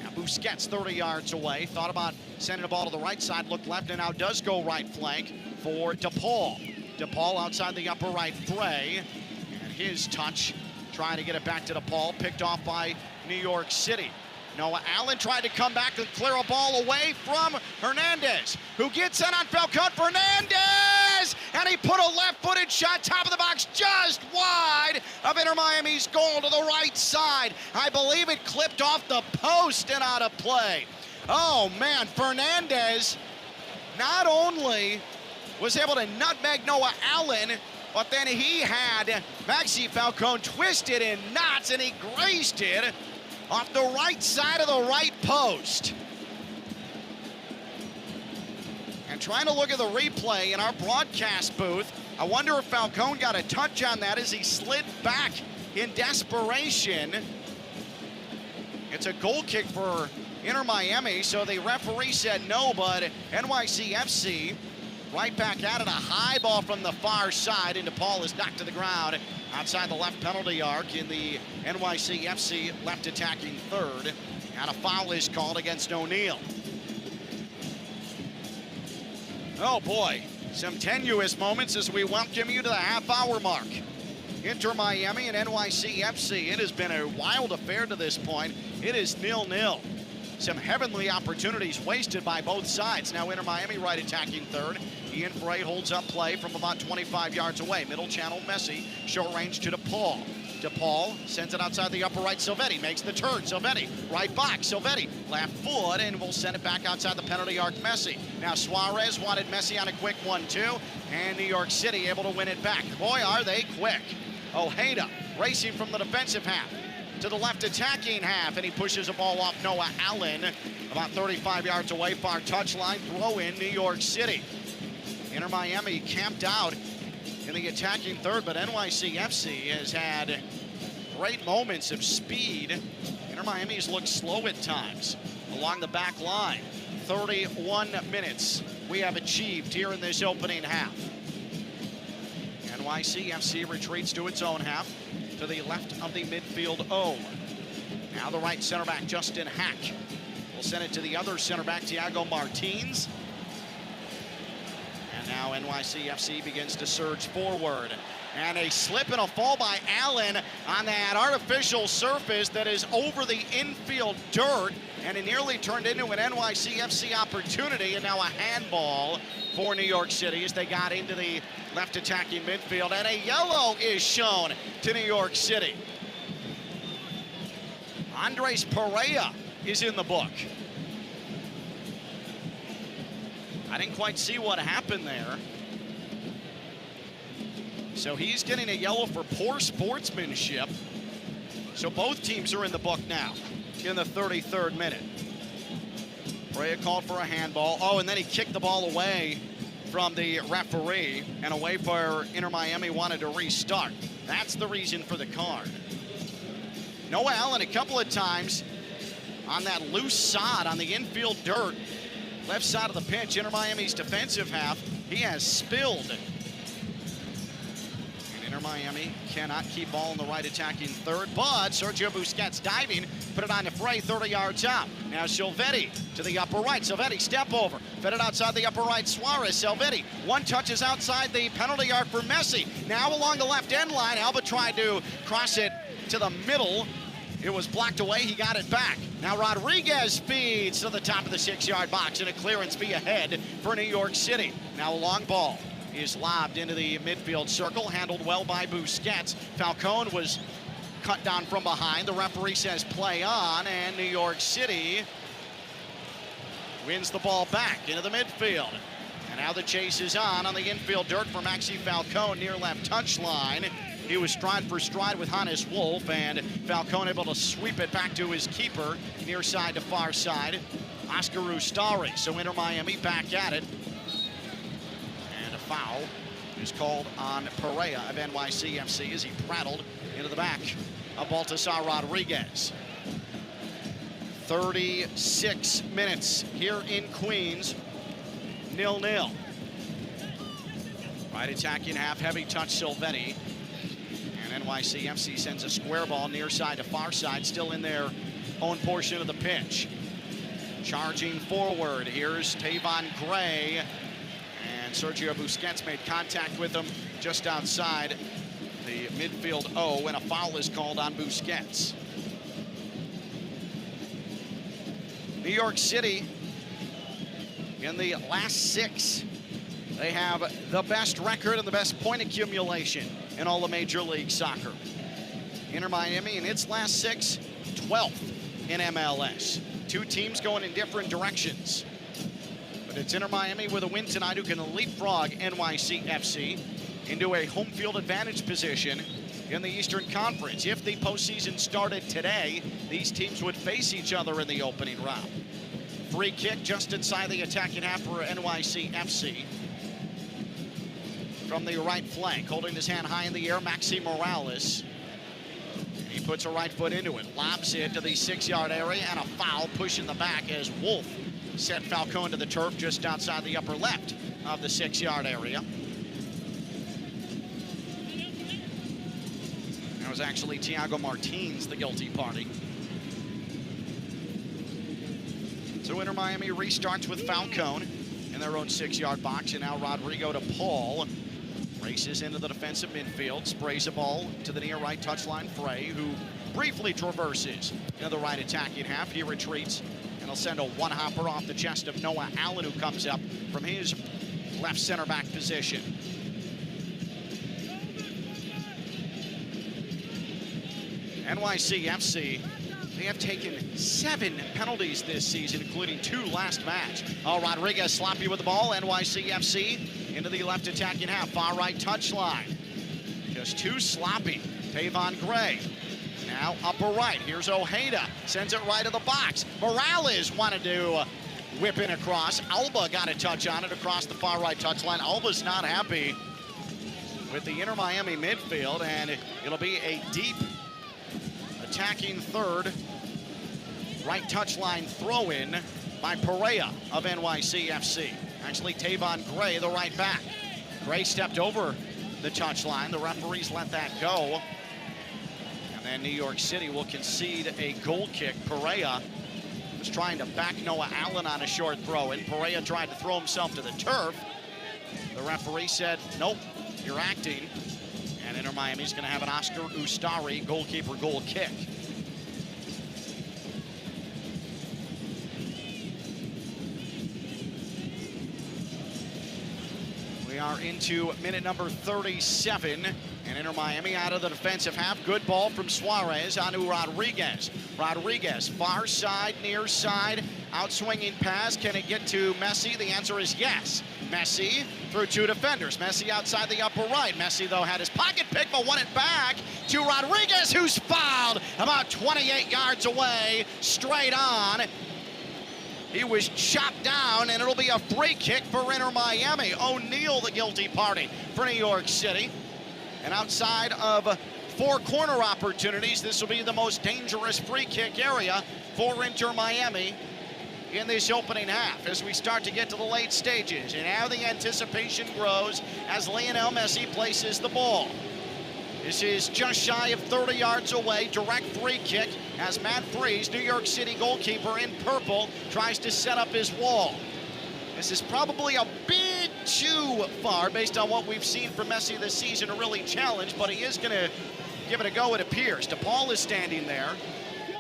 Now Busquets 30 yards away. Thought about sending the ball to the right side. Looked left and now does go right flank for DePaul. DePaul outside the upper right. Frey. And his touch trying to get it back to DePaul. Picked off by New York City. Noah Allen tried to come back and clear a ball away from Hernandez, who gets in on Falcone. Fernandez! And he put a left-footed shot, top of the box, just wide of Inter Miami's goal to the right side. I believe it clipped off the post and out of play. Oh, man, Fernandez not only was able to nutmeg Noah Allen, but then he had Maxi Falcone twisted in knots, and he grazed it off the right side of the right post. And trying to look at the replay in our broadcast booth, I wonder if Falcone got a touch on that as he slid back in desperation. It's a goal kick for Inter Miami, so the referee said no, but NYCFC right back at it. A high ball from the far side, and DePaul is knocked to the ground outside the left penalty arc in the NYCFC left attacking third. And a foul is called against O'Neal. Oh boy, some tenuous moments as we welcome you to the half-hour mark. Inter Miami and NYCFC. It has been a wild affair to this point. It is 0-0. Some heavenly opportunities wasted by both sides. Now Inter Miami right attacking third. Ian Frey holds up play from about 25 yards away. Middle channel, Messi. Short range to DePaul. DePaul sends it outside the upper right. Silvetti makes the turn. Silvetti, right box. Silvetti, left foot, and will send it back outside the penalty arc. Messi. Now Suarez wanted Messi on a quick 1-2, and New York City able to win it back. Boy, are they quick. Ojeda racing from the defensive half to the left attacking half, and he pushes a ball off Noah Allen about 35 yards away, far touchline. Throw in New York City. Inter Miami camped out in the attacking third, but NYCFC has had great moments of speed. Inter Miami's looked slow at times along the back line. 31 minutes we have achieved here in this opening half. NYCFC retreats to its own half to the left of the midfield O. Now the right center back, Justin Hack, will send it to the other center back, Thiago Martins. And now NYCFC begins to surge forward. And a slip and a fall by Allen on that artificial surface that is over the infield dirt. And it nearly turned into an NYCFC opportunity, and now a handball for New York City as they got into the left attacking midfield. And a yellow is shown to New York City. Andres Perea is in the book. I didn't quite see what happened there. So he's getting a yellow for poor sportsmanship. So both teams are in the book now in the 33rd minute. Perea called for a handball. Oh, and then he kicked the ball away from the referee, and away for Inter Miami wanted to restart. That's the reason for the card. Noah Allen a couple of times on that loose sod on the infield dirt, left side of the pitch. Inter Miami's defensive half, he has spilled. And Inter Miami cannot keep ball in the right attacking third, but Sergio Busquets diving, put it on to Frey 30 yards out. Now Silvetti to the upper right. Silvetti step over, fed it outside the upper right. Suarez, Silvetti, one touch is outside the penalty yard for Messi. Now along the left end line, Alba tried to cross it to the middle. It was blocked away, he got it back. Now Rodriguez feeds to the top of the 6-yard box, and a clearance via head for New York City. Now a long ball is lobbed into the midfield circle, handled well by Busquets. Falcone was cut down from behind. The referee says play on, and New York City wins the ball back into the midfield. And now the chase is on the infield dirt for Maxi Falcone near left touchline. He was stride for stride with Hannes Wolf, and Falcone able to sweep it back to his keeper, near side to far side, Oscar Ustari. So Inter Miami back at it. And a foul is called on Perea of NYCFC as he prattled into the back of Baltasar Rodriguez. 36 minutes here in Queens, 0-0. Right attacking half, heavy touch Silvetti. And NYCFC sends a square ball near side to far side, still in their own portion of the pitch. Charging forward, here's Tavon Gray. And Sergio Busquets made contact with him just outside the midfield O, and a foul is called on Busquets. New York City, in the last 6, they have the best record and the best point accumulation in all of Major League Soccer. Inter Miami, in its last 6, 12th in MLS. 2 teams going in different directions. But it's Inter Miami with a win tonight who can leapfrog NYCFC into a home field advantage position in the Eastern Conference. If the postseason started today, these teams would face each other in the opening round. Free kick just inside the attacking half for NYCFC. From the right flank, holding his hand high in the air, Maxi Morales. He puts a right foot into it, lobs it to the 6-yard area, and a foul push in the back as Wolf sent Falcone to the turf just outside the upper left of the 6-yard area. That was actually Thiago Martins, the guilty party. So Inter Miami restarts with Falcone in their own 6-yard box, and now Rodrigo to Paul. Races into the defensive midfield, sprays a ball to the near right touchline. Frey, who briefly traverses into the right attacking half. He retreats, and he'll send a one-hopper off the chest of Noah Allen, who comes up from his left center back position. NYCFC, they have taken 7 penalties this season, including 2 last match. Rodriguez sloppy with the ball. NYCFC into the left attacking half, far right touchline. Just too sloppy. Tavon Gray. Now upper right. Here's Ojeda. Sends it right to the box. Morales wanted to whip in across. Alba got a touch on it across the far right touchline. Alba's not happy with the Inter Miami midfield, and it'll be a deep attacking third right touchline throw-in by Perea of NYCFC. Actually, Tavon Gray, the right back. Gray stepped over the touchline. The referees let that go. And then New York City will concede a goal kick. Perea was trying to back Noah Allen on a short throw-in. Perea tried to throw himself to the turf. The referee said, nope, you're acting. And Inter Miami's going to have an Oscar Ustari goalkeeper goal kick. We are into minute number 37, and Inter Miami out of the defensive half. Good ball from Suarez onto Rodriguez. Rodriguez, far side, near side, out-swinging pass. Can it get to Messi? The answer is yes. Messi through 2 defenders. Messi outside the upper right. Messi, though, had his pocket pick, but won it back to Rodriguez, who's fouled about 28 yards away, straight on. He was chopped down, and it'll be a free kick for Inter Miami. O'Neal, the guilty party for New York City. And outside of 4 corner opportunities, this will be the most dangerous free kick area for Inter Miami in this opening half as we start to get to the late stages. And now the anticipation grows as Lionel Messi places the ball. This is just shy of 30 yards away, direct free kick as Matt Freese, New York City goalkeeper in purple, tries to set up his wall. This is probably a bit too far based on what we've seen from Messi this season to really challenge, but he is going to give it a go, it appears. DePaul is standing there,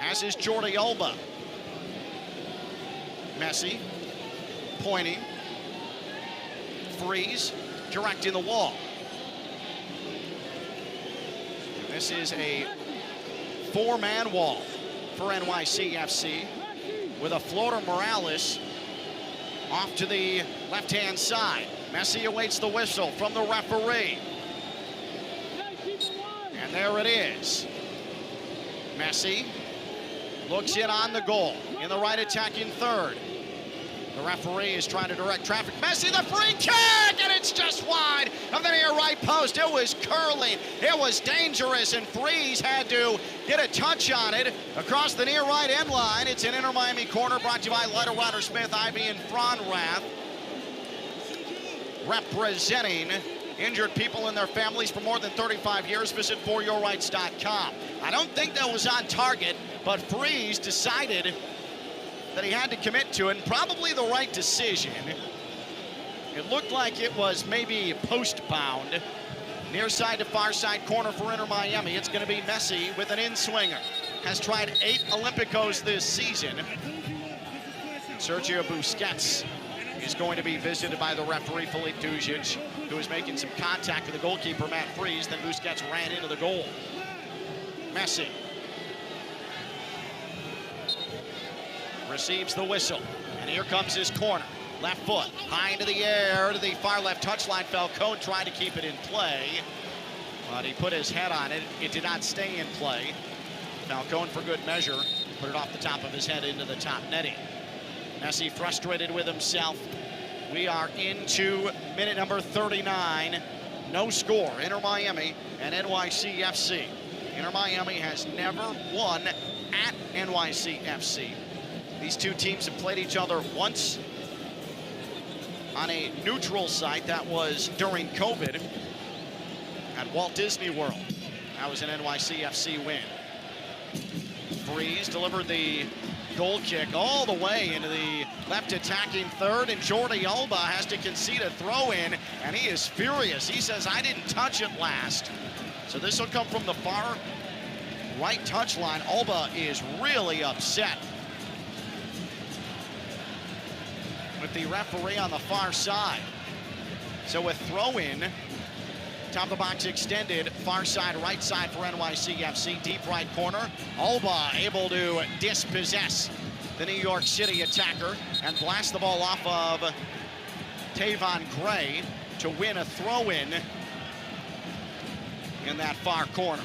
as is Jordi Alba. Messi pointing. Freese directing the wall. This is a 4-man wall for NYCFC with a floater Morales Off to the left-hand side. Messi awaits the whistle from the referee. And there it is. Messi looks in on the goal in the right attacking third. The referee is trying to direct traffic. Messi, the free kick, and it's just wide of the near right post. It was curling. It was dangerous, and Freeze had to get a touch on it across the near right end line. It's an Inter Miami corner brought to you by Lytle, Ryder Smith, Ivy, and Fronrath. Representing injured people and their families for more than 35 years. Visit foryourrights.com. I don't think that was on target, but Freeze decided that he had to commit to it, and probably the right decision. It looked like it was maybe post-bound. Near side to far side corner for Inter Miami. It's going to be Messi with an in-swinger. Has tried 8 Olympicos this season. Sergio Busquets is going to be visited by the referee, Filip Dujic, who is making some contact with the goalkeeper, Matt Freeze. Then Busquets ran into the goal. Messi receives the whistle, and here comes his corner. Left foot, high into the air to the far left touchline. Falcone tried to keep it in play, but he put his head on it. It did not stay in play. Falcone, for good measure, put it off the top of his head into the top netting. Messi frustrated with himself. We are into minute number 39. No score. Inter Miami and NYCFC. Inter Miami has never won at NYCFC. These two teams have played each other once on a neutral site. That was during COVID at Walt Disney World. That was an NYCFC win. Freeze delivered the goal kick all the way into the left attacking third, and Jordi Alba has to concede a throw in, and he is furious. He says, I didn't touch it last. So this will come from the far right touchline. Alba is really upset with the referee on the far side. So a throw in, top of the box extended, far side, right side for NYCFC, deep right corner. Alba able to dispossess the New York City attacker and blast the ball off of Tavon Gray to win a throw in that far corner.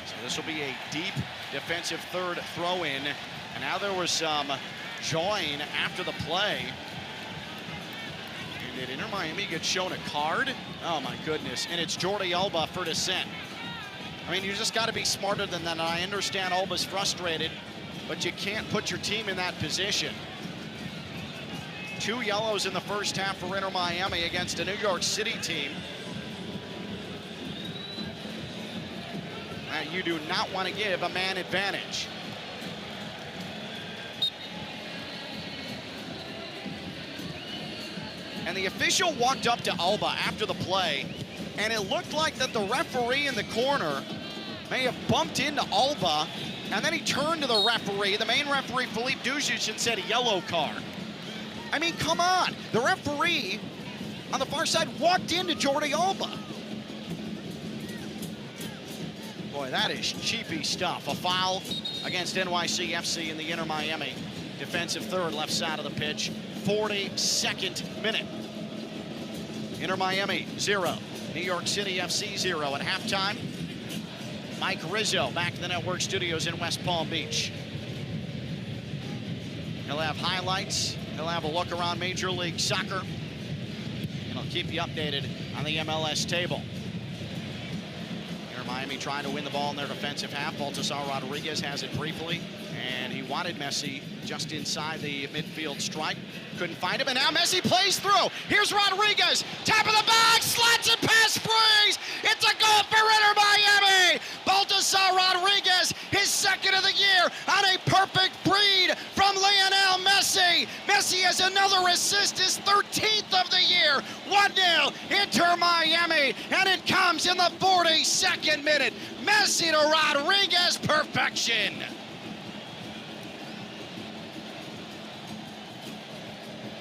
So this will be a deep defensive third throw in. And now there was some join after the play. And did Inter Miami get shown a card? Oh my goodness. And it's Jordi Alba for dissent. I mean, you just got to be smarter than that. I understand Alba's frustrated, but you can't put your team in that position. 2 yellows in the first half for Inter Miami against a New York City team that you do not want to give a man advantage. And the official walked up to Alba after the play, and it looked like that the referee in the corner may have bumped into Alba, and then he turned to the referee, the main referee, Filip Dujic, and said, yellow card. I mean, come on. The referee on the far side walked into Jordi Alba. Boy, that is cheapy stuff. A foul against NYCFC in the Inter Miami defensive third, left side of the pitch. 42nd minute. Inter Miami 0, New York City FC 0 at halftime. Mike Rizzo back in the network studios in West Palm Beach. He'll have highlights. He'll have a look around Major League Soccer. And he'll keep you updated on the MLS table. Inter Miami trying to win the ball in their defensive half. Baltasar Rodriguez has it briefly, and he wanted Messi just inside the midfield stripe. Couldn't find him, and now Messi plays through. Here's Rodriguez, top of the box, slots it past Freeze. It's a goal for Inter Miami. Baltasar Rodriguez, his second of the year, on a perfect breed from Lionel Messi. Messi has another assist, his 13th of the year. 1-0, Inter Miami, and it comes in the 42nd minute. Messi to Rodriguez, perfection.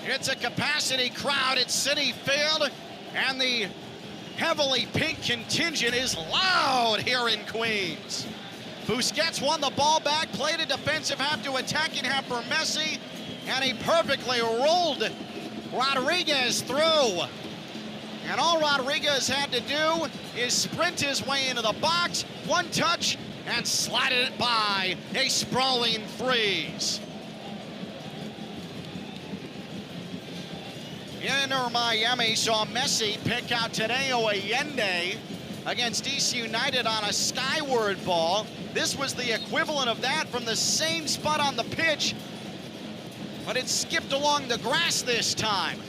It's a capacity crowd at Citi Field, and the heavily pink contingent is loud here in Queens. Busquets won the ball back, played a defensive half to attacking half for Messi, and he perfectly rolled Rodriguez through. And all Rodriguez had to do is sprint his way into the box, one touch, and slided it by. A sprawling freeze. Inter Miami saw Messi pick out Tadeo Allende against DC United on a skyward ball. This was the equivalent of that from the same spot on the pitch, but it skipped along the grass this time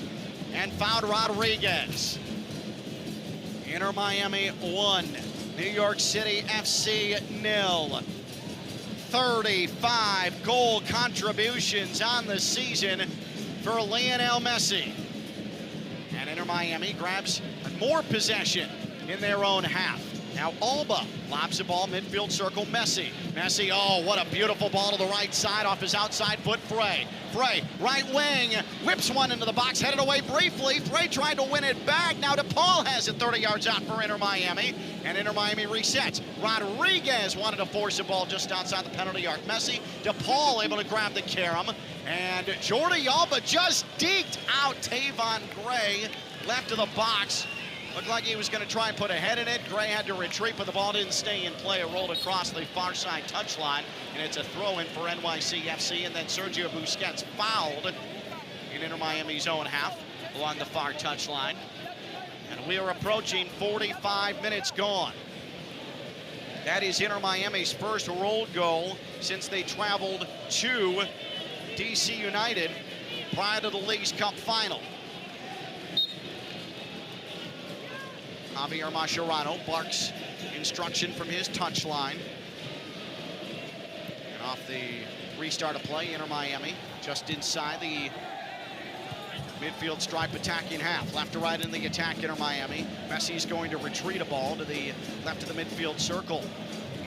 and found Rodriguez. Inter Miami 1, New York City FC 0. 35 goal contributions on the season for Lionel Messi. And Inter Miami grabs more possession in their own half. Now Alba lobs the ball, midfield circle, Messi. Messi, oh, what a beautiful ball to the right side off his outside foot, Frey. Frey, right wing, whips one into the box, headed away briefly. Frey tried to win it back. Now DePaul has it 30 yards out for Inter Miami, and Inter Miami resets. Rodriguez wanted to force a ball just outside the penalty arc. Messi, DePaul able to grab the carom, and Jordi Alba just deked out Tavon Gray, left of the box. Looked like he was going to try and put a head in it. Gray had to retreat, but the ball didn't stay in play. It rolled across the far side touchline, and it's a throw-in for NYCFC. And then Sergio Busquets fouled in Inter Miami's own half along the far touchline. And we are approaching 45 minutes gone. That is Inter Miami's first road goal since they traveled to DC United prior to the League's Cup final. Javier Mascherano barks instruction from his touchline. And off the restart of play, Inter Miami just inside the midfield stripe attacking half. Left to right in the attack, Inter Miami. Messi's going to retreat a ball to the left of the midfield circle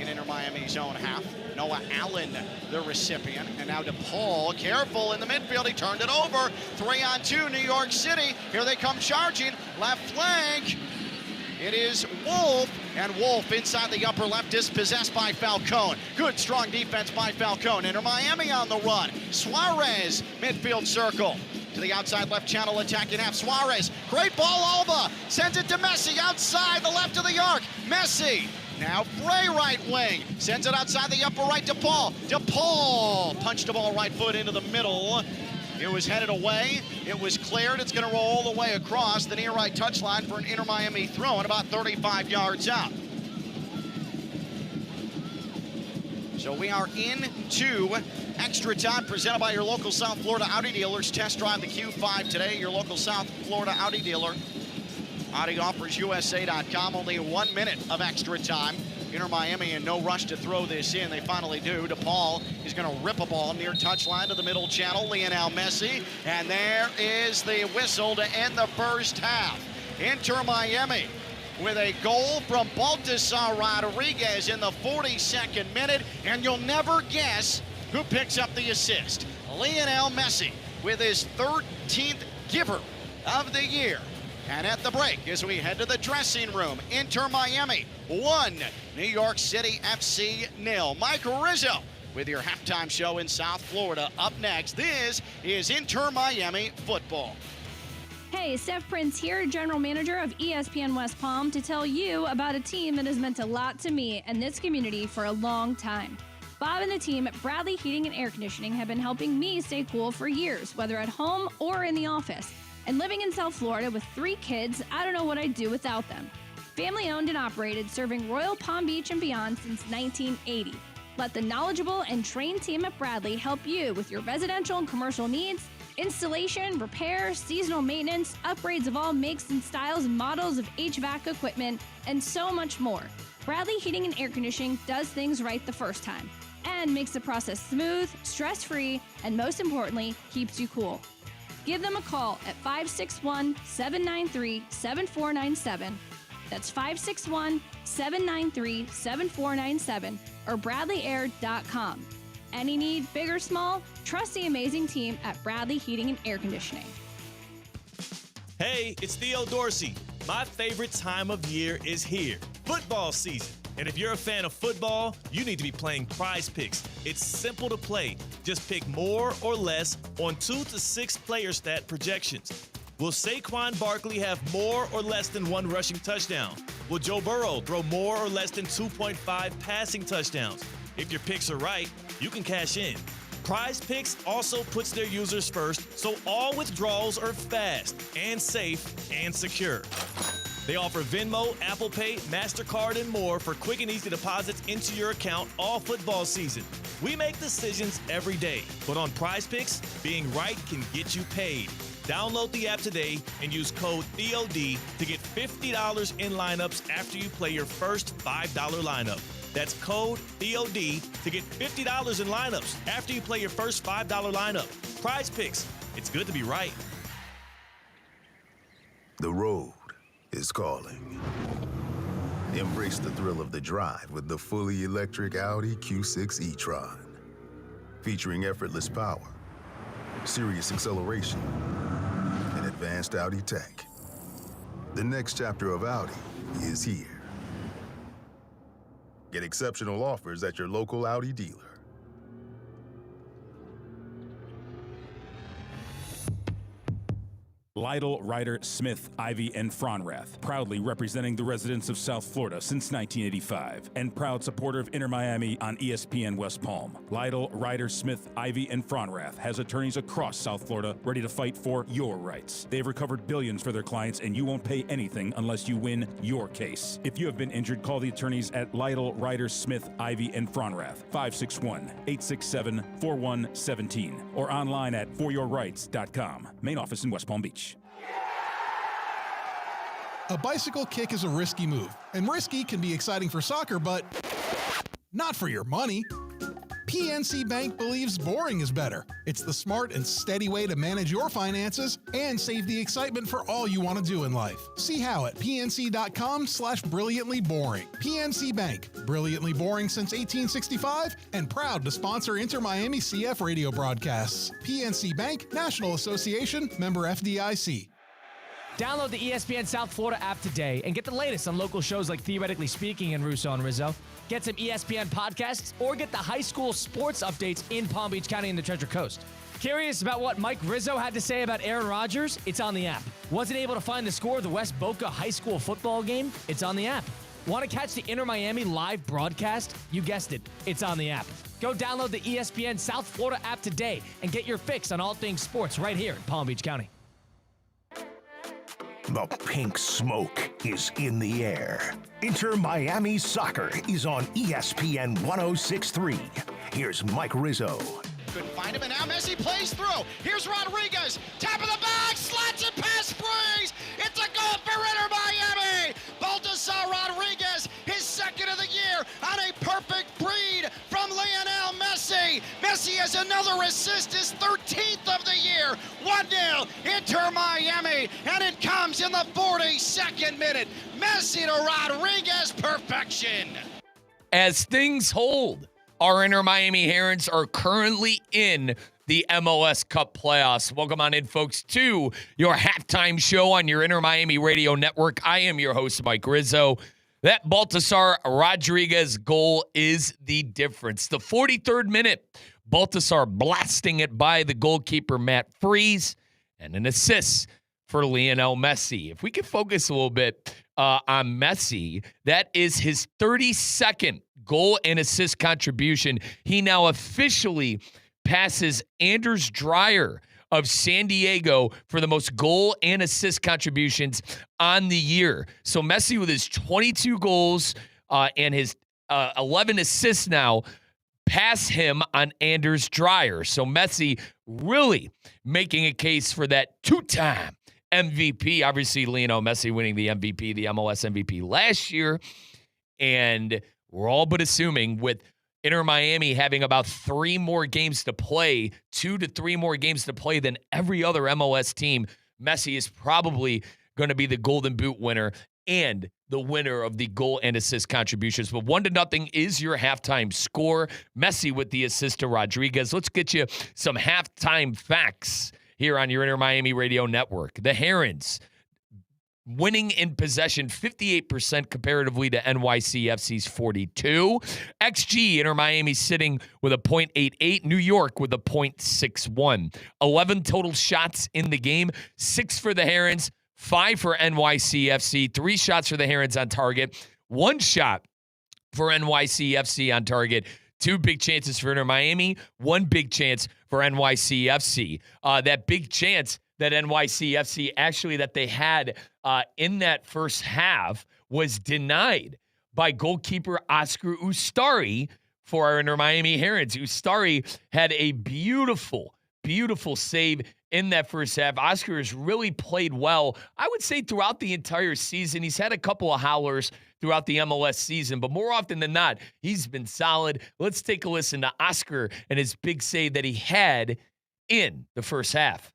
in Inter Miami's own half. Noah Allen, the recipient. And now DePaul, careful in the midfield. He turned it over. 3-on-2, New York City. Here they come charging. Left flank. It is Wolf, and Wolf inside the upper left, dispossessed by Falcone. Good, strong defense by Falcone. Inter Miami on the run. Suarez, midfield circle. To the outside left channel, attacking half. Suarez, great ball, Alba. Sends it to Messi, outside the left of the arc. Messi, now Frey right wing. Sends it outside the upper right to DePaul. DePaul punched the ball right foot into the middle. It was headed away. It was cleared. It's going to roll all the way across the near right touchline for an Inter Miami throw and about 35 yards out. So we are into extra time presented by your local South Florida Audi dealers. Test drive the Q5 today. Your local South Florida Audi dealer. AudiOffersUSA.com. Only 1 minute of extra time. Inter Miami in no rush to throw this in. They finally do. DePaul is going to rip a ball near touchline to the middle channel. Lionel Messi. And there is the whistle to end the first half. Inter Miami with a goal from Baltasar Rodriguez in the 42nd minute. And you'll never guess who picks up the assist. Lionel Messi with his 13th giver of the year. And at the break, as we head to the dressing room, Inter Miami 1, New York City FC 0. Mike Rizzo with your halftime show in South Florida. Up next, this is Inter Miami football. Hey, Steph Prince here, General Manager of ESPN West Palm, to tell you about a team that has meant a lot to me and this community for a long time. Bob and the team at Bradley Heating and Air Conditioning have been helping me stay cool for years, whether at home or in the office. And living in South Florida with 3 kids, I don't know what I'd do without them. Family owned and operated, serving Royal Palm Beach and beyond since 1980. Let the knowledgeable and trained team at Bradley help you with your residential and commercial needs, installation, repair, seasonal maintenance, upgrades of all makes and styles and models of HVAC equipment, and so much more. Bradley Heating and Air Conditioning does things right the first time and makes the process smooth, stress-free, and most importantly, keeps you cool. Give them a call at 561-793-7497. That's 561-793-7497 or bradleyair.com. Any need, big or small, trust the amazing team at Bradley Heating and Air Conditioning. Hey, it's Theo Dorsey. My favorite time of year is here, football season. And if you're a fan of football, you need to be playing Prize Picks. It's simple to play. Just pick more or less on 2 to 6 player stat projections. Will Saquon Barkley have more or less than 1 rushing touchdown? Will Joe Burrow throw more or less than 2.5 passing touchdowns? If your picks are right, you can cash in. Prize Picks also puts their users first, so all withdrawals are fast and safe and secure. They offer Venmo, Apple Pay, MasterCard, and more for quick and easy deposits into your account all football season. We make decisions every day, but on Prize Picks, being right can get you paid. Download the app today and use code THEOD to get $50 in lineups after you play your first $5 lineup. That's code THEOD to get $50 in lineups after you play your first $5 lineup. Prize Picks. It's good to be right. The road is calling. Embrace the thrill of the drive with the fully electric Audi Q6 e-tron. Featuring effortless power, serious acceleration, and advanced Audi tech. The next chapter of Audi is here. Get exceptional offers at your local Audi dealer. Lytle, Ryder, Smith, Ivy, and Fronrath, proudly representing the residents of South Florida since 1985, and proud supporter of Inter Miami on ESPN West Palm. Lytle, Ryder, Smith, Ivy, and Fronrath has attorneys across South Florida ready to fight for your rights. They've recovered billions for their clients, and you won't pay anything unless you win your case. If you have been injured, call the attorneys at Lytle, Ryder, Smith, Ivy, and Fronrath, 561-867-4117, or online at foryourrights.com. Main office in West Palm Beach. A bicycle kick is a risky move, and risky can be exciting for soccer, but not for your money. PNC Bank believes boring is better. It's the smart and steady way to manage your finances and save the excitement for all you want to do in life. See how at pnc.com/brilliantlyboring. PNC Bank, brilliantly boring since 1865 and proud to sponsor Inter Miami CF radio broadcasts. PNC Bank, National Association, member FDIC. Download the ESPN South Florida app today and get the latest on local shows like Theoretically Speaking and Russo and Rizzo. Get some ESPN podcasts or get the high school sports updates in Palm Beach County and the Treasure Coast. Curious about what Mike Rizzo had to say about Aaron Rodgers? It's on the app. Wasn't able to find the score of the West Boca high school football game? It's on the app. Want to catch the Inter Miami live broadcast? You guessed it. It's on the app. Go download the ESPN South Florida app today and get your fix on all things sports right here in Palm Beach County. The pink smoke is in the air. Inter Miami Soccer is on ESPN 106.3. Here's Mike Rizzo. Couldn't find him, and now Messi plays through. Here's Rodriguez. Tap of the back, slats it past Springs. It's a goal for Inter Miami. Baltasar Rodriguez, his second of the year on a perfect breed from Lionel Messi. Messi has another assist, his 13th of the year. 1-0, Inter Miami, and it comes in the 42nd minute. Messi to Rodriguez, perfection. As things hold, our Inter Miami Herons are currently in the MLS Cup playoffs. Welcome on in, folks, to your halftime show on your Inter Miami radio network. I am your host, Mike Rizzo. That Baltasar Rodriguez goal is the difference. The 43rd minute, Baltasar blasting it by the goalkeeper, Matt Freese, and an assist for Lionel Messi. If we could focus a little bit on Messi, that is his 32nd goal and assist contribution. He now officially passes Anders Dreyer of San Diego for the most goal and assist contributions on the year. So Messi with his 22 goals and his 11 assists now pass him on Anders Dreyer. So Messi really making a case for that two-time MVP. Obviously, Lionel Messi winning the MVP, the MLS MVP last year. And we're all but assuming with Inter Miami having about 3 more games to play, 2 to 3 more games to play than every other MLS team, Messi is probably going to be the Golden Boot winner and the winner of the goal and assist contributions. But 1-0 is your halftime score. Messi with the assist to Rodriguez. Let's get you some halftime facts here on your Inter Miami radio network. The Herons winning in possession 58% comparatively to NYCFC's 42. XG, Inter Miami sitting with a .88, New York with a .61. 11 total shots in the game, 6 for the Herons, 5 for NYCFC, 3 shots for the Herons on target, 1 shot for NYCFC on target, 2 big chances for Inter Miami, 1 big chance for NYCFC. That big chance that NYCFC actually that they had in that first half was denied by goalkeeper Oscar Ustari for our Inter Miami Herons. Ustari had a beautiful save in that first half. Oscar has really played well, I would say, throughout the entire season. He's had a couple of howlers throughout the MLS season, but more often than not, he's been solid. Let's take a listen to Oscar and his big save that he had in the first half.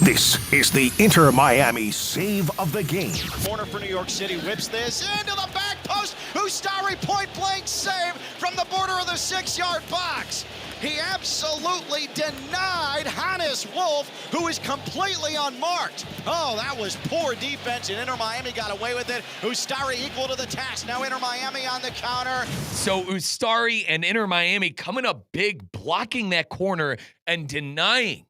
This is the Inter Miami save of the game. Corner for New York City, whips this into the back post. Ustari point-blank save from the border of the 6-yard box. He absolutely denied Hannes Wolf, who is completely unmarked. Oh, that was poor defense, and Inter Miami got away with it. Ustari equal to the task. Now Inter Miami on the counter. So Ustari and Inter Miami coming up big, blocking that corner and denying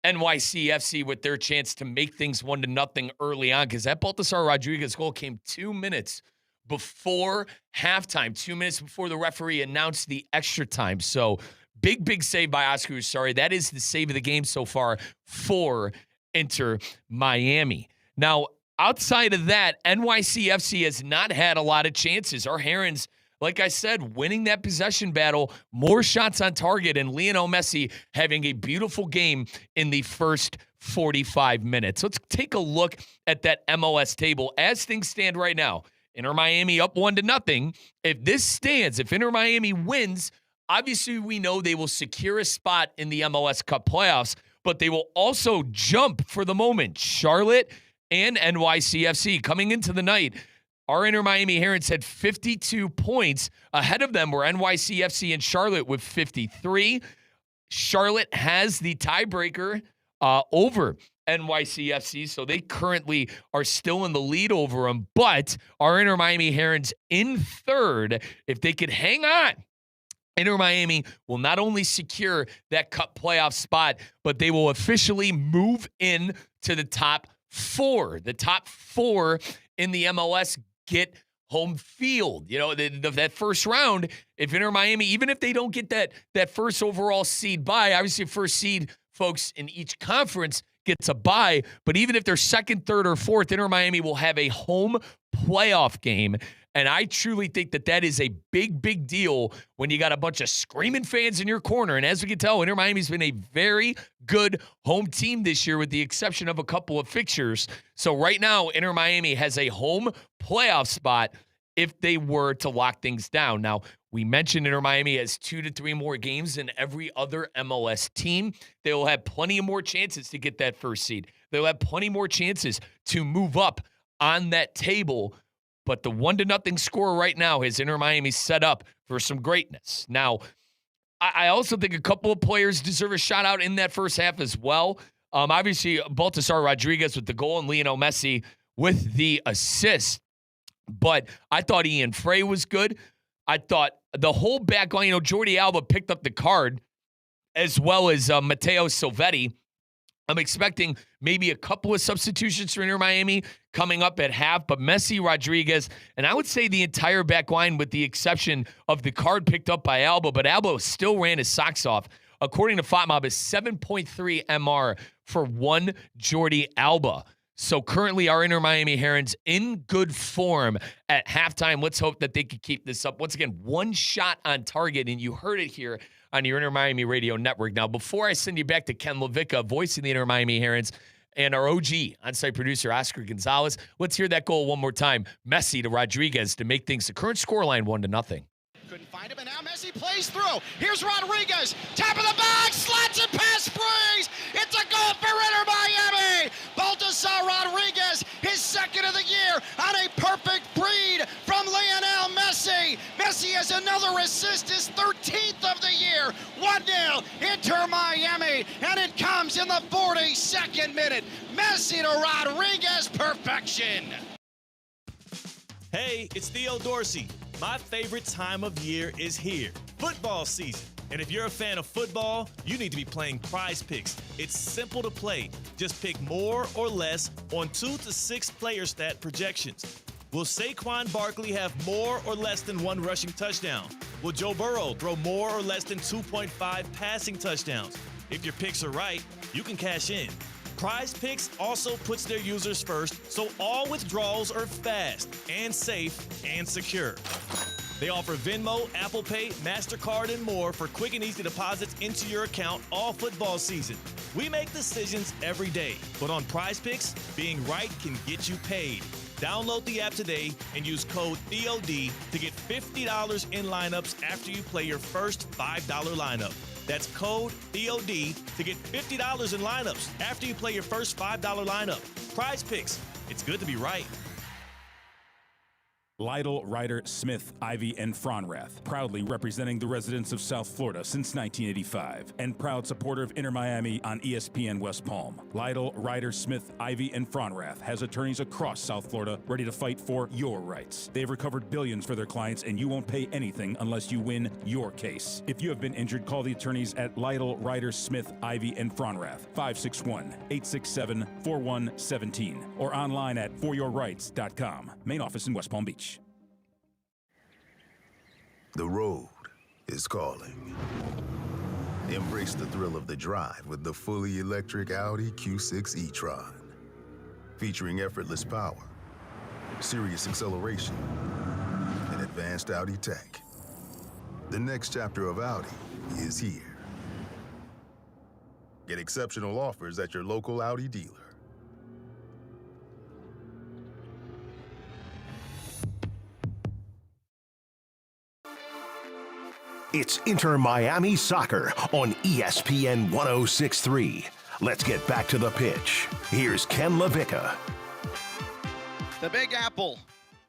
NYCFC with their chance to make things 1-0 early on, because that Baltasar Rodriguez goal came 2 minutes before halftime, 2 minutes before the referee announced the extra time. So big save by Oscar Ustari. That is the save of the game so far for Inter Miami. Now, outside of that, NYCFC has not had a lot of chances. Our Herons, like I said, winning that possession battle, more shots on target, and Lionel Messi having a beautiful game in the first 45 minutes. Let's take a look at that MLS table as things stand right now. Inter Miami up 1-0. If this stands, if Inter Miami wins, obviously we know they will secure a spot in the MLS Cup playoffs, but they will also jump for the moment. Charlotte and NYCFC coming into the night. Our Inter Miami Herons had 52 points. Ahead of them were NYCFC and Charlotte with 53. Charlotte has the tiebreaker over NYCFC, so they currently are still in the lead over them. But our Inter Miami Herons in third, if they could hang on, Inter Miami will not only secure that cup playoff spot, but they will officially move in to the top 4. The top 4 in the MLS get home field. You know, that first round, if Inter Miami, even if they don't get that first overall seed bye, obviously first seed folks in each conference gets a bye, but even if they're second, third, or fourth, Inter Miami will have a home playoff game. And I truly think that is a big deal when you got a bunch of screaming fans in your corner. And as we can tell, Inter Miami's been a very good home team this year with the exception of a couple of fixtures. So right now, Inter Miami has a home playoff spot if they were to lock things down. Now, we mentioned Inter Miami has 2 to 3 more games than every other MLS team. They will have plenty of more chances to get that first seed. They'll have plenty more chances to move up on that table. But the 1-0 score right now has Inter Miami set up for some greatness. Now, I also think a couple of players deserve a shout out in that first half as well. Obviously, Baltasar Rodriguez with the goal and Lionel Messi with the assist. But I thought Ian Frey was good. I thought the whole back line, Jordi Alba picked up the card as well as Matteo Silvetti. I'm expecting maybe a couple of substitutions for Inter Miami coming up at half, but Messi, Rodriguez, and I would say the entire back line with the exception of the card picked up by Alba, but Alba still ran his socks off. According to FOTMOB, is 7.3 MR for one Jordi Alba. So currently our Inter Miami Herons in good form at halftime. Let's hope that they can keep this up. Once again, 1 shot on target, and you heard it here on your Inter Miami Radio Network. Now, before I send you back to Ken Levica, voicing the Inter Miami Herons, and our OG on-site producer, Oscar Gonzalez, let's hear that goal one more time. Messi to Rodriguez to make things the current scoreline 1-0. Couldn't find him, and now Messi plays through. Here's Rodriguez, top of the box, slats it past Springs. It's a goal for Inter Miami. Baltasar Rodriguez, his second of the year, on a perfect breed from Lionel Messi. Messi has another assist, his 13th 15th of the year. 1-0 Inter Miami, and it comes in the 42nd minute. Messi to Rodriguez, perfection. Hey, it's Theo Dorsey. My favorite time of year is here, football season. And if you're a fan of football, you need to be playing Prize Picks. It's simple to play. Just pick more or less on 2 to 6 player stat projections. Will Saquon Barkley have more or less than 1 rushing touchdown? Will Joe Burrow throw more or less than 2.5 passing touchdowns? If your picks are right, you can cash in. Prize Picks also puts their users first, so all withdrawals are fast and safe and secure. They offer Venmo, Apple Pay, MasterCard, and more for quick and easy deposits into your account all football season. We make decisions every day, but on Prize Picks, being right can get you paid. Download the app today and use code THEOD to get $50 in lineups after you play your first $5 lineup. That's code THEOD to get $50 in lineups after you play your first $5 lineup. Prize Picks. It's good to be right. Lytle, Ryder, Smith, Ivy, and Fronrath, proudly representing the residents of South Florida since 1985, and proud supporter of Inter Miami on ESPN West Palm. Lytle, Ryder, Smith, Ivy, and Fronrath has attorneys across South Florida ready to fight for your rights. They've recovered billions for their clients, and you won't pay anything unless you win your case. If you have been injured, call the attorneys at Lytle, Ryder, Smith, Ivy, and Fronrath, 561-867-4117, or online at foryourrights.com. Main office in West Palm Beach. The road is calling. Embrace the thrill of the drive with the fully electric Audi Q6 e-tron. Featuring effortless power, serious acceleration, and advanced Audi tech. The next chapter of Audi is here. Get exceptional offers at your local Audi dealer. It's Inter Miami Soccer on ESPN 106.3. Let's get back to the pitch. Here's Ken LaVicka. The Big Apple,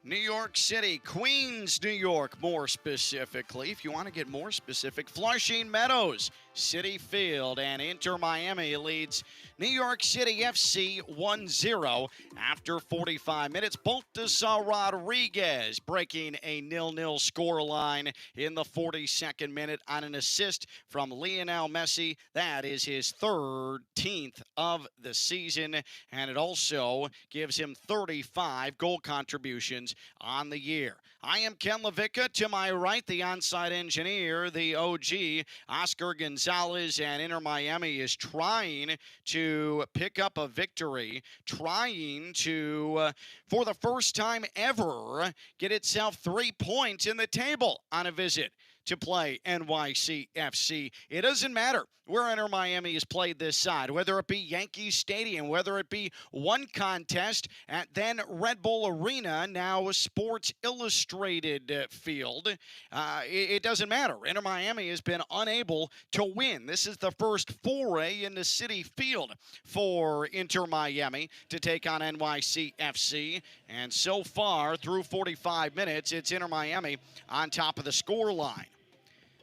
New York City, Queens, New York, more specifically. If you want to get more specific, Flushing Meadows, Citi Field, and Inter Miami leads New York City FC 1-0 after 45 minutes. Baltasar Rodriguez breaking a 0-0 scoreline in the 42nd minute on an assist from Lionel Messi. That is his 13th of the season, and it also gives him 35 goal contributions on the year. I am Ken LaVicka. To my right, the onside engineer, the OG, Oscar Gonzalez, and Inter Miami is trying to pick up a victory, trying to, for the first time ever, get itself 3 points in the table on a visit to play NYCFC. It doesn't matter where Inter Miami has played this side, whether it be Yankee Stadium, whether it be one contest at then Red Bull Arena, now Sports Illustrated field. It doesn't matter. Inter Miami has been unable to win. This is the first foray into Citi Field for Inter Miami to take on NYCFC. And so far, through 45 minutes, it's Inter Miami on top of the scoreline.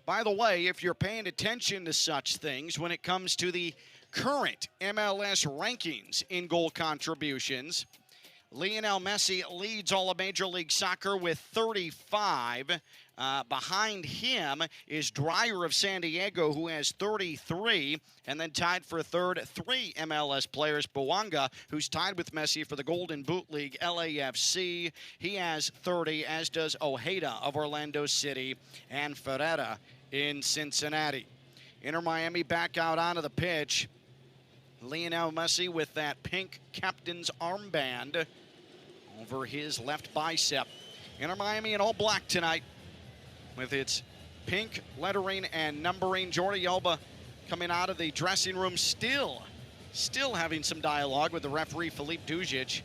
By the way, if you're paying attention to such things, when it comes to the current MLS rankings in goal contributions, Lionel Messi leads all of Major League Soccer with 35. Behind him is Dreyer of San Diego, who has 33. And then tied for third, 3 MLS players. Bouanga, who's tied with Messi for the Golden Boot League, LAFC. He has 30, as does Ojeda of Orlando City and Ferreira in Cincinnati. Inter Miami back out onto the pitch. Lionel Messi with that pink captain's armband over his left bicep. Inter Miami in all black tonight with its pink lettering and numbering. Jordi Alba coming out of the dressing room still having some dialogue with the referee Filip Dujic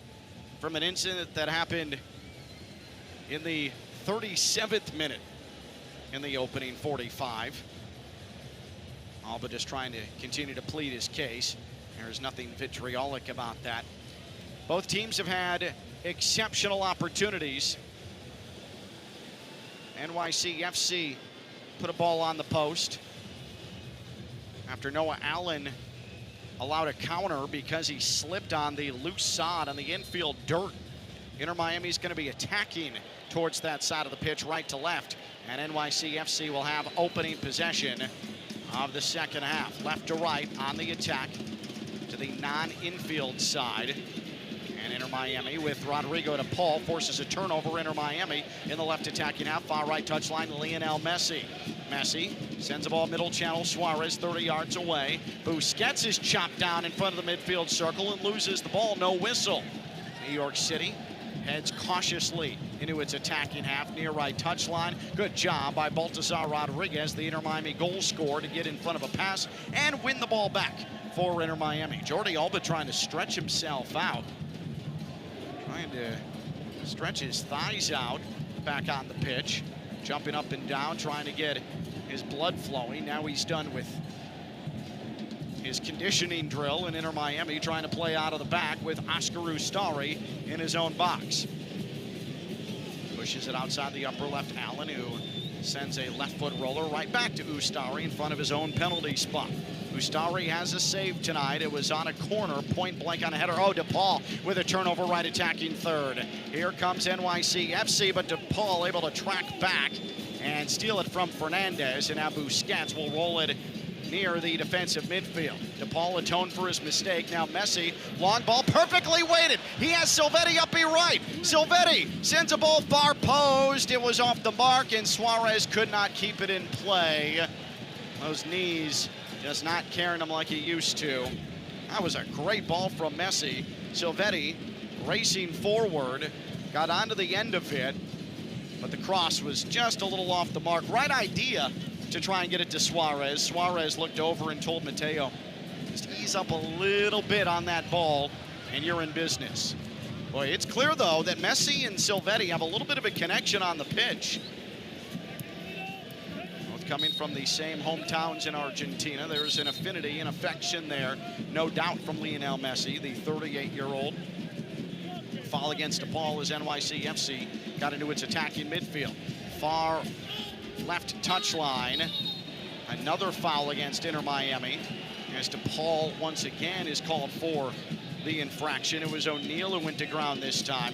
from an incident that happened in the 37th minute in the opening 45. Alba just trying to continue to plead his case. There's nothing vitriolic about that. Both teams have had exceptional opportunities. NYCFC put a ball on the post after Noah Allen allowed a counter because he slipped on the loose sod on the infield dirt. Inter Miami's going to be attacking towards that side of the pitch, right to left, and NYCFC will have opening possession of the second half. Left to right on the attack to the non-infield side. And Inter Miami with Rodrigo to Paul forces a turnover. Inter Miami in the left attacking half, far right touchline, Lionel Messi. Messi sends the ball middle channel, Suarez 30 yards away. Busquets is chopped down in front of the midfield circle and loses the ball, no whistle. New York City heads cautiously into its attacking half, near right touchline. Good job by Baltazar Rodriguez, the Inter Miami goal scorer, to get in front of a pass and win the ball back for Inter Miami. Jordi Alba trying to stretch himself out. Trying to stretch his thighs out back on the pitch. Jumping up and down, trying to get his blood flowing. Now he's done with his conditioning drill, and Inter Miami trying to play out of the back with Oscar Ustari in his own box. Pushes it outside the upper left, Allen, who sends a left foot roller right back to Ustari in front of his own penalty spot. Ustari has a save tonight. It was on a corner, point blank on a header. Oh, DePaul with a turnover, right attacking third. Here comes NYCFC, but DePaul able to track back and steal it from Fernandez, and now Busquets will roll it near the defensive midfield. DePaul atoned for his mistake. Now Messi, long ball, perfectly weighted. He has Silvetti up right. Silvetti sends a ball far post. It was off the mark, and Suarez could not keep it in play. Those knees just not carrying him like he used to. That was a great ball from Messi. Silvetti racing forward, got onto the end of it, but the cross was just a little off the mark. Right idea to try and get it to Suarez. Suarez looked over and told Mateo, just ease up a little bit on that ball and you're in business. Boy, it's clear though that Messi and Silvetti have a little bit of a connection on the pitch. Both coming from the same hometowns in Argentina. There's an affinity and affection there, no doubt, from Lionel Messi, the 38-year-old. Foul against DePaul as NYCFC got into its attacking midfield. Far left touchline. Another foul against Inter Miami as DePaul once again is called for the infraction. It was O'Neal who went to ground this time.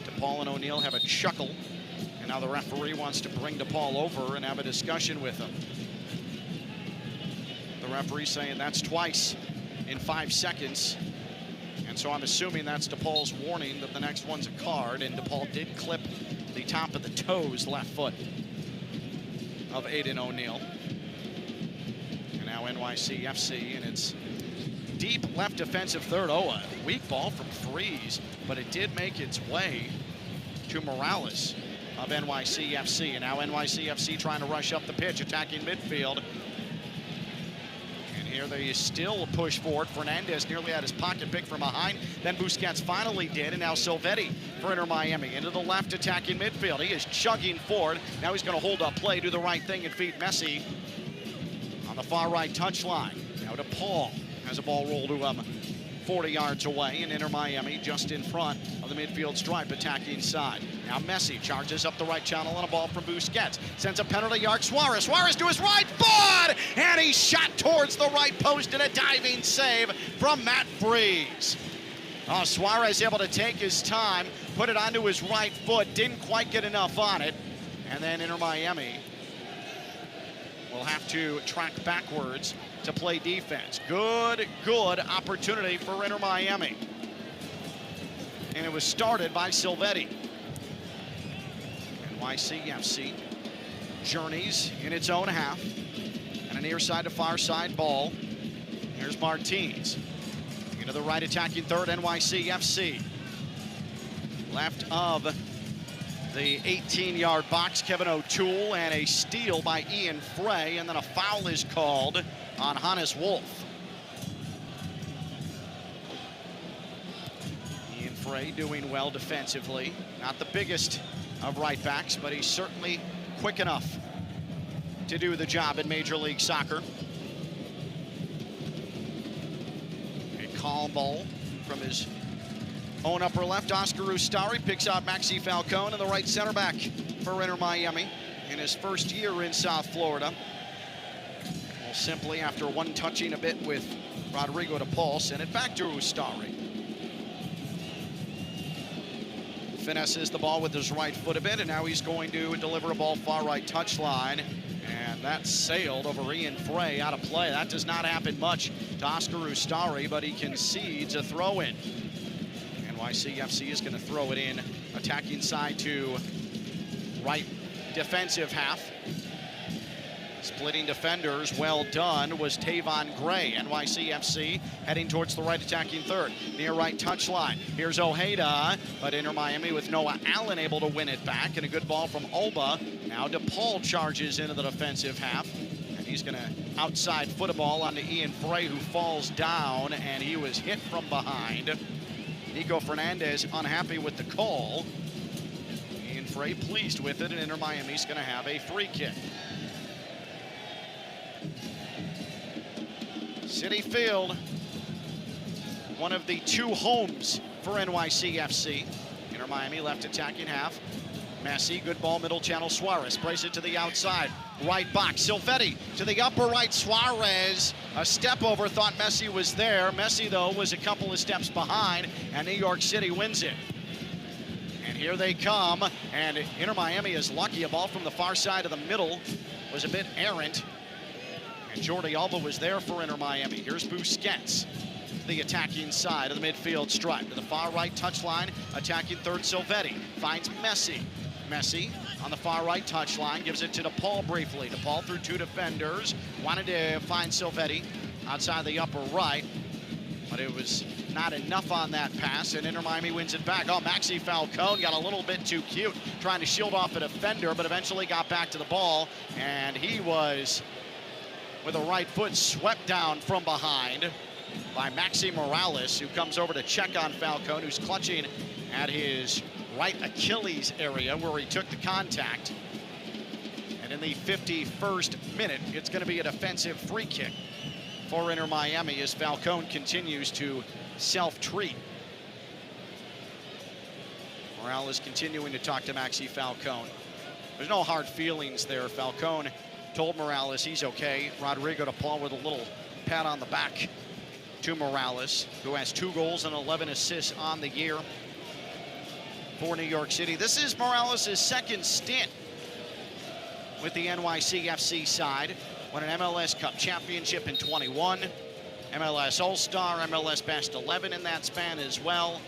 DePaul and O'Neal have a chuckle, and now the referee wants to bring DePaul over and have a discussion with him. The referee saying that's twice in 5 seconds. And so I'm assuming that's DePaul's warning that the next one's a card, and DePaul did clip the top of the toes, left foot of Aiden O'Neal. And now NYCFC in its deep left defensive third. Oh, a weak ball from Freeze, but it did make its way to Morales of NYCFC. And now NYCFC trying to rush up the pitch, attacking midfield. Here they still push forward. Fernandez nearly had his pocket pick from behind. Then Busquets finally did, and now Silvetti for Inter Miami into the left attacking midfield. He is chugging forward. Now he's going to hold up play, do the right thing, and feed Messi on the far right touchline. Now to Paul. Has a ball rolled to him 40 yards away, and Inter Miami just in front of the midfield stripe, attacking side. Now Messi charges up the right channel on a ball from Busquets. Sends a penalty yard. Suarez to his right foot, and he shot towards the right post in a diving save from Matt Freeze. Oh, Suarez able to take his time, put it onto his right foot, didn't quite get enough on it, and then Inter Miami will have to track backwards to play defense. Good opportunity for Inter Miami. And it was started by Silvetti. NYCFC journeys in its own half. And a near side to far side ball. Here's Martins. Into the right attacking third, NYCFC. Left of the 18-yard box, Kevin O'Toole, and a steal by Ian Frey, and then a foul is called on Hannes Wolf. Ian Frey doing well defensively. Not the biggest of right backs, but he's certainly quick enough to do the job in Major League Soccer. A calm ball from his own upper left. Oscar Ustari picks out Maxi Falcone, and the right center back for Inter Miami. in his first year in South Florida. Well, simply after one touching a bit with Rodrigo DePaul, sent it back to Ustari. Finesses the ball with his right foot a bit, and now he's going to deliver a ball far right touchline. And that sailed over Ian Frey out of play. That does not happen much to Oscar Ustari, but he concedes a throw-in. NYCFC is going to throw it in, attacking side to right defensive half. Splitting defenders, well done, was Tavon Gray. NYCFC heading towards the right attacking third. Near right touchline. Here's Ojeda, but Inter Miami with Noah Allen able to win it back. And a good ball from Oba. Now DePaul charges into the defensive half. And he's going to outside foot a ball onto Ian Frey, who falls down, and he was hit from behind. Nico Fernandez unhappy with the call. Ian Frey pleased with it, and Inter Miami's going to have a free kick. Citi Field, one of the two homes for NYCFC. Inter Miami left attacking half. Messi, good ball, middle channel, Suarez sprays it to the outside. Right box, Silvetti to the upper right, Suarez. A step over, thought Messi was there. Messi, though, was a couple of steps behind, and New York City wins it. And here they come, and Inter Miami is lucky. A ball from the far side of the middle was a bit errant. And Jordi Alba was there for Inter Miami. Here's Busquets, the attacking side of the midfield stripe. To the far right touchline, attacking third, Silvetti. Finds Messi. Messi on the far right touchline, gives it to DePaul briefly. DePaul through two defenders. Wanted to find Silvetti outside the upper right, but it was not enough on that pass, and Inter Miami wins it back. Oh, Maxi Falcone got a little bit too cute, trying to shield off a defender, but eventually got back to the ball, and he was, with a right foot, swept down from behind by Maxi Morales, who comes over to check on Falcone, who's clutching at his right Achilles area where he took the contact. And in the 51st minute, it's going to be a defensive free kick for Inter Miami as Falcone continues to self-treat. Morales continuing to talk to Maxi Falcone. There's no hard feelings there. Falcone told Morales he's okay. Rodrigo DePaul with a little pat on the back to Morales, who has 2 goals and 11 assists on the year for New York City. This is Morales' second stint with the NYCFC side. Won an MLS Cup championship in 21, MLS All-Star, MLS Best 11 in that span as well.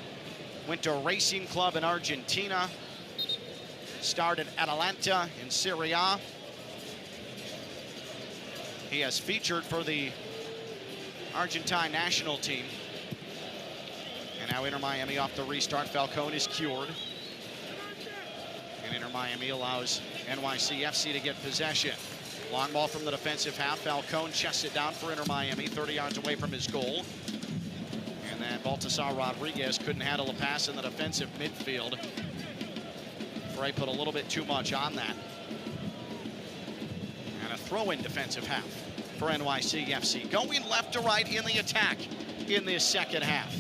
Went to Racing Club in Argentina. Started Atalanta in Serie A. He has featured for the Argentine national team. And now Inter Miami off the restart. Falcone is cured. And Inter Miami allows NYCFC to get possession. Long ball from the defensive half. Falcone chests it down for Inter Miami, 30 yards away from his goal. And then Baltasar Rodriguez couldn't handle a pass in the defensive midfield. Frey put a little bit too much on that. And a throw-in defensive half for NYCFC. Going left to right in the attack in this second half.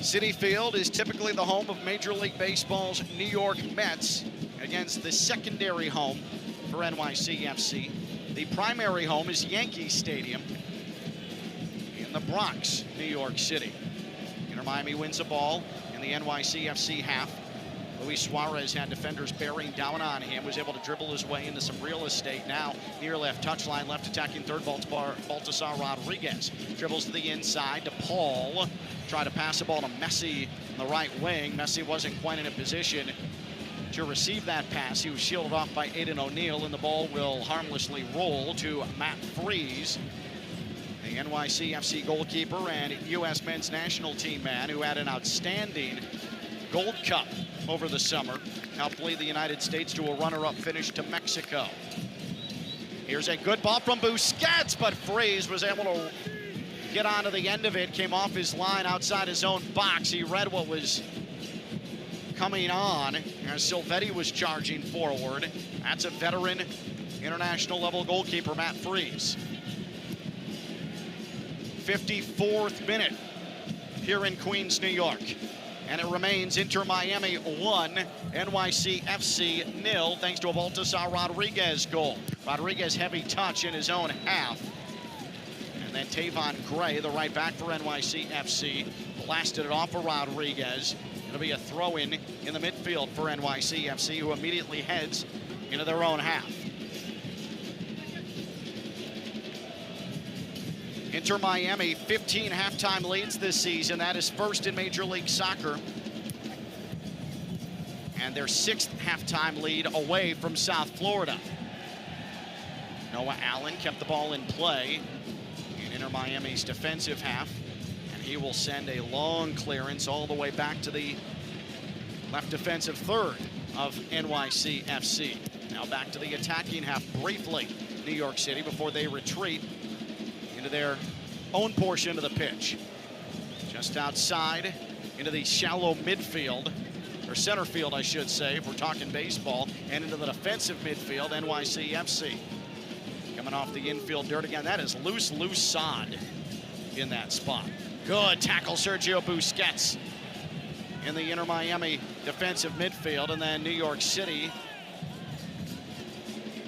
Citi Field is typically the home of Major League Baseball's New York Mets against the secondary home for NYCFC. The primary home is Yankee Stadium in the Bronx, New York City. Inter Miami wins a ball in the NYCFC half. Luis Suarez had defenders bearing down on him, was able to dribble his way into some real estate. Now, near left touchline, left attacking third, Baltasar Rodriguez. Dribbles to the inside to Paul. Tried to pass the ball to Messi on the right wing. Messi wasn't quite in a position to receive that pass. He was shielded off by Aiden O'Neill, and the ball will harmlessly roll to Matt Freese, the NYCFC goalkeeper and U.S. men's national team man who had an outstanding Gold Cup over the summer. Helped lead the United States to a runner-up finish to Mexico. Here's a good ball from Busquets, but Freese was able to get onto the end of it, came off his line outside his own box. He read what was coming on as Silvetti was charging forward. That's a veteran international level goalkeeper, Matt Freese. 54th minute here in Queens, New York. And it remains Inter Miami 1, NYCFC 0, thanks to a Baltasar Rodriguez goal. Rodriguez heavy touch in his own half. And then Tavon Gray, the right back for NYCFC, blasted it off for Rodriguez. It'll be a throw-in in the midfield for NYCFC, who immediately heads into their own half. Inter Miami, 15 halftime leads this season. That is first in Major League Soccer. And their 6th halftime lead away from South Florida. Noah Allen kept the ball in play in Inter Miami's defensive half. And he will send a long clearance all the way back to the left defensive third of NYCFC. Now back to the attacking half briefly, New York City, before they retreat into their own portion of the pitch. Just outside into the shallow midfield, or center field, I should say, if we're talking baseball, and into the defensive midfield, NYCFC. Coming off the infield dirt again. That is loose sod in that spot. Good tackle, Sergio Busquets in the Inter Miami defensive midfield, and then New York City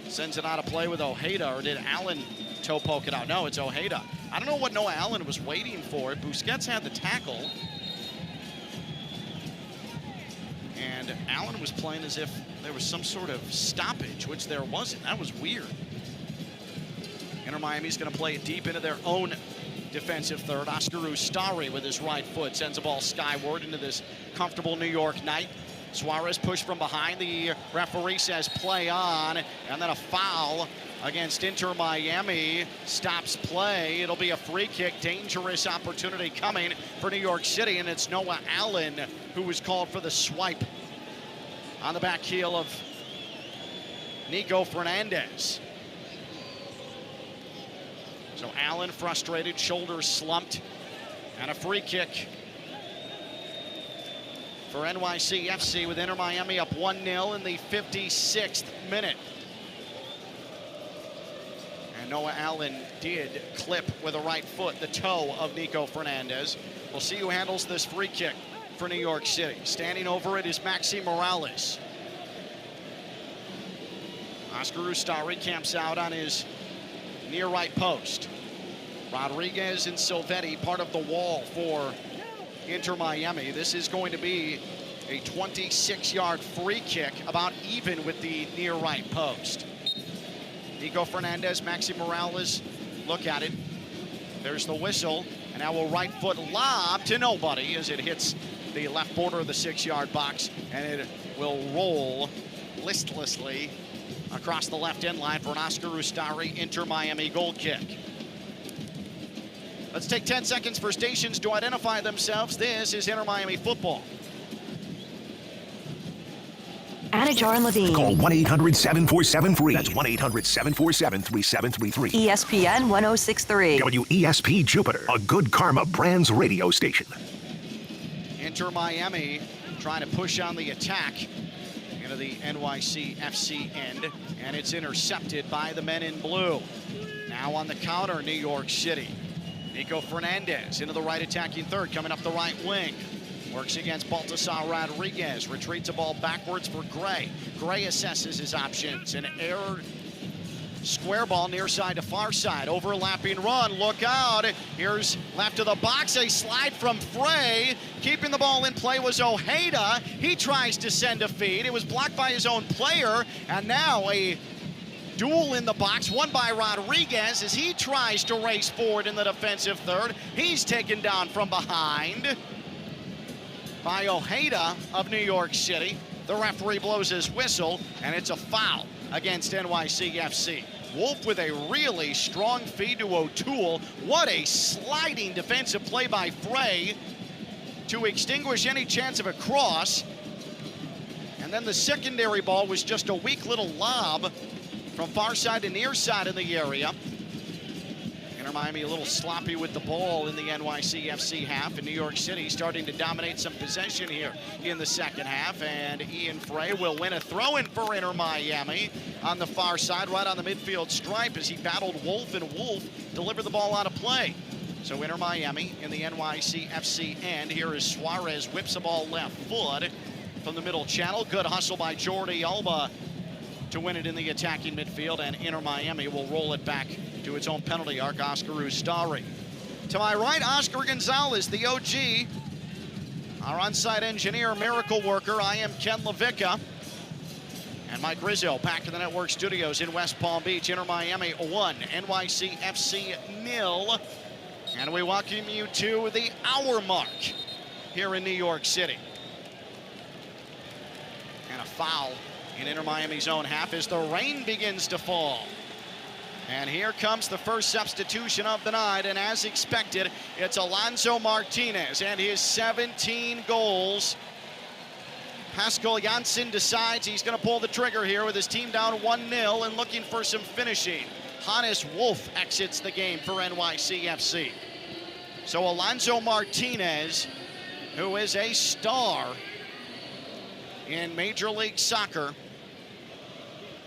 sends it out of play with Ojeda, or did Allen toe poke it out? No, it's Ojeda. I don't know what Noah Allen was waiting for. Busquets had the tackle, and Allen was playing as if there was some sort of stoppage, which there wasn't. That was weird. Inter Miami's going to play it deep into their own defensive third. Oscar Ustari with his right foot sends the ball skyward into this comfortable New York night. Suarez pushed from behind. The referee says play on, and then a foul against Inter Miami stops play. It'll be a free kick. Dangerous opportunity coming for New York City, and it's Noah Allen who was called for the swipe on the back heel of Nico Fernandez. So Allen frustrated, shoulders slumped, and a free kick for NYCFC, with Inter Miami up 1-0 in the 56th minute. And Noah Allen did clip with a right foot the toe of Nico Fernandez. We'll see who handles this free kick for New York City. Standing over it is Maxi Morales. Oscar Ustari camps out on his near right post. Rodriguez and Silvetti part of the wall for Inter Miami. This is going to be a 26-yard free kick, about even with the near right post. Nico Fernandez, Maxi Morales, look at it. There's the whistle, and now a right foot lob to nobody as it hits the left border of the 6-yard box, and it will roll listlessly across the left end line for an Oscar Ustari Inter Miami goal kick. Let's take 10 seconds for stations to identify themselves. This is Inter Miami football. Anajar and Levine. Call 1-800-747-FREE. That's 1-800-747-3733. ESPN 1063. WESP Jupiter, a Good Karma Brands radio station. Inter Miami trying to push on the attack into the NYCFC end, and it's intercepted by the men in blue. Now on the counter, New York City. Nico Fernandez into the right attacking third, coming up the right wing. Works against Baltasar Rodriguez, retreats the ball backwards for Gray. Gray assesses his options, an air square ball near side to far side, overlapping run, look out. Here's left of the box, a slide from Frey. Keeping the ball in play was Ojeda. He tries to send a feed. It was blocked by his own player, and now a duel in the box, won by Rodriguez as he tries to race forward in the defensive third. He's taken down from behind by Ojeda of New York City. The referee blows his whistle, and it's a foul against NYCFC. Wolf with a really strong feed to O'Toole. What a sliding defensive play by Frey to extinguish any chance of a cross. And then the secondary ball was just a weak little lob from far side to near side in the area. Inter Miami a little sloppy with the ball in the NYCFC half, and New York City starting to dominate some possession here in the second half. And Ian Frey will win a throw-in for Inter Miami on the far side, right on the midfield stripe as he battled Wolf, and Wolf delivered the ball out of play. So Inter Miami in the NYCFC end. Here is Suarez, whips the ball left foot from the middle channel. Good hustle by Jordi Alba to win it in the attacking midfield, and Inter Miami will roll it back to its own penalty arc. Oscar Ustari. To my right, Oscar Gonzalez, the OG. Our on-site engineer, miracle worker. I am Ken LaVicka. And Mike Rizzo back in the network studios in West Palm Beach. Inter Miami 1, NYCFC 0. And we welcome you to the hour mark here in New York City. And a foul in Inter Miami's own half as the rain begins to fall. And here comes the first substitution of the night, and as expected, it's Alonso Martinez and his 17 goals. Pascal Janssen decides he's going to pull the trigger here with his team down 1-0 and looking for some finishing. Hannes Wolf exits the game for NYCFC. So Alonso Martinez, who is a star in Major League Soccer,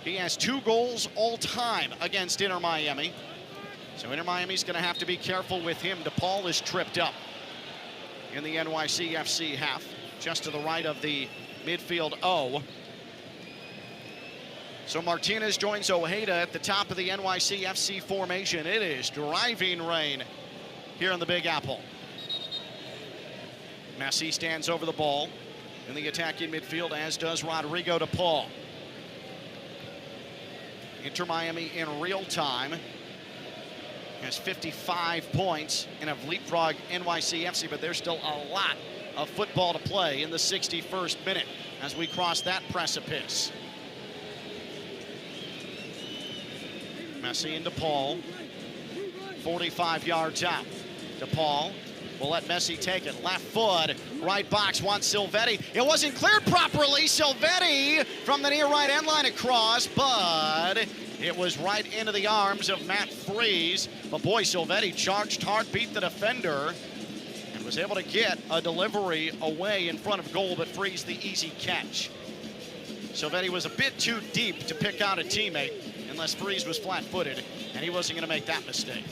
he has 2 goals all time against Inter Miami. So Inter Miami's going to have to be careful with him. DePaul is tripped up in the NYCFC half, just to the right of the midfield O. So Martinez joins Ojeda at the top of the NYCFC formation. It is driving rain here in the Big Apple. Messi stands over the ball in the attacking midfield, as does Rodrigo DePaul. Inter Miami in real time has 55 points and have leapfrogged NYCFC, but there's still a lot of football to play in the 61st minute as we cross that precipice. Messi and DePaul, 45 yards out. DePaul will let Messi take it. Left foot, right box, wants Silvetti. It wasn't cleared properly. Silvetti from the near right end line across, but it was right into the arms of Matt Freese. But boy, Silvetti charged hard, beat the defender, and was able to get a delivery away in front of goal, but Freese the easy catch. Silvetti was a bit too deep to pick out a teammate, unless Freese was flat-footed, and he wasn't going to make that mistake.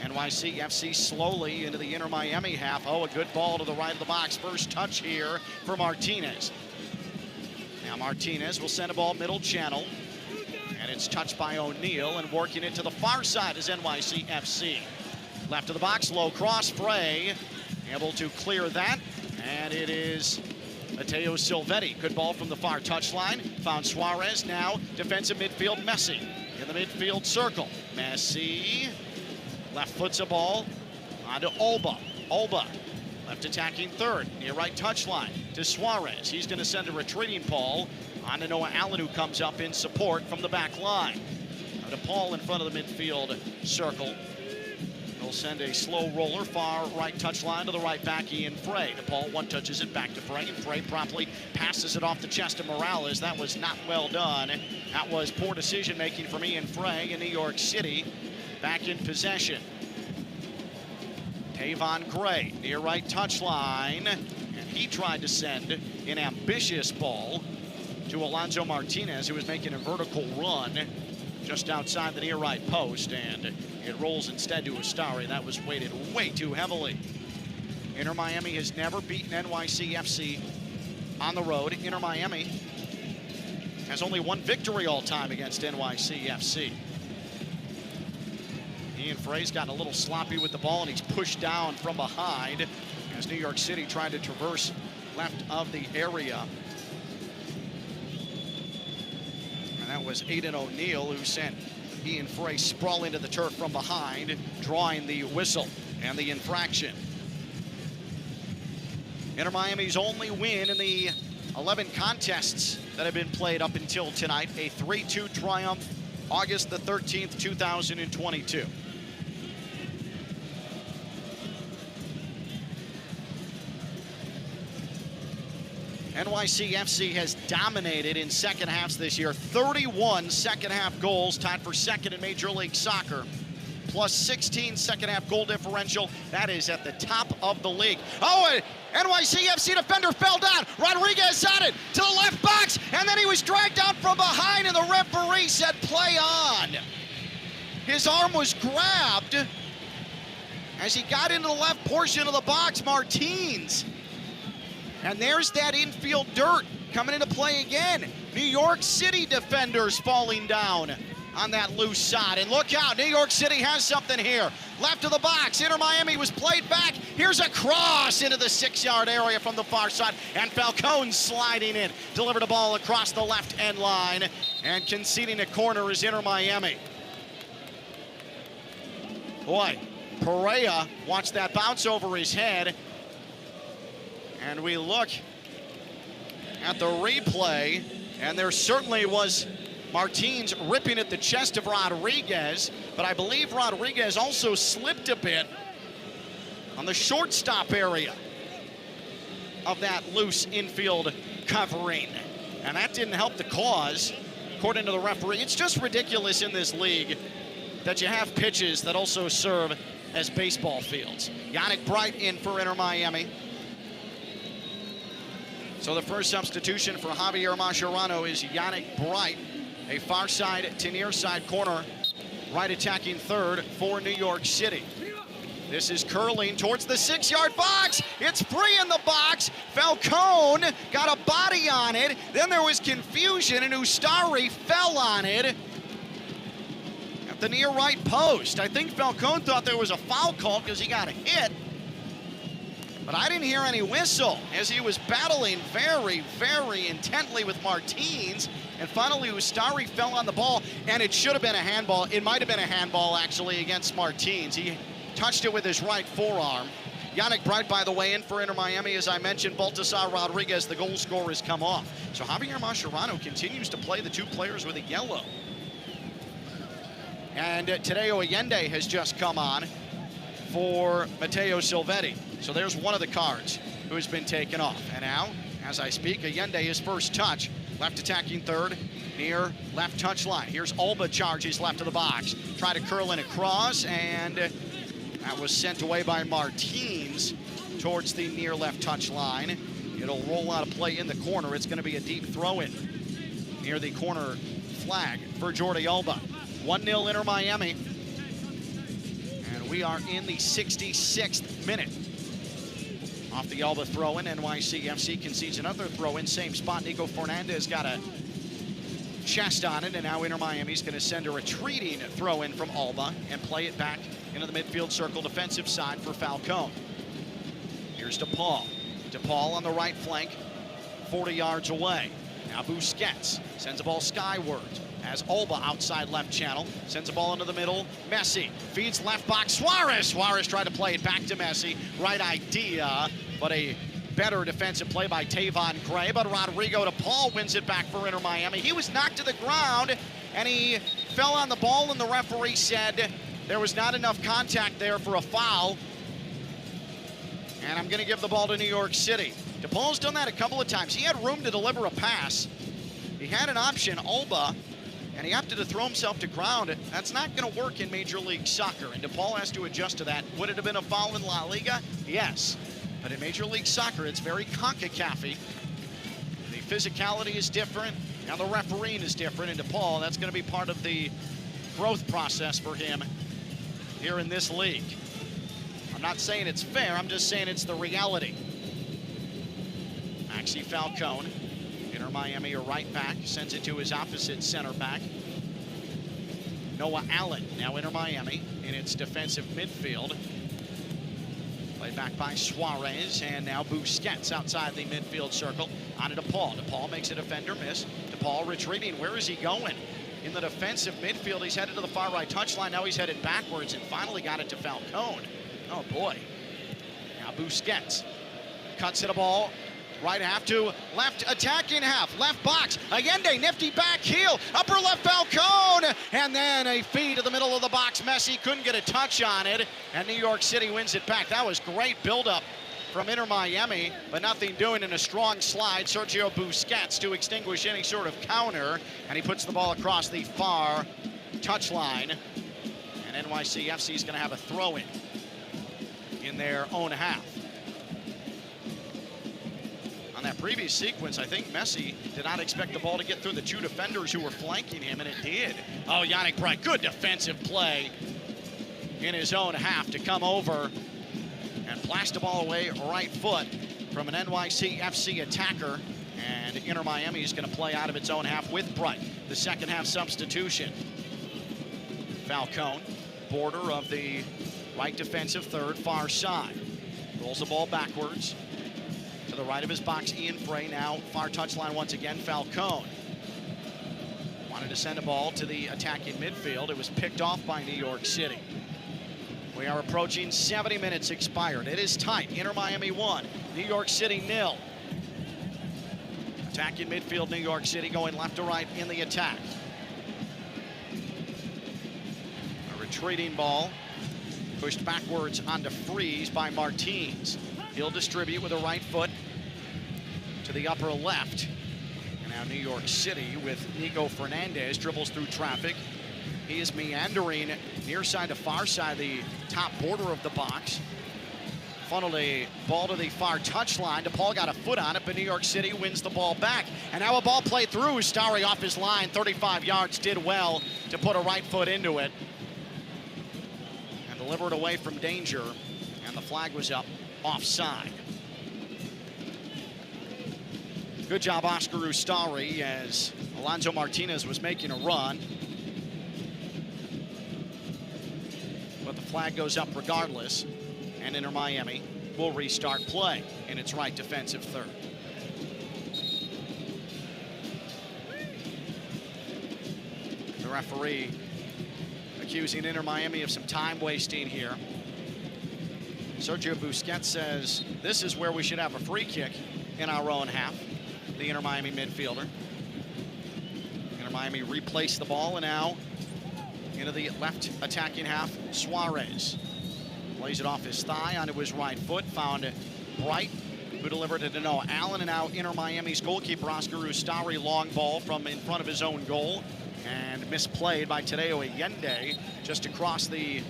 NYCFC slowly into the Inter Miami half. Oh, a good ball to the right of the box. First touch here for Martinez. Now Martinez will send a ball middle channel, and it's touched by O'Neal, and working it to the far side is NYCFC. Left of the box, low cross, Frey able to clear that, and it is Matteo Silvetti. Good ball from the far touchline. Found Suarez. Now defensive midfield, Messi in the midfield circle. Messi left foots a ball onto Alba. Alba left attacking third, near right touchline to Suarez. He's going to send a retreating ball on to Noah Allen, who comes up in support from the back line. Now DePaul in front of the midfield circle. He'll send a slow roller, far right touchline to the right back, Ian Frey. DePaul one-touches it back to Frey, and Frey promptly passes it off the chest of Morales. That was not well done. That was poor decision-making from Ian Frey in New York City. Back in possession. Tavon Gray, near right touchline, and he tried to send an ambitious ball to Alonso Martinez, who was making a vertical run just outside the near right post, and it rolls instead to Ustari. That was weighted way too heavily. Inter Miami has never beaten NYCFC on the road. Inter Miami has only one victory all time against NYCFC. Ian Frey's gotten a little sloppy with the ball, and he's pushed down from behind as New York City tried to traverse left of the area. And that was Aiden O'Neal who sent Ian Frey sprawling to the turf from behind, drawing the whistle and the infraction. Inter Miami's only win in the 11 contests that have been played up until tonight, a 3-2 triumph, August the 13th, 2022. NYCFC has dominated in second halves this year. 31 second half goals, tied for second in Major League Soccer. Plus 16 second half goal differential. That is at the top of the league. Oh, NYCFC defender fell down. Rodriguez on it to the left box, and then he was dragged out from behind, and the referee said play on. His arm was grabbed, as he got into the left portion of the box, Martins. And there's that infield dirt coming into play again. New York City defenders falling down on that loose side. And look out, New York City has something here. Left of the box, Inter Miami was played back. Here's a cross into the 6-yard area from the far side. And Falcone sliding in. Delivered a ball across the left end line. And conceding a corner is Inter Miami. Boy, Perea watched that bounce over his head. And we look at the replay, and there certainly was Martins ripping at the chest of Rodriguez, but I believe Rodriguez also slipped a bit on the shortstop area of that loose infield covering. And that didn't help the cause, according to the referee. It's just ridiculous in this league that you have pitches that also serve as baseball fields. Yannick Bright in for Inter Miami. So the first substitution for Javier Mascherano is Yannick Bright, a far side to near side corner, right attacking third for New York City. This is curling towards the 6-yard box. It's free in the box. Falcone got a body on it. Then there was confusion, and Ustari fell on it at the near right post. I think Falcone thought there was a foul call because he got hit. But I didn't hear any whistle as he was battling very, very intently with Martins. And finally, Ustari fell on the ball, and it should have been a handball. It might have been a handball, actually, against Martins. He touched it with his right forearm. Yannick Bright, by the way, in for Inter Miami. As I mentioned, Baltasar Rodriguez, the goal scorer, has come off. So Javier Mascherano continues to play the two players with a yellow. And Tadeo Allende has just come on for Matteo Silvetti. So there's one of the cards who has been taken off. And now, as I speak, Allende, his first touch. Left attacking third, near left touch line. Here's Alba charges left of the box. Try to curl in across, and that was sent away by Martins towards the near left touch line. It'll roll out of play in the corner. It's going to be a deep throw in near the corner flag for Jordi Alba. 1-0 Inter Miami. And we are in the 66th minute. Off the Alba throw-in, NYCFC concedes another throw-in, same spot. Nico Fernandez got a chest on it, and now Inter Miami's going to send a retreating throw-in from Alba and play it back into the midfield circle defensive side for Falcone. Here's DePaul. DePaul on the right flank, 40 yards away. Now Busquets sends the ball skyward as Alba outside left channel, sends the ball into the middle. Messi feeds left box. Suarez tried to play it back to Messi. Right idea, but a better defensive play by Tavon Gray. But Rodrigo DePaul wins it back for Inter Miami. He was knocked to the ground, and he fell on the ball, and the referee said there was not enough contact there for a foul. And I'm going to give the ball to New York City. DePaul's done that a couple of times. He had room to deliver a pass. He had an option, Alba, and he opted to throw himself to ground. That's not going to work in Major League Soccer, and DePaul has to adjust to that. Would it have been a foul in La Liga? Yes. But in Major League Soccer, it's very CONCACAF-y. The physicality is different. Now the refereeing is different, and DePaul, that's going to be part of the growth process for him here in this league. I'm not saying it's fair, I'm just saying it's the reality. Maxi Falcone, Inter Miami, a right back, sends it to his opposite center back. Noah Allen, now Inter Miami, in its defensive midfield. Played back by Suarez, and now Busquets outside the midfield circle. On to DePaul. DePaul makes a defender miss. DePaul retreating. Where is he going? In the defensive midfield, he's headed to the far right touchline. Now he's headed backwards and finally got it to Falcone. Oh boy. Now Busquets cuts to the ball. Right half to left attacking half. Left box. Allende, nifty back heel. Upper left Falcone. And then a feed to the middle of the box. Messi couldn't get a touch on it. And New York City wins it back. That was great buildup from Inter Miami, but nothing doing in a strong slide. Sergio Busquets to extinguish any sort of counter. And he puts the ball across the far touchline. And NYCFC is going to have a throw-in their own half. On that previous sequence, I think Messi did not expect the ball to get through the two defenders who were flanking him, and it did. Oh, Yannick Bright, good defensive play in his own half to come over and blast the ball away right foot from an NYCFC attacker. And Inter Miami is going to play out of its own half with Bright. The second half substitution. Falcone, border of the right defensive third, far side. Rolls the ball backwards. To the right of his box, Ian Frey. Now far touchline once again, Falcone. Wanted to send a ball to the attacking midfield. It was picked off by New York City. We are approaching 70 minutes expired. It is tight. Inter Miami 1, New York City 0. Attacking midfield, New York City going left to right in the attack. A retreating ball pushed backwards onto Freeze by Martins. He'll distribute with a right foot to the upper left. And now New York City with Nico Fernandez dribbles through traffic. He is meandering near side to far side, the top border of the box. Funneled a ball to the far touchline. DePaul got a foot on it, but New York City wins the ball back. And now a ball played through. Starry off his line, 35 yards, did well to put a right foot into it. And deliver it away from danger. And the flag was up, offside. Good job, Oscar Ustari, as Alonso Martinez was making a run. But the flag goes up regardless. And Inter Miami will restart play in its right defensive third. The referee accusing Inter Miami of some time wasting here. Sergio Busquets says this is where we should have a free kick in our own half. The Inter Miami midfielder. Inter Miami replaced the ball, and now into the left attacking half, Suarez. Plays it off his thigh onto his right foot. Found Bright, who delivered it to Noah Allen. And now Inter Miami's goalkeeper, Oscar Ustari, long ball from in front of his own goal. And misplayed by Tadeo Allende just across the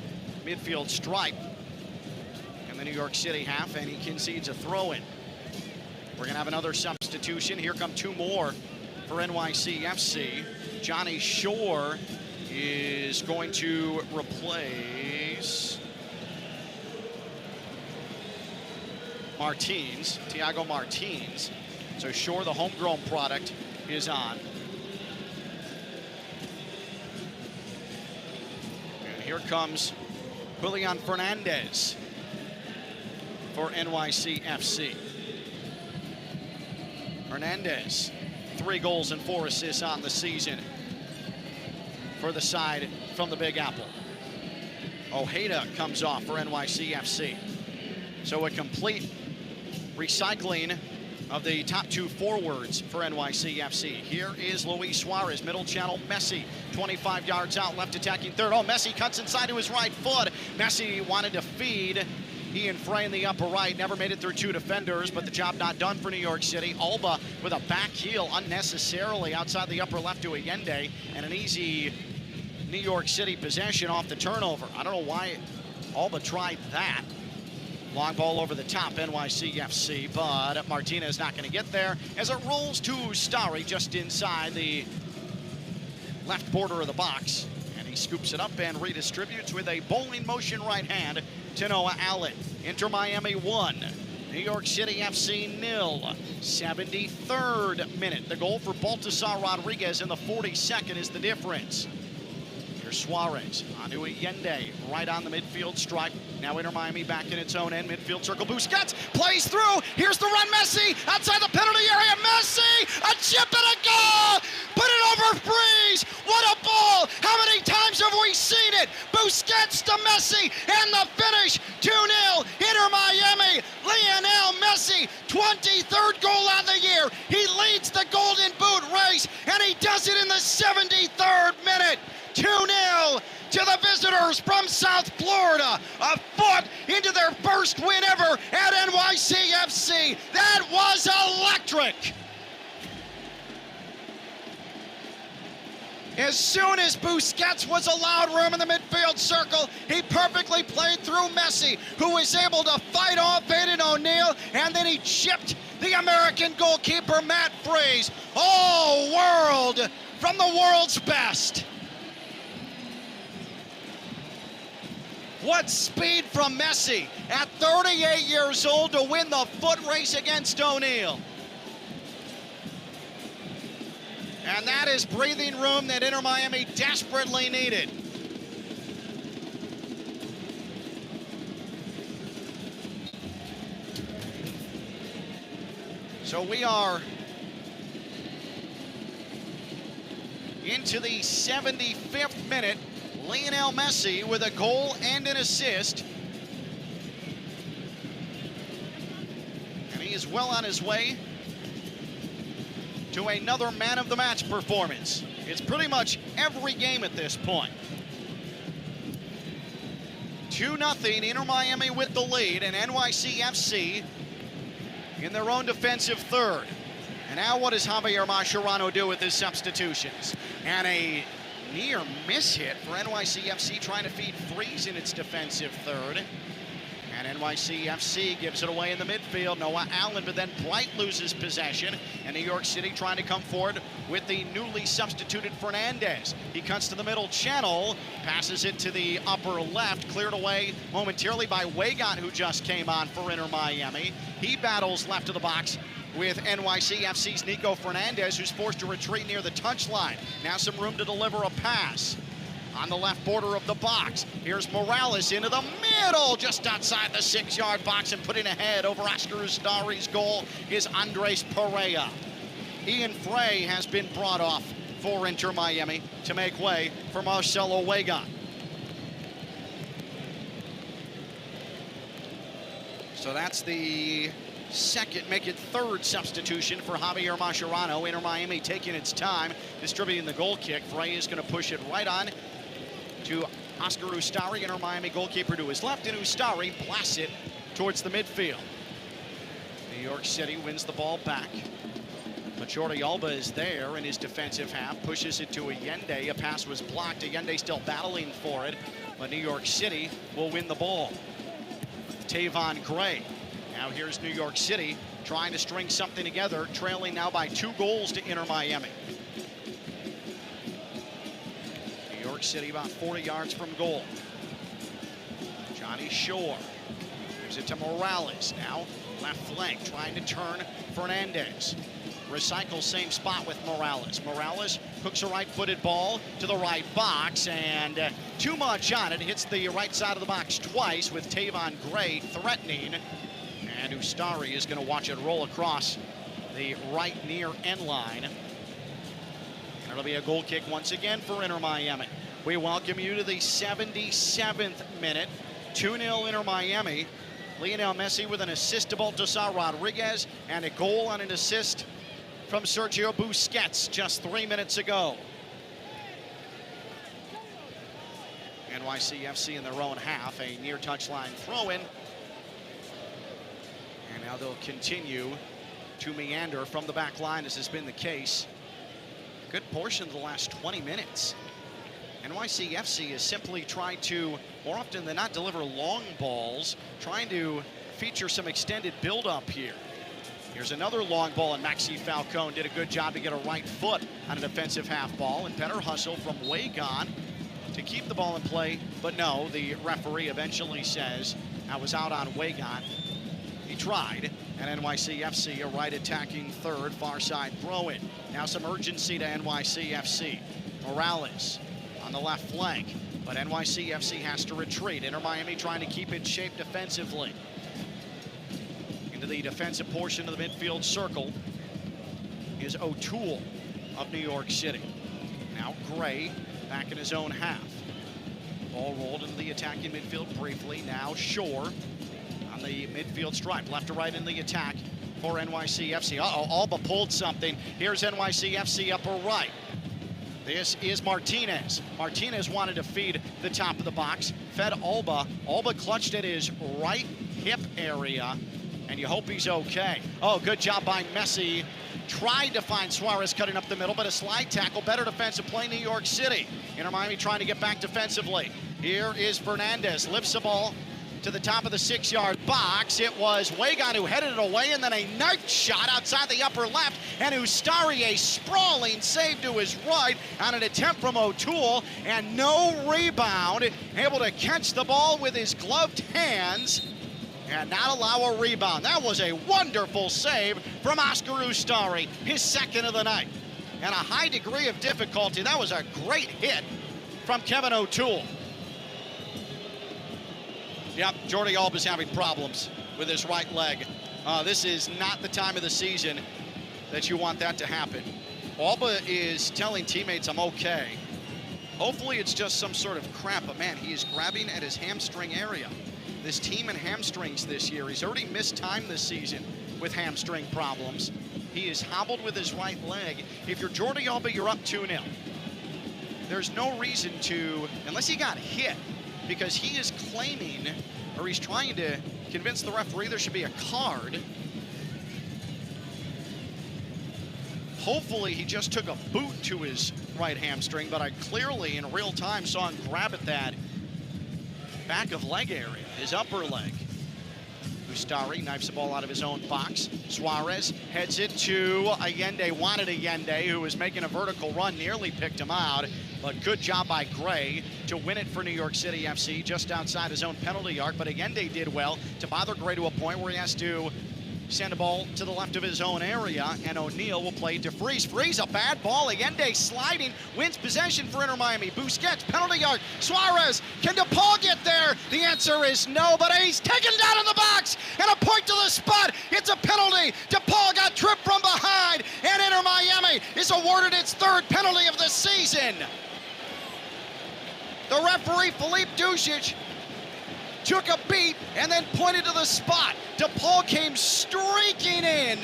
midfield stripe in the New York City half. And he concedes a throw-in. We're going to have another substitution. Here come two more for NYCFC. Johnny Shore is going to replace Martins, Thiago Martins. So Shore, the homegrown product, is on. And here comes Julian Fernandez for NYCFC. Hernandez, 3 goals and 4 assists on the season for the side from the Big Apple. Ojeda comes off for NYCFC. So a complete recycling of the top 2 forwards for NYCFC. Here is Luis Suarez, middle channel, Messi, 25 yards out, left attacking third. Oh, Messi cuts inside to his right foot. Messi wanted to feed Ian Frey in the upper right, never made it through 2 defenders, but the job not done for New York City. Alba with a back heel unnecessarily outside the upper left to Allende, and an easy New York City possession off the turnover. I don't know why Alba tried that. Long ball over the top, NYCFC, but Martinez not going to get there as it rolls to Starry just inside the left border of the box. And he scoops it up and redistributes with a bowling motion right hand to Noah Allen. Inter Miami 1, New York City FC 0. 73rd minute. The goal for Baltasar Rodriguez in the 42nd is the difference. Here's Suarez onto Allende, right on the midfield stripe. Now Inter Miami back in its own end, midfield circle. Busquets plays through. Here's the run, Messi outside the penalty area. Messi, a chip and a goal. Put it over Freeze. What a ball! How many times have we seen it? Busquets to Messi, and the finish. 2-0. Inter Miami. Lionel Messi, 23rd goal on the year. He leads the Golden Boot race, and he does it in the 73rd minute. 2-0 to the visitors from South Florida. A foot into their first win ever at NYCFC. That was electric. As soon as Busquets was allowed room in the midfield circle, he perfectly played through Messi, who was able to fight off Aiden O'Neal, and then he chipped the American goalkeeper, Matt Freeze. Oh, world from the world's best. What speed from Messi at 38 years old to win the foot race against O'Neal. And that is breathing room that Inter Miami desperately needed. So we are into the 75th minute. Lionel Messi with a goal and an assist. And he is well on his way to another man of the match performance. It's pretty much every game at this point. 2-0 Inter Miami with the lead, and NYCFC in their own defensive third. And now what does Javier Mascherano do with his substitutions? And a near miss hit for NYCFC, trying to feed threes in its defensive third. And NYCFC gives it away in the midfield. Noah Allen, but then Bright loses possession. And New York City trying to come forward with the newly substituted Fernandez. He cuts to the middle channel, passes it to the upper left, cleared away momentarily by Weigott, who just came on for Inter Miami. He battles left of the box with NYCFC's Nico Fernandez, who's forced to retreat near the touchline. Now some room to deliver a pass on the left border of the box. Here's Morales into the middle, just outside the 6-yard box, and putting ahead over Oscar Ustari's goal is Andres Perea. Ian Frey has been brought off for Inter Miami to make way for Marcelo Weigott. So that's the second, make it third substitution for Javier Mascherano. Inter Miami taking its time, distributing the goal kick. Frey is going to push it right on to Oscar Ustari, Inter Miami goalkeeper to his left, and Ustari blasts it towards the midfield. New York City wins the ball back. But Jordi Alba is there in his defensive half, pushes it to Allende. A pass was blocked. Allende still battling for it, but New York City will win the ball. Tavon Gray. Now here's New York City trying to string something together, trailing now by 2 goals to Inter Miami. New York City about 40 yards from goal. Johnny Shore gives it to Morales. Now left flank trying to turn Fernandez. Recycle same spot with Morales. Morales hooks a right-footed ball to the right box, and too much on it. Hits the right side of the box twice with Tavon Gray threatening. And Ustari is going to watch it roll across the right near end line. And it'll be a goal kick once again for Inter Miami. We welcome you to the 77th minute. 2-0 Inter Miami. Lionel Messi with an assist to Baltasar Rodriguez and a goal on an assist from Sergio Busquets just 3 minutes ago. NYCFC in their own half, a near touchline throw-in. And now they'll continue to meander from the back line, as has been the case a good portion of the last 20 minutes. NYCFC has simply tried to, more often than not, deliver long balls, trying to feature some extended build-up here. Here's another long ball, and Maxi Falcone did a good job to get a right foot on a defensive half ball, and better hustle from Weigott to keep the ball in play. But no, the referee eventually says I was out on Weigott. He tried, and NYCFC a right attacking third, far side throw in. Now some urgency to NYCFC. Morales on the left flank, but NYCFC has to retreat. Inter Miami trying to keep it shape defensively. Into the defensive portion of the midfield circle is O'Toole of New York City. Now Gray back in his own half. Ball rolled into the attacking midfield briefly. Now Shore on the midfield stripe, left to right in the attack for NYCFC. Uh-oh, Alba pulled something. Here's NYCFC upper right. This is Martinez. Martinez wanted to feed the top of the box, fed Alba. Alba clutched at his right hip area, and you hope he's okay. Oh, good job by Messi. Tried to find Suarez cutting up the middle, but a slide tackle, better defensive play, New York City. Inter Miami trying to get back defensively. Here is Fernandez, lifts the ball to the top of the 6-yard box. It was Wagon who headed it away, and then a knife shot outside the upper left, and Ustari a sprawling save to his right on an attempt from O'Toole, and no rebound, able to catch the ball with his gloved hands and not allow a rebound. That was a wonderful save from Oscar Ustari, his second of the night. And a high degree of difficulty. That was a great hit from Kevin O'Toole. Yep, Jordy Alba's having problems with his right leg. This is not the time of the season that you want that to happen. Alba is telling teammates, I'm okay. Hopefully it's just some sort of cramp, but man, he is grabbing at his hamstring area. This team and hamstrings this year. He's already missed time this season with hamstring problems. He is hobbled with his right leg. If you're Jordy Alba, you're up 2-0. There's no reason to, unless he got hit, because he is claiming, or he's trying to convince the referee there should be a card. Hopefully he just took a boot to his right hamstring, but I clearly in real time saw him grab at that back of leg area, his upper leg. Ustari knifes the ball out of his own box. Suarez heads it to Allende. Wanted Allende, who was making a vertical run, nearly picked him out. But good job by Gray to win it for New York City FC just outside his own penalty arc. But Allende did well to bother Gray to a point where he has to send a ball to the left of his own area, and O'Neal will play to Freeze. Freeze, a bad ball. Allende sliding, wins possession for Inter Miami. Busquets, penalty arc. Suarez, can DePaul get there? The answer is no, but he's taken down in the box, and a point to the spot. It's a penalty. DePaul got tripped from behind, and Inter Miami is awarded its third penalty of the season. The referee, Philippe Dušić, took a beat and then pointed to the spot. DePaul came streaking in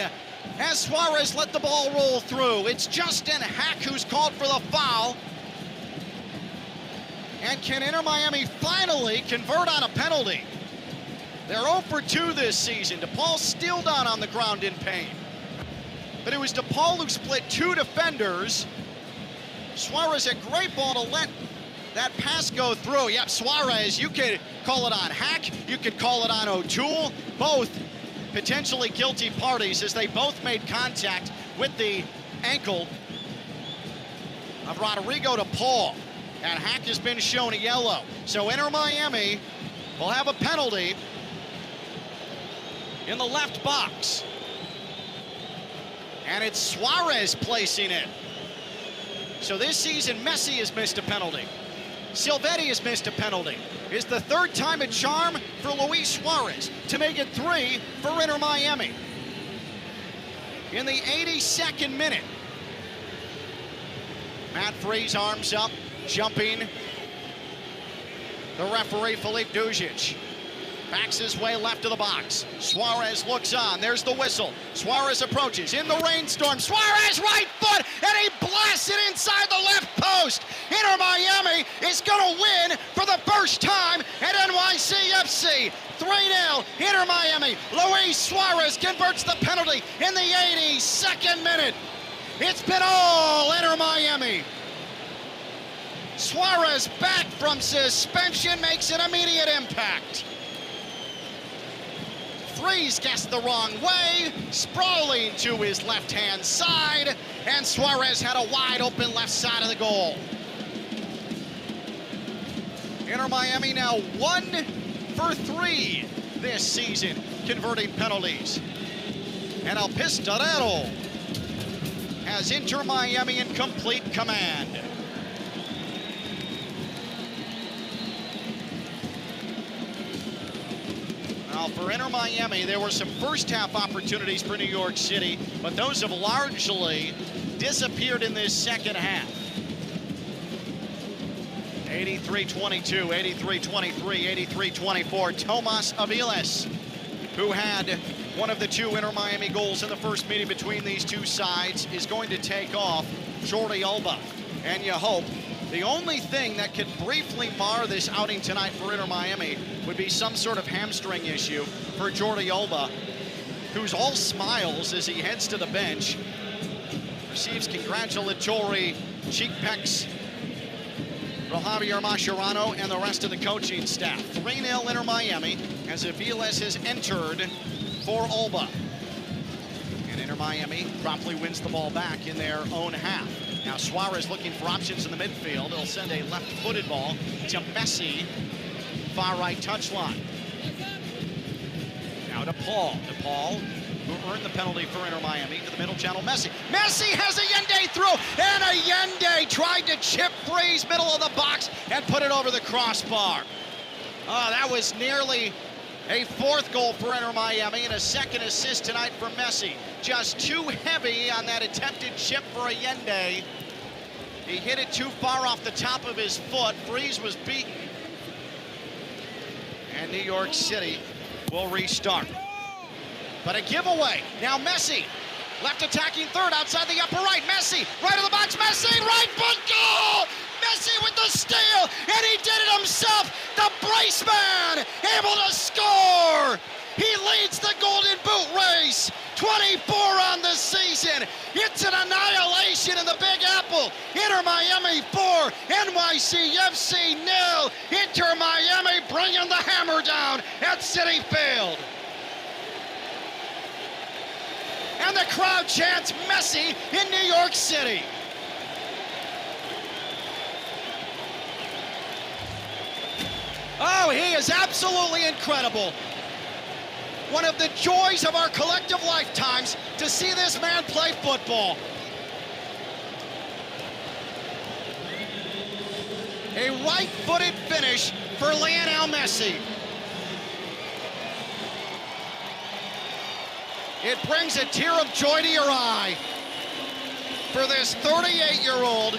as Suarez let the ball roll through. It's Justin Hack who's called for the foul. And can Inter Miami finally convert on a penalty? They're 0 for 2 this season. DePaul still down on the ground in pain. But it was DePaul who split 2 defenders. Suarez, a great ball to let that pass go through. Yep, Suarez, you could call it on Hack, you could call it on O'Toole. Both potentially guilty parties as they both made contact with the ankle of Rodrigo DePaul. And Hack has been shown a yellow. So Inter Miami will have a penalty in the left box. And it's Suarez placing it. So this season, Messi has missed a penalty. Silvetti has missed a penalty. It's the third time a charm for Luis Suarez to make it 3 for Inter Miami. In the 82nd minute, Matt Freeze arms up, jumping. The referee, Philippe Dušić, backs his way left of the box. Suarez looks on. There's the whistle. Suarez approaches in the rainstorm. Suarez right foot, and he blasts it inside the left post. Inter Miami is going to win for the first time at NYCFC. 3-0, Inter Miami. Luis Suarez converts the penalty in the 82nd minute. It's been all Inter Miami. Suarez back from suspension makes an immediate impact. Freeze guessed the wrong way, sprawling to his left-hand side, and Suarez had a wide open left side of the goal. Inter Miami now 1 for 3 this season, converting penalties. And El Pistolero has Inter Miami in complete command. Now for Inter Miami, there were some first half opportunities for New York City, but those have largely disappeared in this second half. 83-22, 83-23, 83-24. Tomas Aviles, who had one of the 2 Inter Miami goals in the first meeting between these two sides, is going to take off Jordi Alba. And you hope. The only thing that could briefly mar this outing tonight for Inter Miami would be some sort of hamstring issue for Jordi Alba, who's all smiles as he heads to the bench, receives congratulatory cheek pecks Javier Mascherano and the rest of the coaching staff. 3-0 Inter Miami as Aviles has entered for Alba. And Inter Miami promptly wins the ball back in their own half. Now Suarez looking for options in the midfield. He'll send a left-footed ball to Messi, far right touchline. Now to Paul. Who earned the penalty for Inter Miami, to the middle channel. Messi has Allende through, and Allende tried to chip Freeze middle of the box and put it over the crossbar. Oh, that was nearly a fourth goal for Inter Miami and a second assist tonight for Messi. Just too heavy on that attempted chip for Allende. He hit it too far off the top of his foot. Freeze was beaten. And New York City will restart. But a giveaway. Now Messi, left attacking third outside the upper right. Messi, right of the box. Messi, right foot goal! Messi with the steal, and he did it himself. The brace man able to score. He leads the Golden Boot race. 24 on the season. It's an annihilation in the Big Apple. Inter Miami 4, NYCFC 0. Inter Miami bringing the hammer down at Citi Field. And the crowd chants Messi in New York City. Oh, he is absolutely incredible. One of the joys of our collective lifetimes to see this man play football. A right-footed finish for Lionel Messi. It brings a tear of joy to your eye for this 38-year-old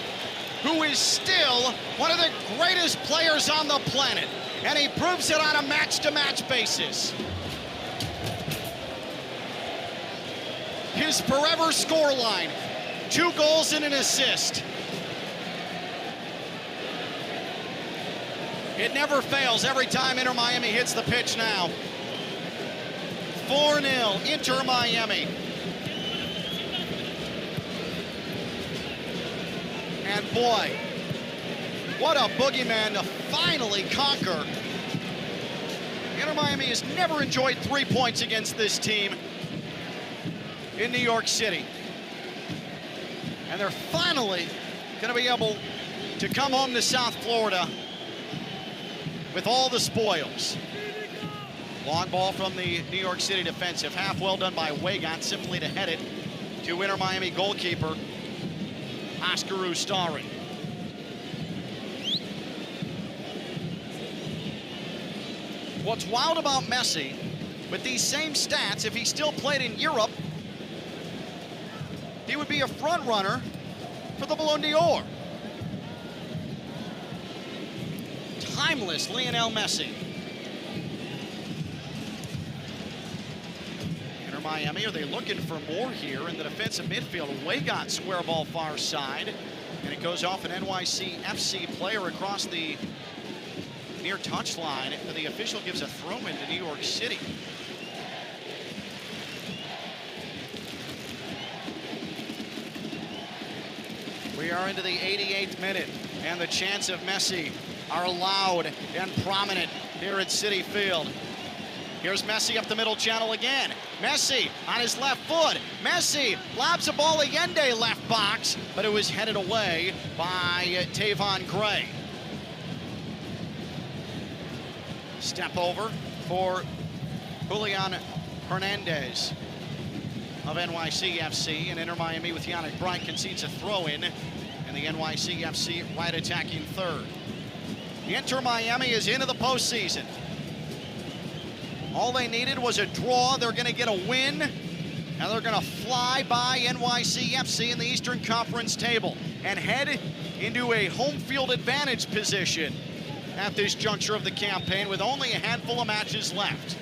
who is still one of the greatest players on the planet, and he proves it on a match-to-match basis. His forever scoreline, 2 goals and an assist. It never fails every time Inter Miami hits the pitch now. 4-0, Inter Miami. And boy, what a boogeyman to finally conquer. Inter Miami has never enjoyed 3 points against this team in New York City. And they're finally going to be able to come home to South Florida with all the spoils. Long ball from the New York City defensive half, well done by Weigand, simply to head it to Inter Miami goalkeeper Oscar Ustari. What's wild about Messi, with these same stats, if he still played in Europe, he would be a front runner for the Ballon d'Or. Timeless Lionel Messi. Inter Miami, are they looking for more here in the defensive midfield? Weigand square ball far side, and it goes off an NYCFC player across the near touchline. The official gives a throw into New York City. We are into the 88th minute, and the chants of Messi are loud and prominent here at Citi Field. Here's Messi up the middle channel again. Messi on his left foot. Messi lobs a ball Allende left box, but it was headed away by Tavon Gray. Step over for Julian Hernandez of NYCFC, and Inter Miami with Yannick Bright concedes a throw-in, and the NYCFC right attacking third. Inter Miami is into the postseason. All they needed was a draw. They're going to get a win, and they're going to fly by NYCFC in the Eastern Conference table and head into a home field advantage position at this juncture of the campaign with only a handful of matches left.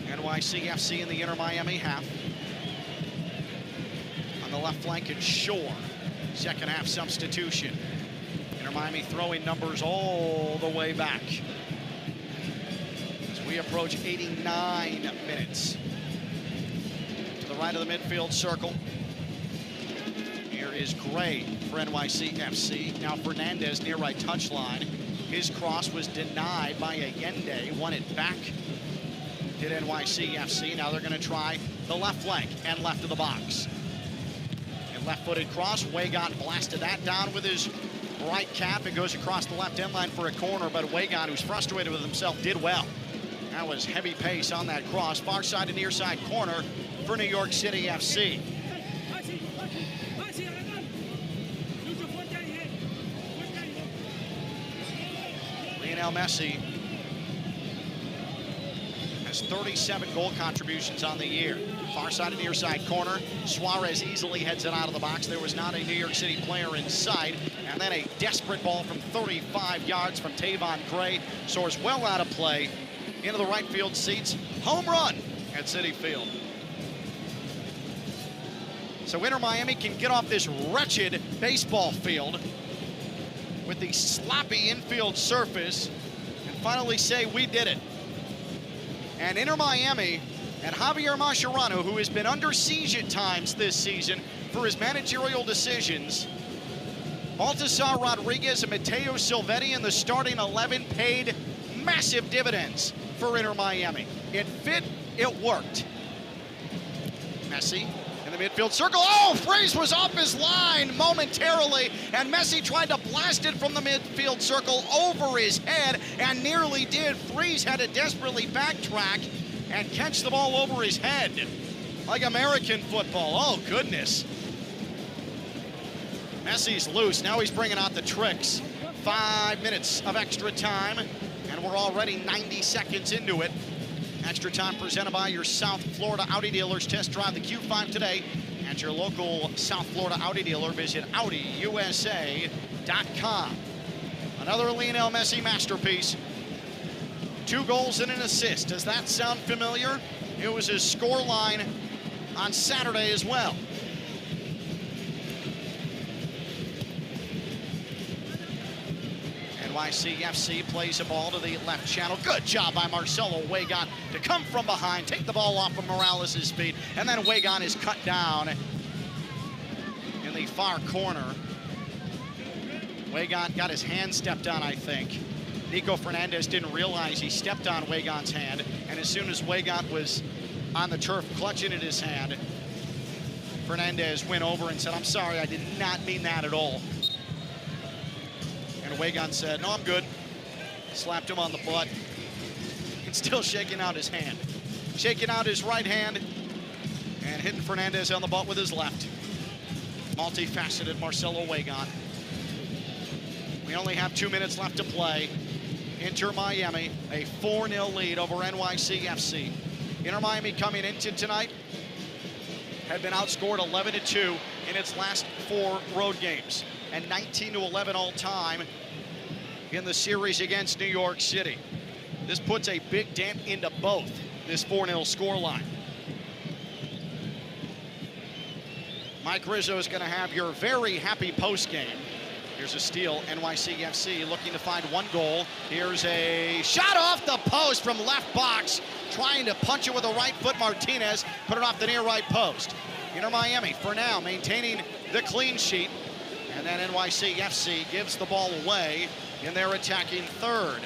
NYCFC in the Inter Miami half. On the left flank, it's Shore. Second half substitution. Inter Miami throwing numbers all the way back as we approach 89 minutes. To the right of the midfield circle. Here is Gray for NYCFC. Now Fernandez near right touchline. His cross was denied by Allende. Won it back. Did NYCFC. Now they're going to try the left flank and left of the box. And left-footed cross. Weygant blasted that down with his right cap. It goes across the left end line for a corner, but Weygant, who's frustrated with himself, did well. That was heavy pace on that cross. Far side and near side corner for New York City FC. Lionel Messi has 37 goal contributions on the year. Far side and near side corner. Suarez easily heads it out of the box. There was not a New York City player in sight. And then a desperate ball from 35 yards from Tavon Gray. Soars well out of play into the right field seats. Home run at Citi Field. So Inter Miami can get off this wretched baseball field with the sloppy infield surface and finally say, we did it. And Inter Miami and Javier Mascherano, who has been under siege at times this season for his managerial decisions, Baltasar Rodriguez and Matteo Silvetti in the starting 11 paid massive dividends for Inter Miami. It fit, it worked. Messi in the midfield circle. Oh, Freeze was off his line momentarily, and Messi tried to blast it from the midfield circle over his head and nearly did. Freeze had to desperately backtrack and catch the ball over his head like American football. Oh, goodness. Messi's loose. Now he's bringing out the tricks. 5 minutes of extra time, and we're already 90 seconds into it. Extra time presented by your South Florida Audi dealers. Test drive the Q5 today at your local South Florida Audi dealer. Visit AudiUSA.com. Another Lionel Messi masterpiece. 2 goals and an assist. Does that sound familiar? It was his score line on Saturday as well. NYCFC plays a ball to the left channel. Good job by Marcelo Weygant to come from behind, take the ball off of Morales' feet, and then Weygant is cut down in the far corner. Weygant got his hand stepped on, I think. Nico Fernandez didn't realize he stepped on Weygant's hand, and as soon as Weygant was on the turf clutching at his hand, Fernandez went over and said, "I'm sorry, I did not mean that at all." And Weygant said, "No, I'm good." Slapped him on the butt. And still shaking out his hand. Shaking out his right hand and hitting Fernandez on the butt with his left. Multifaceted Marcelo Weygant. We only have 2 minutes left to play. Inter Miami, a 4-0 lead over NYCFC. Inter Miami coming into tonight had been outscored 11-2 in its last 4 road games, and 19-11 all time in the series against New York City. This puts a big dent into both, this 4-0 scoreline. Mike Rizzo is going to have your very happy postgame. Here's a steal, NYCFC looking to find 1 goal. Here's a shot off the post from left box, trying to punch it with the right foot. Martinez put it off the near right post. Inter Miami, for now, maintaining the clean sheet. And then NYCFC gives the ball away in their attacking third.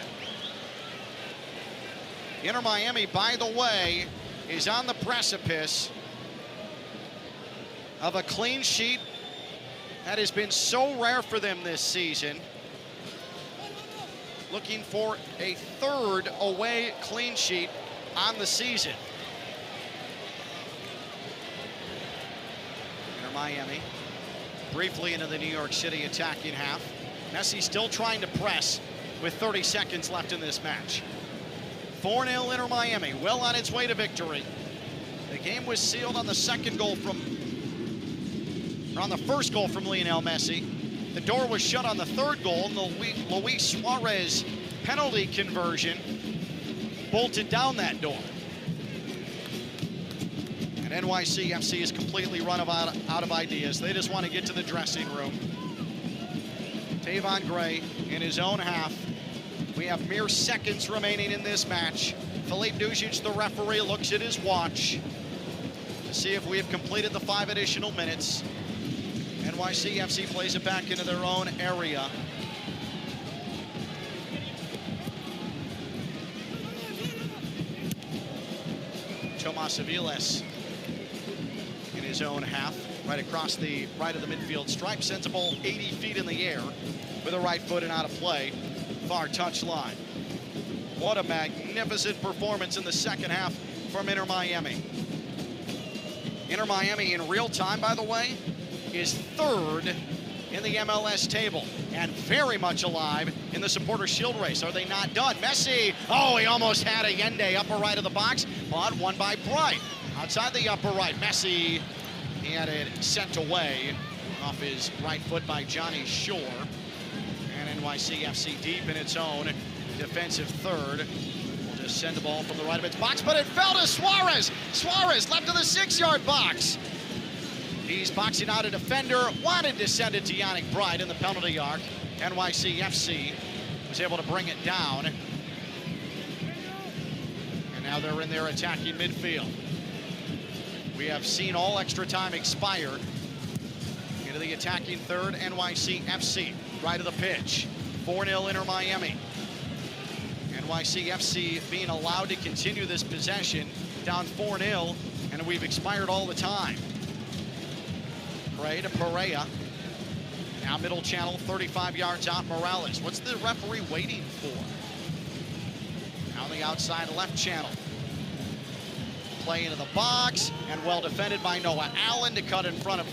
Inter Miami, by the way, is on the precipice of a clean sheet that has been so rare for them this season. Looking for a 3rd away clean sheet on the season. Inter Miami briefly into the New York City attacking half. Messi still trying to press with 30 seconds left in this match. 4-0 Inter Miami, well on its way to victory. The game was sealed on the first goal from Lionel Messi. The door was shut on the 3rd goal, and the Luis Suarez penalty conversion bolted down that door. And NYCFC is completely run out of ideas. They just want to get to the dressing room. Tavon Gray in his own half. We have mere seconds remaining in this match. Filip Dujic, the referee, looks at his watch to see if we have completed the 5 additional minutes. NYCFC plays it back into their own area. Tomas Aviles in his own half, right across the right of the midfield stripe, sends a ball 80 feet in the air with a right foot and out of play, far touchline. What a magnificent performance in the second half from Inter Miami. Inter Miami in real time, by the way, is third in the MLS table and very much alive in the Supporter Shield race. Are they not done? Messi, oh, he almost had Allende upper right of the box, but won by Bright. Outside the upper right, Messi, he had it sent away off his right foot by Johnny Shore. And NYCFC deep in its own defensive third. Will just send the ball from the right of its box, but it fell to Suarez. Suarez left to the 6-yard box. He's boxing out a defender, wanted to send it to Yannick Bright in the penalty arc. NYCFC was able to bring it down. And now they're in their attacking midfield. We have seen all extra time expire. Into the attacking third, NYCFC, right of the pitch. 4-0 Inter Miami. NYCFC being allowed to continue this possession, down 4-0, and we've expired all the time. Gray to Perea. Now middle channel, 35 yards out, Morales. What's the referee waiting for? Now the outside left channel. Play into the box, and well defended by Noah Allen to cut in front of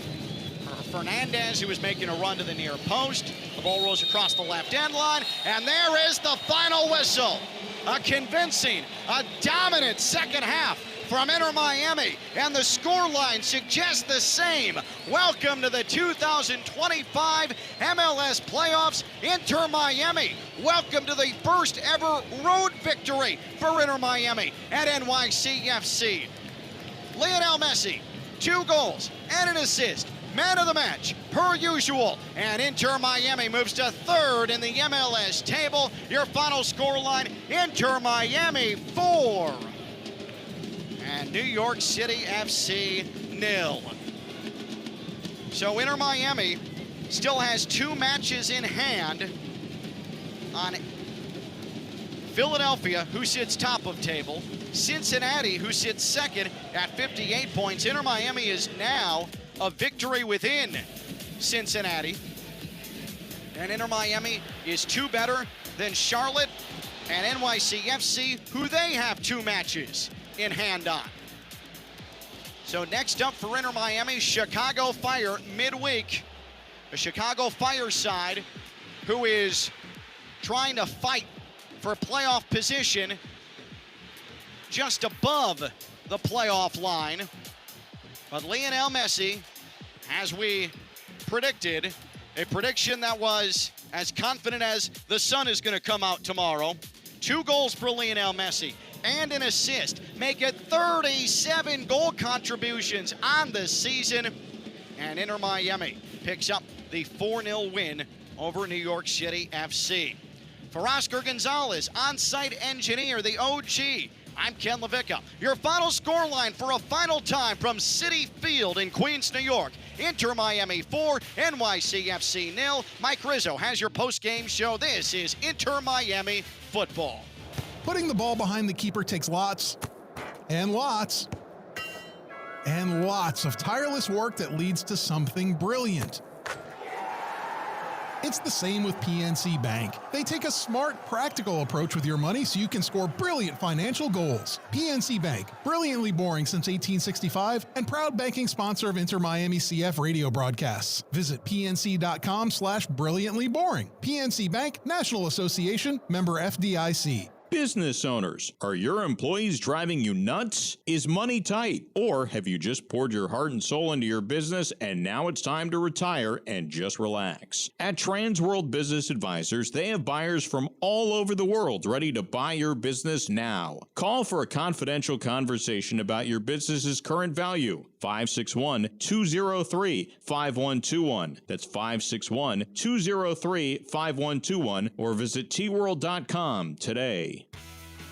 Fernandez, who was making a run to the near post. The ball rolls across the left end line, and there is the final whistle. A convincing, a dominant second half from Inter Miami, and the scoreline suggests the same. Welcome to the 2025 MLS playoffs, Inter Miami. Welcome to the first ever road victory for Inter Miami at NYCFC. Lionel Messi, 2 goals and an assist. Man of the match, per usual. And Inter Miami moves to third in the MLS table. Your final scoreline, Inter Miami 4. And New York City FC 0. So Inter Miami still has 2 matches in hand on Philadelphia, who sits top of table, Cincinnati, who sits second at 58 points. Inter Miami is now a victory within Cincinnati. And Inter Miami is 2 better than Charlotte and NYCFC, who they have 2 matches in hand on. So next up for Inter Miami, Chicago Fire midweek. The Chicago Fire side who is trying to fight for playoff position just above the playoff line. But Lionel Messi, as we predicted, a prediction that was as confident as the sun is going to come out tomorrow. 2 goals for Lionel Messi and an assist, make it 37 goal contributions on the season. And Inter Miami picks up the 4-0 win over New York City FC. For Oscar Gonzalez, on-site engineer, the OG, I'm Ken Levicka. Your final scoreline for a final time from Citi Field in Queens, New York. Inter Miami 4, NYCFC 0. Mike Rizzo has your post-game show. This is Inter Miami football. Putting the ball behind the keeper takes lots and lots and lots of tireless work that leads to something brilliant. It's the same with PNC Bank. They take a smart, practical approach with your money so you can score brilliant financial goals. PNC Bank, brilliantly boring since 1865 and proud banking sponsor of Inter Miami CF radio broadcasts. Visit pnc.com/brilliantly boring. PNC Bank, National Association, member FDIC. Business owners, are your employees driving you nuts? Is money tight? Or have you just poured your heart and soul into your business and now it's time to retire and just relax? At Trans World Business Advisors, they have buyers from all over the world ready to buy your business now. Call for a confidential conversation about your business's current value. 561-203-5121. That's 561-203-5121 or visit tworld.com today.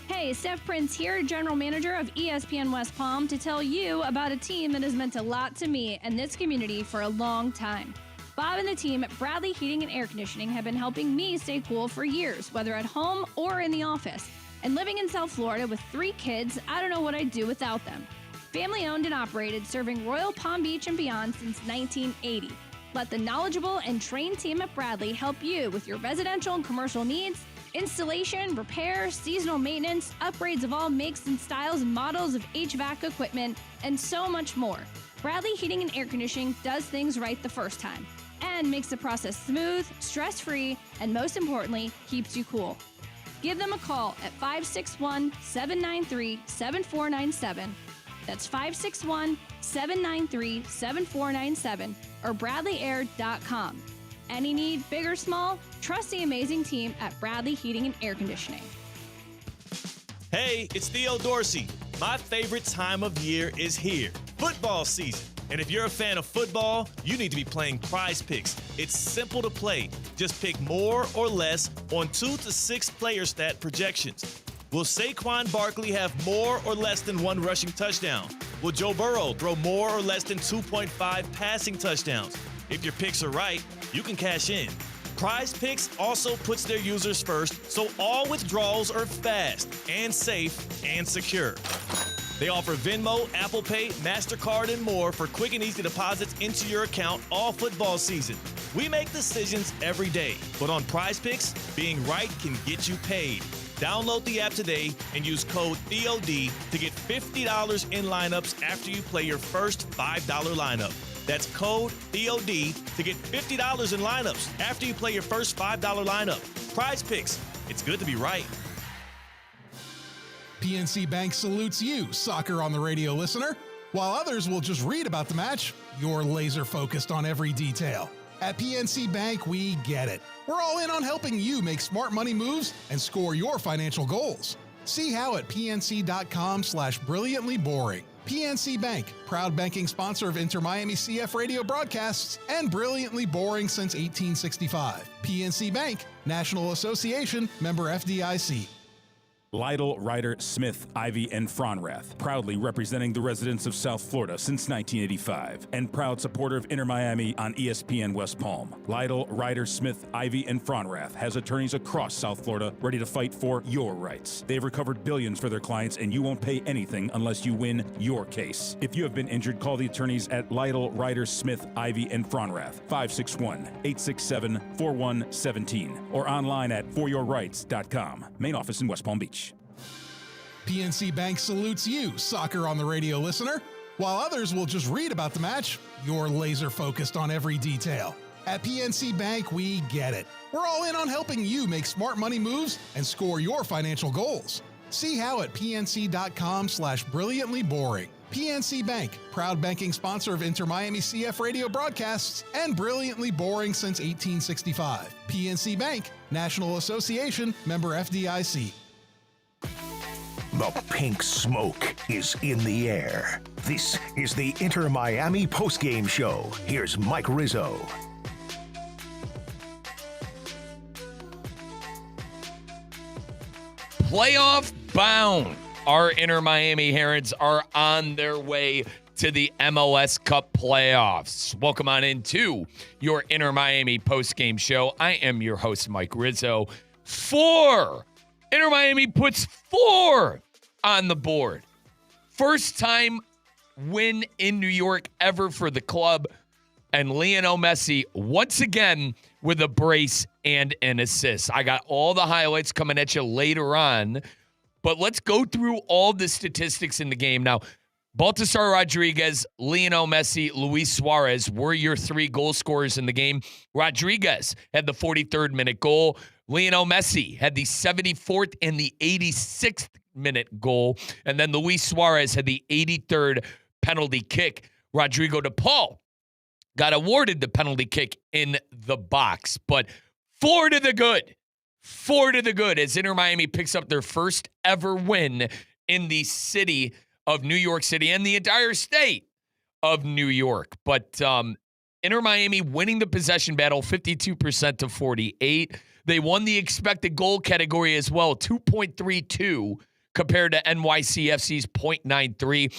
Hey, Steph Prince here, General Manager of ESPN West Palm, to tell you about a team that has meant a lot to me and this community for a long time. Bob and the team at Bradley Heating and Air Conditioning have been helping me stay cool for years, whether at home or in the office. And living in South Florida with 3 kids, I don't know what I'd do without them. Family owned and operated, serving Royal Palm Beach and beyond since 1980. Let the knowledgeable and trained team at Bradley help you with your residential and commercial needs, installation, repair, seasonal maintenance, upgrades of all makes and styles and models of HVAC equipment, and so much more. Bradley Heating and Air Conditioning does things right the first time and makes the process smooth, stress-free, and most importantly, keeps you cool. Give them a call at 561-793-7497. That's 561-793-7497 or bradleyair.com. Any need, big or small, trust the amazing team at Bradley Heating and Air Conditioning. Hey, it's Theo Dorsey. My favorite time of year is here, football season. And if you're a fan of football, you need to be playing Prize Picks. It's simple to play. Just pick more or less on 2 to 6 player stat projections. Will Saquon Barkley have more or less than 1 rushing touchdown? Will Joe Burrow throw more or less than 2.5 passing touchdowns? If your picks are right, you can cash in. Prize Picks also puts their users first, so all withdrawals are fast and safe and secure. They offer Venmo, Apple Pay, MasterCard, and more for quick and easy deposits into your account all football season. We make decisions every day, but on Prize Picks, being right can get you paid. Download the app today and use code THEOD to get $50 in lineups after you play your first $5 lineup. That's code THEOD to get $50 in lineups after you play your first $5 lineup. Prize Picks. It's good to be right. PNC Bank salutes you, Soccer on the Radio listener. While others will just read about the match, you're laser focused on every detail. At PNC Bank, we get it. We're all in on helping you make smart money moves and score your financial goals. See how at pnc.com/brilliantlyboring. PNC Bank, proud banking sponsor of Inter Miami CF radio broadcasts and Brilliantly Boring since 1865. PNC Bank, National Association, member FDIC. Lytle, Ryder, Smith, Ivy, and Fronrath, proudly representing the residents of South Florida since 1985, and proud supporter of Inter Miami on ESPN West Palm. Lytle, Ryder, Smith, Ivy, and Fronrath has attorneys across South Florida ready to fight for your rights. They've recovered billions for their clients, and you won't pay anything unless you win your case. If you have been injured, call the attorneys at Lytle, Ryder, Smith, Ivy, and Fronrath, 561-867-4117, or online at foryourrights.com. Main office in West Palm Beach. PNC Bank salutes you, Soccer on the Radio listener. While others will just read about the match, you're laser focused on every detail. At PNC Bank, we get it. We're all in on helping you make smart money moves and score your financial goals. See how at pnc.com/brilliantlyboring. PNC Bank, proud banking sponsor of Inter Miami CF radio broadcasts and Brilliantly Boring since 1865. PNC Bank, National Association, member FDIC. The pink smoke is in the air. This is the Inter Miami Postgame Show. Here's Mike Rizzo. Playoff bound. Our Inter Miami Herons are on their way to the MLS Cup playoffs. Welcome on into your Inter Miami postgame show. I am your host, Mike Rizzo. Inter Miami puts 4 on the board. First time win in New York ever for the club. And Lionel Messi, once again, with a brace and an assist. I got all the highlights coming at you later on. But let's go through all the statistics in the game. Now, Baltasar Rodriguez, Lionel Messi, Luis Suarez were your 3 goal scorers in the game. Rodriguez had the 43rd minute goal. Lionel Messi had the 74th and the 86th minute goal. And then Luis Suarez had the 83rd penalty kick. Rodrigo de Paul got awarded the penalty kick in the box. But 4 to the good. 4 to the good as Inter Miami picks up their first ever win in the city of New York City and the entire state of New York. But Inter Miami winning the possession battle 52% to 48%. They won the expected goal category as well, 2.32 compared to NYCFC's 0.93.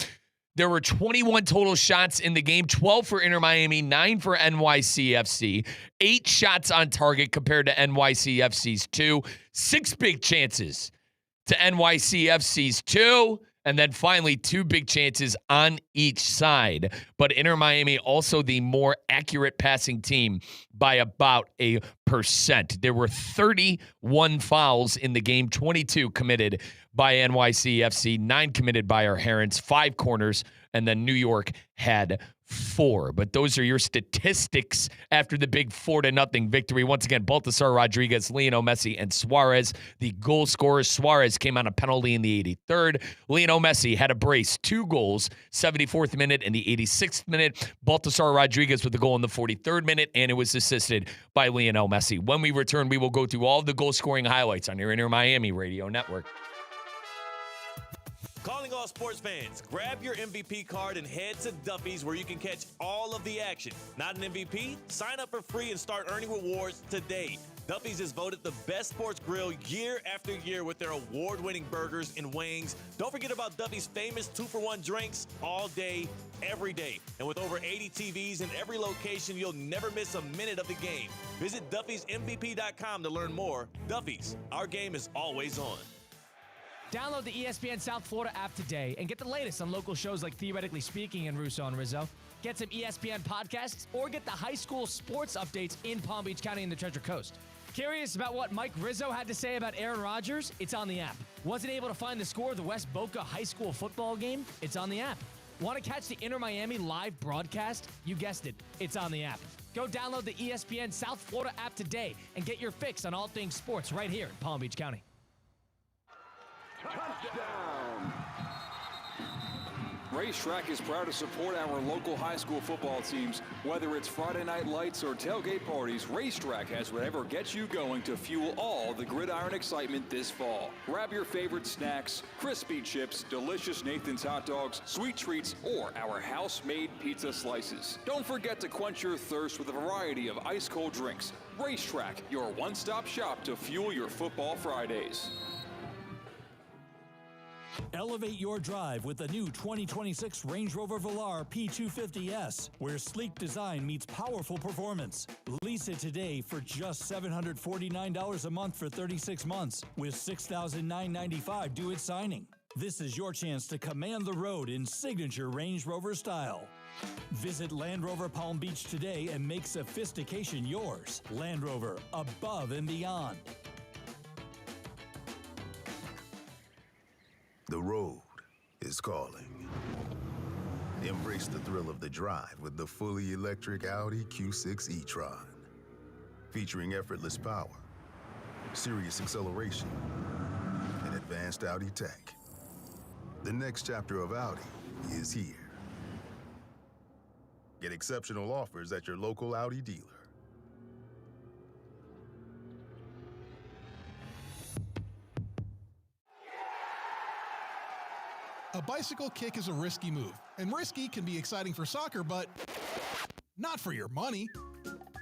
There were 21 total shots in the game, 12 for Inter Miami, 9 for NYCFC, 8 shots on target compared to NYCFC's 2, 6 big chances to NYCFC's 2, and then finally 2 big chances on each side. But Inter Miami also the more accurate passing team by about 1%. There were 31 fouls in the game, 22 committed by NYCFC, 9 committed by our Herons, 5 corners, and then New York had 4. But those are your statistics after the big 4-0 victory. Once again, Baltasar Rodriguez, Lionel Messi, and Suarez, the goal scorers. Suarez came on a penalty in the 83rd. Lionel Messi had a brace, 2 goals, 74th minute and the 86th minute. Baltasar Rodriguez with a goal in the 43rd minute, and it was assisted by Lionel Messi. When we return, we will go through all of the goal-scoring highlights on your Inter Miami radio network. Calling all sports fans, grab your MVP card and head to Duffy's where you can catch all of the action. Not an MVP? Sign up for free and start earning rewards today. Duffy's is voted the best sports grill year after year with their award-winning burgers and wings. Don't forget about Duffy's famous 2-for-1 drinks all day, every day. And with over 80 TVs in every location, you'll never miss a minute of the game. Visit Duffy'sMVP.com to learn more. Duffy's, our game is always on. Download the ESPN South Florida app today and get the latest on local shows like Theoretically Speaking and Russo and Rizzo. Get some ESPN podcasts or get the high school sports updates in Palm Beach County and the Treasure Coast. Curious about what Mike Rizzo had to say about Aaron Rodgers? It's on the app. Wasn't able to find the score of the West Boca High School football game? It's on the app. Want to catch the Inter Miami live broadcast? You guessed it. It's on the app. Go download the ESPN South Florida app today and get your fix on all things sports right here in Palm Beach County. Touchdown! Racetrack is proud to support our local high school football teams. Whether it's Friday night lights or tailgate parties, Racetrack has whatever gets you going to fuel all the gridiron excitement this fall. Grab your favorite snacks, crispy chips, delicious Nathan's hot dogs, sweet treats, or our house-made pizza slices. Don't forget to quench your thirst with a variety of ice-cold drinks. Racetrack, your one-stop shop to fuel your football Fridays. Elevate your drive with the new 2026 Range Rover Velar P250S, where sleek design meets powerful performance. Lease it today for just $749 a month for 36 months, with $6,995 due at signing. This is your chance to command the road in signature Range Rover style. Visit Land Rover Palm Beach today and make sophistication yours. Land Rover, above and beyond. The road is calling. Embrace the thrill of the drive with the fully electric Audi Q6 e-tron. Featuring effortless power, serious acceleration, and advanced Audi tech. The next chapter of Audi is here. Get exceptional offers at your local Audi dealer. A bicycle kick is a risky move, and risky can be exciting for soccer, but not for your money.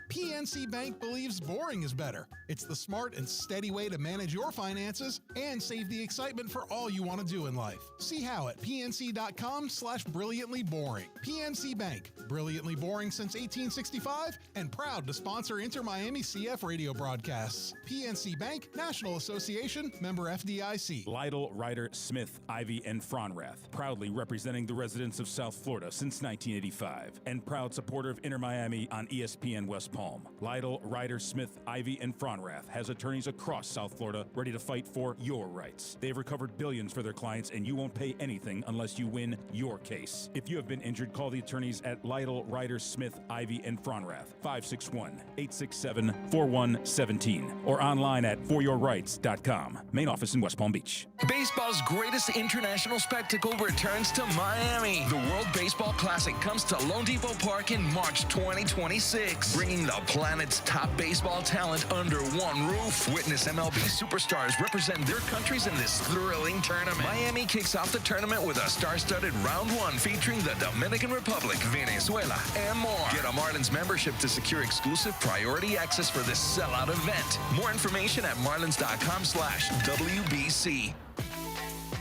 PNC Bank believes boring is better. It's the smart and steady way to manage your finances and save the excitement for all you want to do in life. See how at pnc.com/brilliantlyboring. PNC Bank, brilliantly boring since 1865 and proud to sponsor Inter Miami CF radio broadcasts. PNC Bank, National Association, member FDIC. Lytle, Ryder, Smith, Ivy, and Fronrath, proudly representing the residents of South Florida since 1985 and proud supporter of Inter Miami on ESPN West Palm. Lytle, Ryder, Smith, Ivy, and Fronrath has attorneys across South Florida ready to fight for your rights. They've recovered billions for their clients, and you won't pay anything unless you win your case. If you have been injured, call the attorneys at Lytle, Ryder, Smith, Ivy, and Fronrath, 561-867-4117, or online at foryourrights.com. Main office in West Palm Beach. Baseball's greatest international spectacle returns to Miami. The World Baseball Classic comes to Lone Depot Park in March 2026, bringing the planet's top baseball talent under one roof. Witness MLB superstars represent their countries in this thrilling tournament. Miami kicks off the tournament with a star-studded round one featuring the Dominican Republic, Venezuela, and more. Get a Marlins membership to secure exclusive priority access for this sellout event. More information at marlins.com/WBC.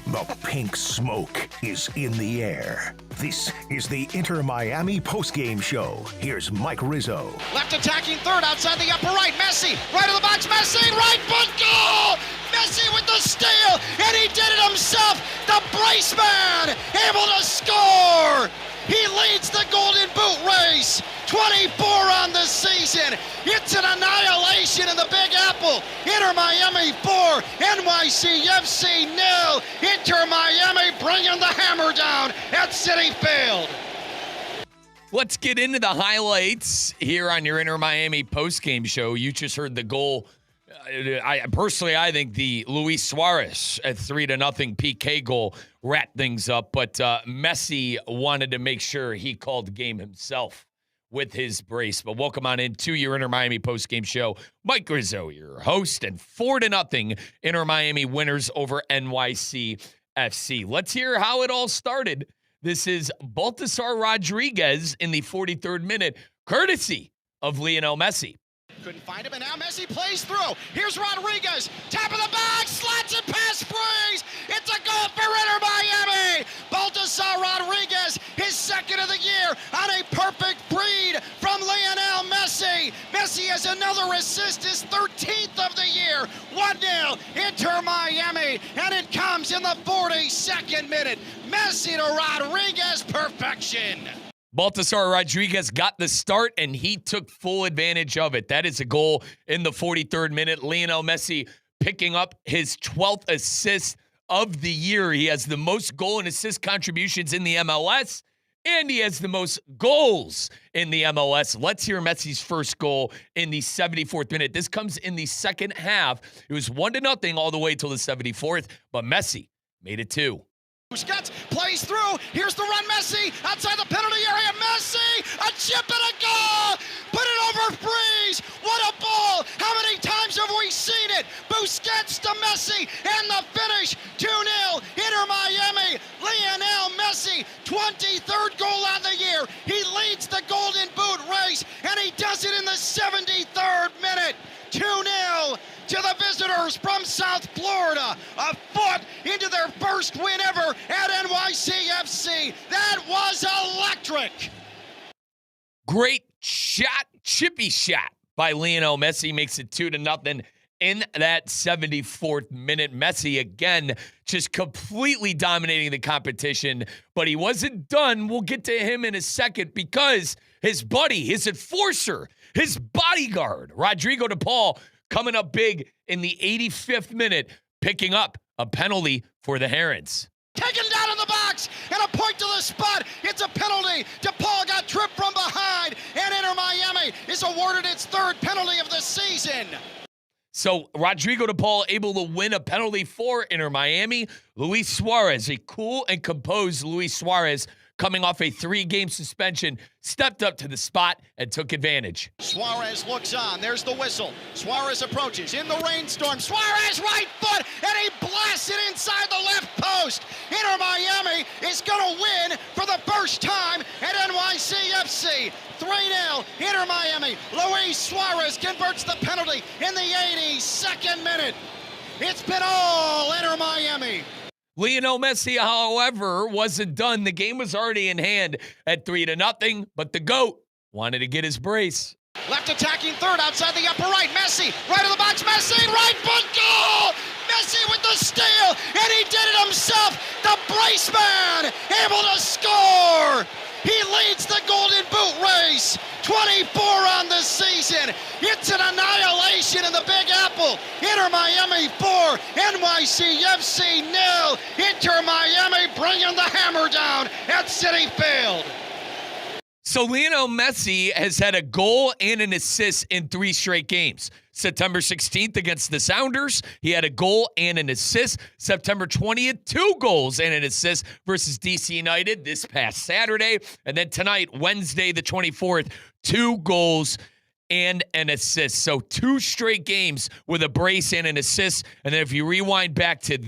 The pink smoke is in the air. This is the Inter Miami Postgame Show. Here's Mike Rizzo. Left attacking third outside the upper right. Messi, right of the box. Messi, right foot goal! Messi with the steal, and he did it himself. The brace man able to score. He leads the Golden Boot race. 24 on the season. It's an annihilation in the Big Apple. Inter Miami 4, NYCFC 0. Inter Miami bringing the hammer down at Citi Field. Let's get into the highlights here on your Inter Miami postgame show. You just heard the goal. I think the Luis Suarez at 3-0 PK goal wrapped things up, but Messi wanted to make sure he called the game himself with his brace. But welcome on into your Inter Miami postgame show. Mike Rizzo, your host, and 4-0 Inter Miami winners over NYCFC. Let's hear how it all started. This is Baltasar Rodriguez in the 43rd minute, courtesy of Lionel Messi. Couldn't find him, and now Messi plays through. Here's Rodriguez, top of the bag, slots it past Freeze. It's a goal for Inter Miami. Baltasar Rodriguez, his second of the year, on a perfect breed from Lionel Messi. Messi has another assist, his 13th of the year. 1-0, Inter Miami, and it comes in the 42nd minute. Messi to Rodriguez, perfection. Baltasar Rodriguez got the start, and he took full advantage of it. That is a goal in the 43rd minute. Lionel Messi picking up his 12th assist of the year. He has the most goal and assist contributions in the MLS, and he has the most goals in the MLS. Let's hear Messi's first goal in the 74th minute. This comes in the second half. It was 1-0 all the way till the 74th, but Messi made it 2. Busquets plays through. Here's the run, Messi outside the penalty area. Messi, a chip and a goal. Put it over Freeze. What a ball. How many times have we seen it? Busquets to Messi, and the finish. 2-0, Inter Miami. Lionel Messi, 23rd goal on the year. He leads the Golden Boot race, and he does it in the 73rd minute. 2-0 to the visitors from South Florida. A foot into their first win ever at NYCFC. That was electric. Great shot, chippy shot by Lionel Messi. Makes it 2-0 in that 74th minute. Messi, again, just completely dominating the competition. But he wasn't done. We'll get to him in a second because his buddy, his enforcer, his bodyguard, Rodrigo de Paul, coming up big in the 85th minute, picking up a penalty for the Herons. Taken down in the box, and a point to the spot. It's a penalty. DePaul got tripped from behind, and Inter Miami is awarded its third penalty of the season. So Rodrigo de Paul able to win a penalty for Inter Miami. Luis Suarez, a cool and composed Luis Suarez, coming off a 3-game suspension, stepped up to the spot and took advantage. Suarez looks on. There's the whistle. Suarez approaches in the rainstorm. Suarez right foot, and he blasts it inside the left post. Inter Miami is going to win for the first time at NYCFC. 3-0, Inter Miami. Luis Suarez converts the penalty in the 82nd minute. It's been all Inter Miami. Lionel Messi, however, wasn't done. The game was already in hand at 3-0, but the GOAT wanted to get his brace. Left attacking third outside the upper right. Messi, right of the box. Messi, right foot goal! Messi with the steal, and he did it himself. The brace man able to score. He leads the Golden Boot race. 24 on the season. It's an annihilation in the Big Apple. Inter Miami 4, NYCFC 0. Inter Miami bringing the hammer down at Citi Field. So Lionel Messi has had a goal and an assist in 3 straight games. September 16th against the Sounders, he had a goal and an assist. September 20th, 2 goals and an assist versus DC United this past Saturday. And then tonight, Wednesday the 24th, 2 goals and an assist. So 2 straight games with a brace and an assist. And then if you rewind back to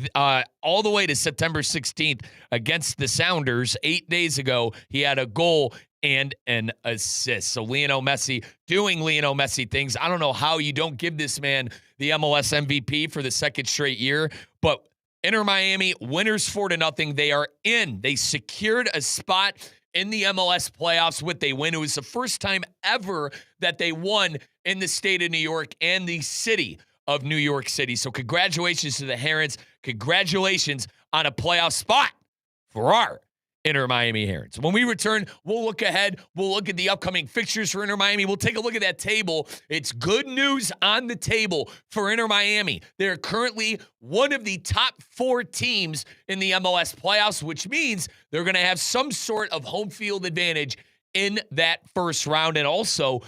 all the way to September 16th against the Sounders 8 days ago, he had a goal and an assist. So Lionel Messi doing Lionel Messi things. I don't know how you don't give this man the MLS MVP for the 2nd straight year, but Inter Miami, winners 4-0. They are in. They secured a spot in the MLS playoffs with a win. It was the first time ever that they won in the state of New York and the city of New York City. So congratulations to the Herons. Congratulations on a playoff spot for our Inter Miami Herons. When we return, we'll look ahead. We'll look at the upcoming fixtures for Inter Miami. We'll take a look at that table. It's good news on the table for Inter Miami. They're currently one of the top 4 teams in the MLS playoffs, which means they're going to have some sort of home field advantage in that first round. And also,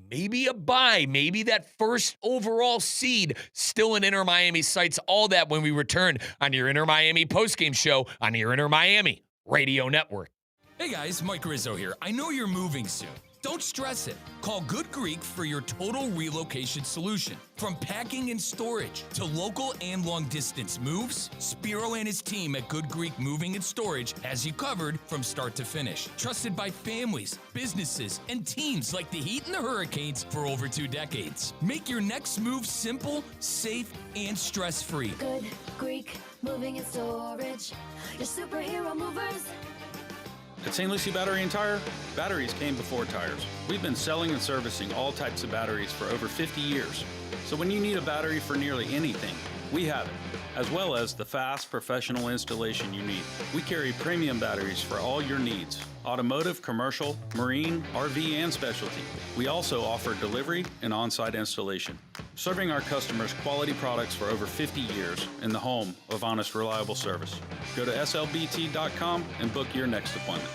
maybe a bye, maybe that first overall seed still in Inter Miami sights. All that when we return on your Inter Miami postgame show on your Inter Miami Radio Network. Hey guys, Mike Rizzo here. I know you're moving soon. Don't stress it. Call Good Greek for your total relocation solution. From packing and storage to local and long distance moves, Spiro and his team at Good Greek Moving and Storage has you covered from start to finish. Trusted by families, businesses, and teams like the Heat and the Hurricanes for over 2 decades. Make your next move simple, safe, and stress-free. Good Greek Moving and Storage. Your superhero movers. At St. Lucie Battery and Tire, batteries came before tires. We've been selling and servicing all types of batteries for over 50 years. So when you need a battery for nearly anything, we have it, as well as the fast, professional installation you need. We carry premium batteries for all your needs: automotive, commercial, marine, RV, and specialty. We also offer delivery and on-site installation, serving our customers quality products for over 50 years in the home of honest, reliable service. Go to slbt.com and book your next appointment.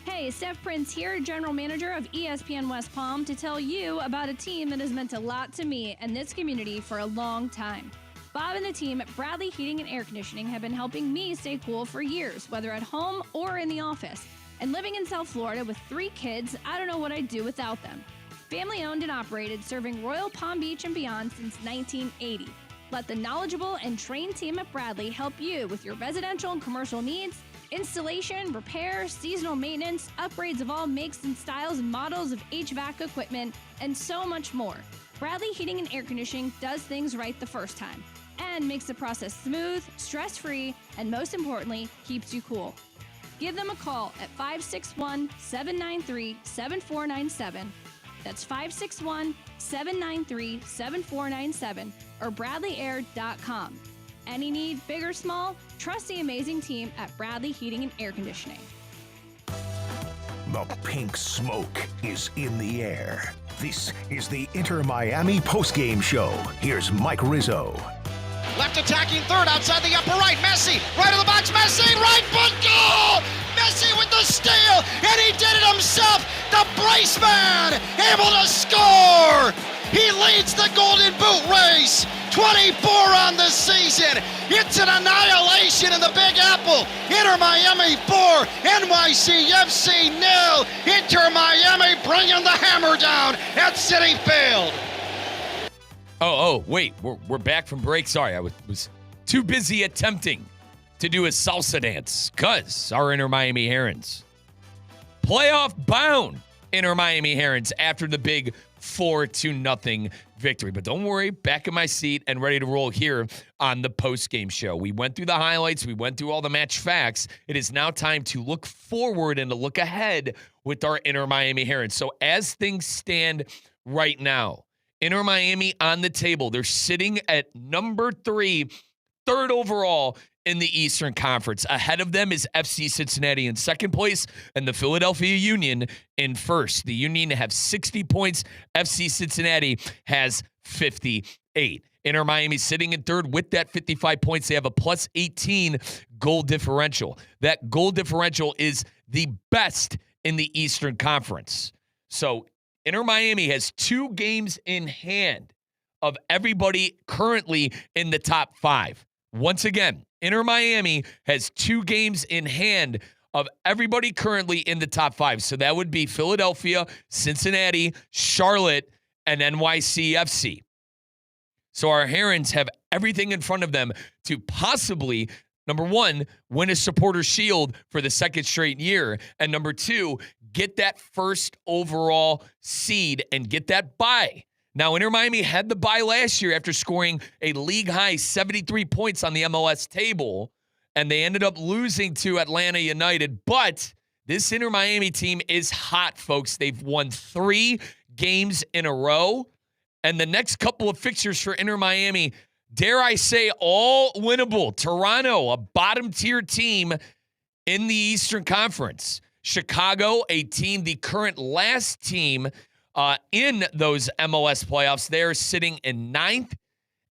Hey, Steph Prince here, General Manager of ESPN West Palm, to tell you about a team that has meant a lot to me and this community for a long time. Bob and the team at Bradley Heating and Air Conditioning have been helping me stay cool for years, whether at home or in the office. And living in South Florida with 3 kids, I don't know what I'd do without them. Family owned and operated, serving Royal Palm Beach and beyond since 1980. Let the knowledgeable and trained team at Bradley help you with your residential and commercial needs, installation, repair, seasonal maintenance, upgrades of all makes and styles and models of HVAC equipment, and so much more. Bradley Heating and Air Conditioning does things right the first time and makes the process smooth, stress-free, and most importantly, keeps you cool. Give them a call at 561-793-7497. That's 561-793-7497 or bradleyair.com. Any need, big or small, trust the amazing team at Bradley Heating and Air Conditioning. The pink smoke is in the air. This is the Inter Miami postgame show. Here's Mike Rizzo. Left attacking third, outside the upper right. Messi, right of the box. Messi, right foot goal! Messi with the steal, and he did it himself. The brace man able to score. He leads the Golden Boot race. 24 on the season. It's an annihilation in the Big Apple. Inter Miami 4, NYCFC 0. Inter Miami bringing the hammer down at Citi Field. Oh, wait, we're back from break. Sorry, I was too busy attempting to do a salsa dance because our Inter Miami Herons. Playoff bound Inter Miami Herons after the big 4-0 victory. But don't worry, back in my seat and ready to roll here on the postgame show. We went through the highlights. We went through all the match facts. It is now time to look forward and to look ahead with our Inter Miami Herons. So as things stand right now, Inter Miami on the table. They're sitting at number 3, third overall in the Eastern Conference. Ahead of them is FC Cincinnati in second place and the Philadelphia Union in first. The Union have 60 points. FC Cincinnati has 58. Inter Miami sitting in third with that 55 points. They have a plus 18 goal differential. That goal differential is the best in the Eastern Conference. So Inter Miami has 2 games in hand of everybody currently in the top 5. Once again, Inter Miami has 2 games in hand of everybody currently in the top 5. So that would be Philadelphia, Cincinnati, Charlotte, and NYCFC. So our Herons have everything in front of them to possibly, number 1, win a Supporters' Shield for the second straight year, and number 2, get that first overall seed and get that bye Now, Inter Miami had the bye last year after scoring a league-high 73 points on the MLS table, and they ended up losing to Atlanta United. But this Inter Miami team is hot, folks. They've won 3 games in a row, and the next couple of fixtures for Inter Miami, dare I say, all winnable. Toronto, a bottom-tier team in the Eastern Conference. Chicago, a team, the current last team in those MLS playoffs. They're sitting in 9th.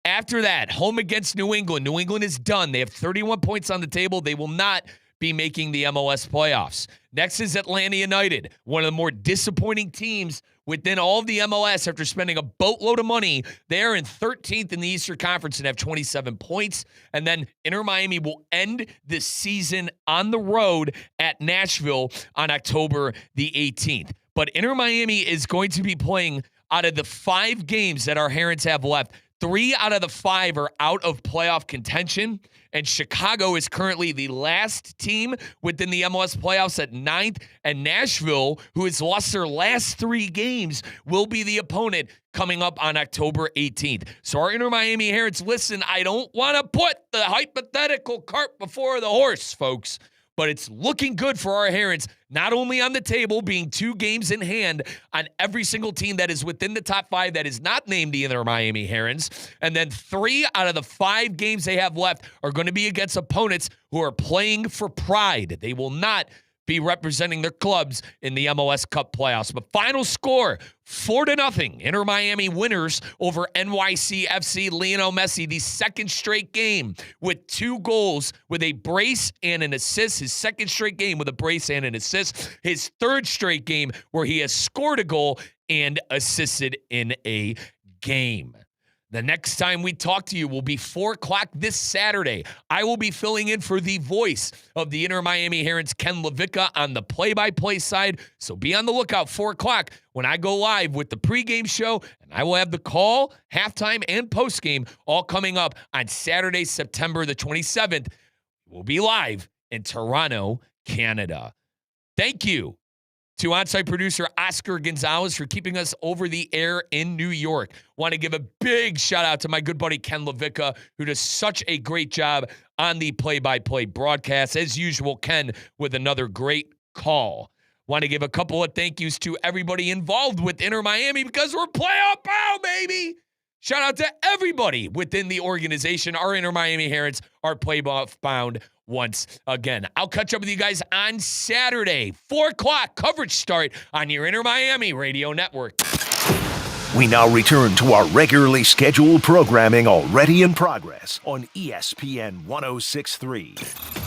After that, home against New England. New England is done. They have 31 points on the table. They will not be making the MLS playoffs. Next is Atlanta United, one of the more disappointing teams within all of the MLS after spending a boatload of money. They're in 13th in the Eastern Conference and have 27 points. And then Inter Miami will end the season on the road at Nashville on October the 18th. But Inter Miami is going to be playing out of the 5 games that our Herons have left. 3 out of the 5 are out of playoff contention, and Chicago is currently the last team within the MLS playoffs at 9th, and Nashville, who has lost their last 3 games, will be the opponent coming up on October 18th. So our Inter Miami Herons, listen, I don't want to put the hypothetical cart before the horse, folks, but it's looking good for our Herons, not only on the table, being 2 games in hand on every single team that is within the top 5 that is not named the Inter Miami Herons. And then 3 out of the 5 games they have left are going to be against opponents who are playing for pride. They will not be representing their clubs in the MLS Cup playoffs. But final score, 4-0. Inter Miami winners over NYCFC. Lionel Messi, the second straight game with 2 goals with a brace and an assist. His second straight game with a brace and an assist. His third straight game where he has scored a goal and assisted in a game. The next time we talk to you will be 4 o'clock this Saturday. I will be filling in for the voice of the Inter Miami Herons, Ken LaVicka, on the play-by-play side. So be on the lookout 4 o'clock when I go live with the pregame show, and I will have the call, halftime, and postgame all coming up on Saturday, September the 27th. We'll be live in Toronto, Canada. Thank you to on-site producer Oscar Gonzalez for keeping us over the air in New York. Want to give a big shout-out to my good buddy Ken LaVicka, who does such a great job on the play-by-play broadcast. As usual, Ken with another great call. Want to give a couple of thank yous to everybody involved with Inter Miami because we're playoff bound, baby! Shout out to everybody within the organization. Our Inter Miami Herons are playoff bound once again. I'll catch up with you guys on Saturday, 4 o'clock, coverage start on your Inter Miami radio network. We now return to our regularly scheduled programming already in progress on ESPN 106.3.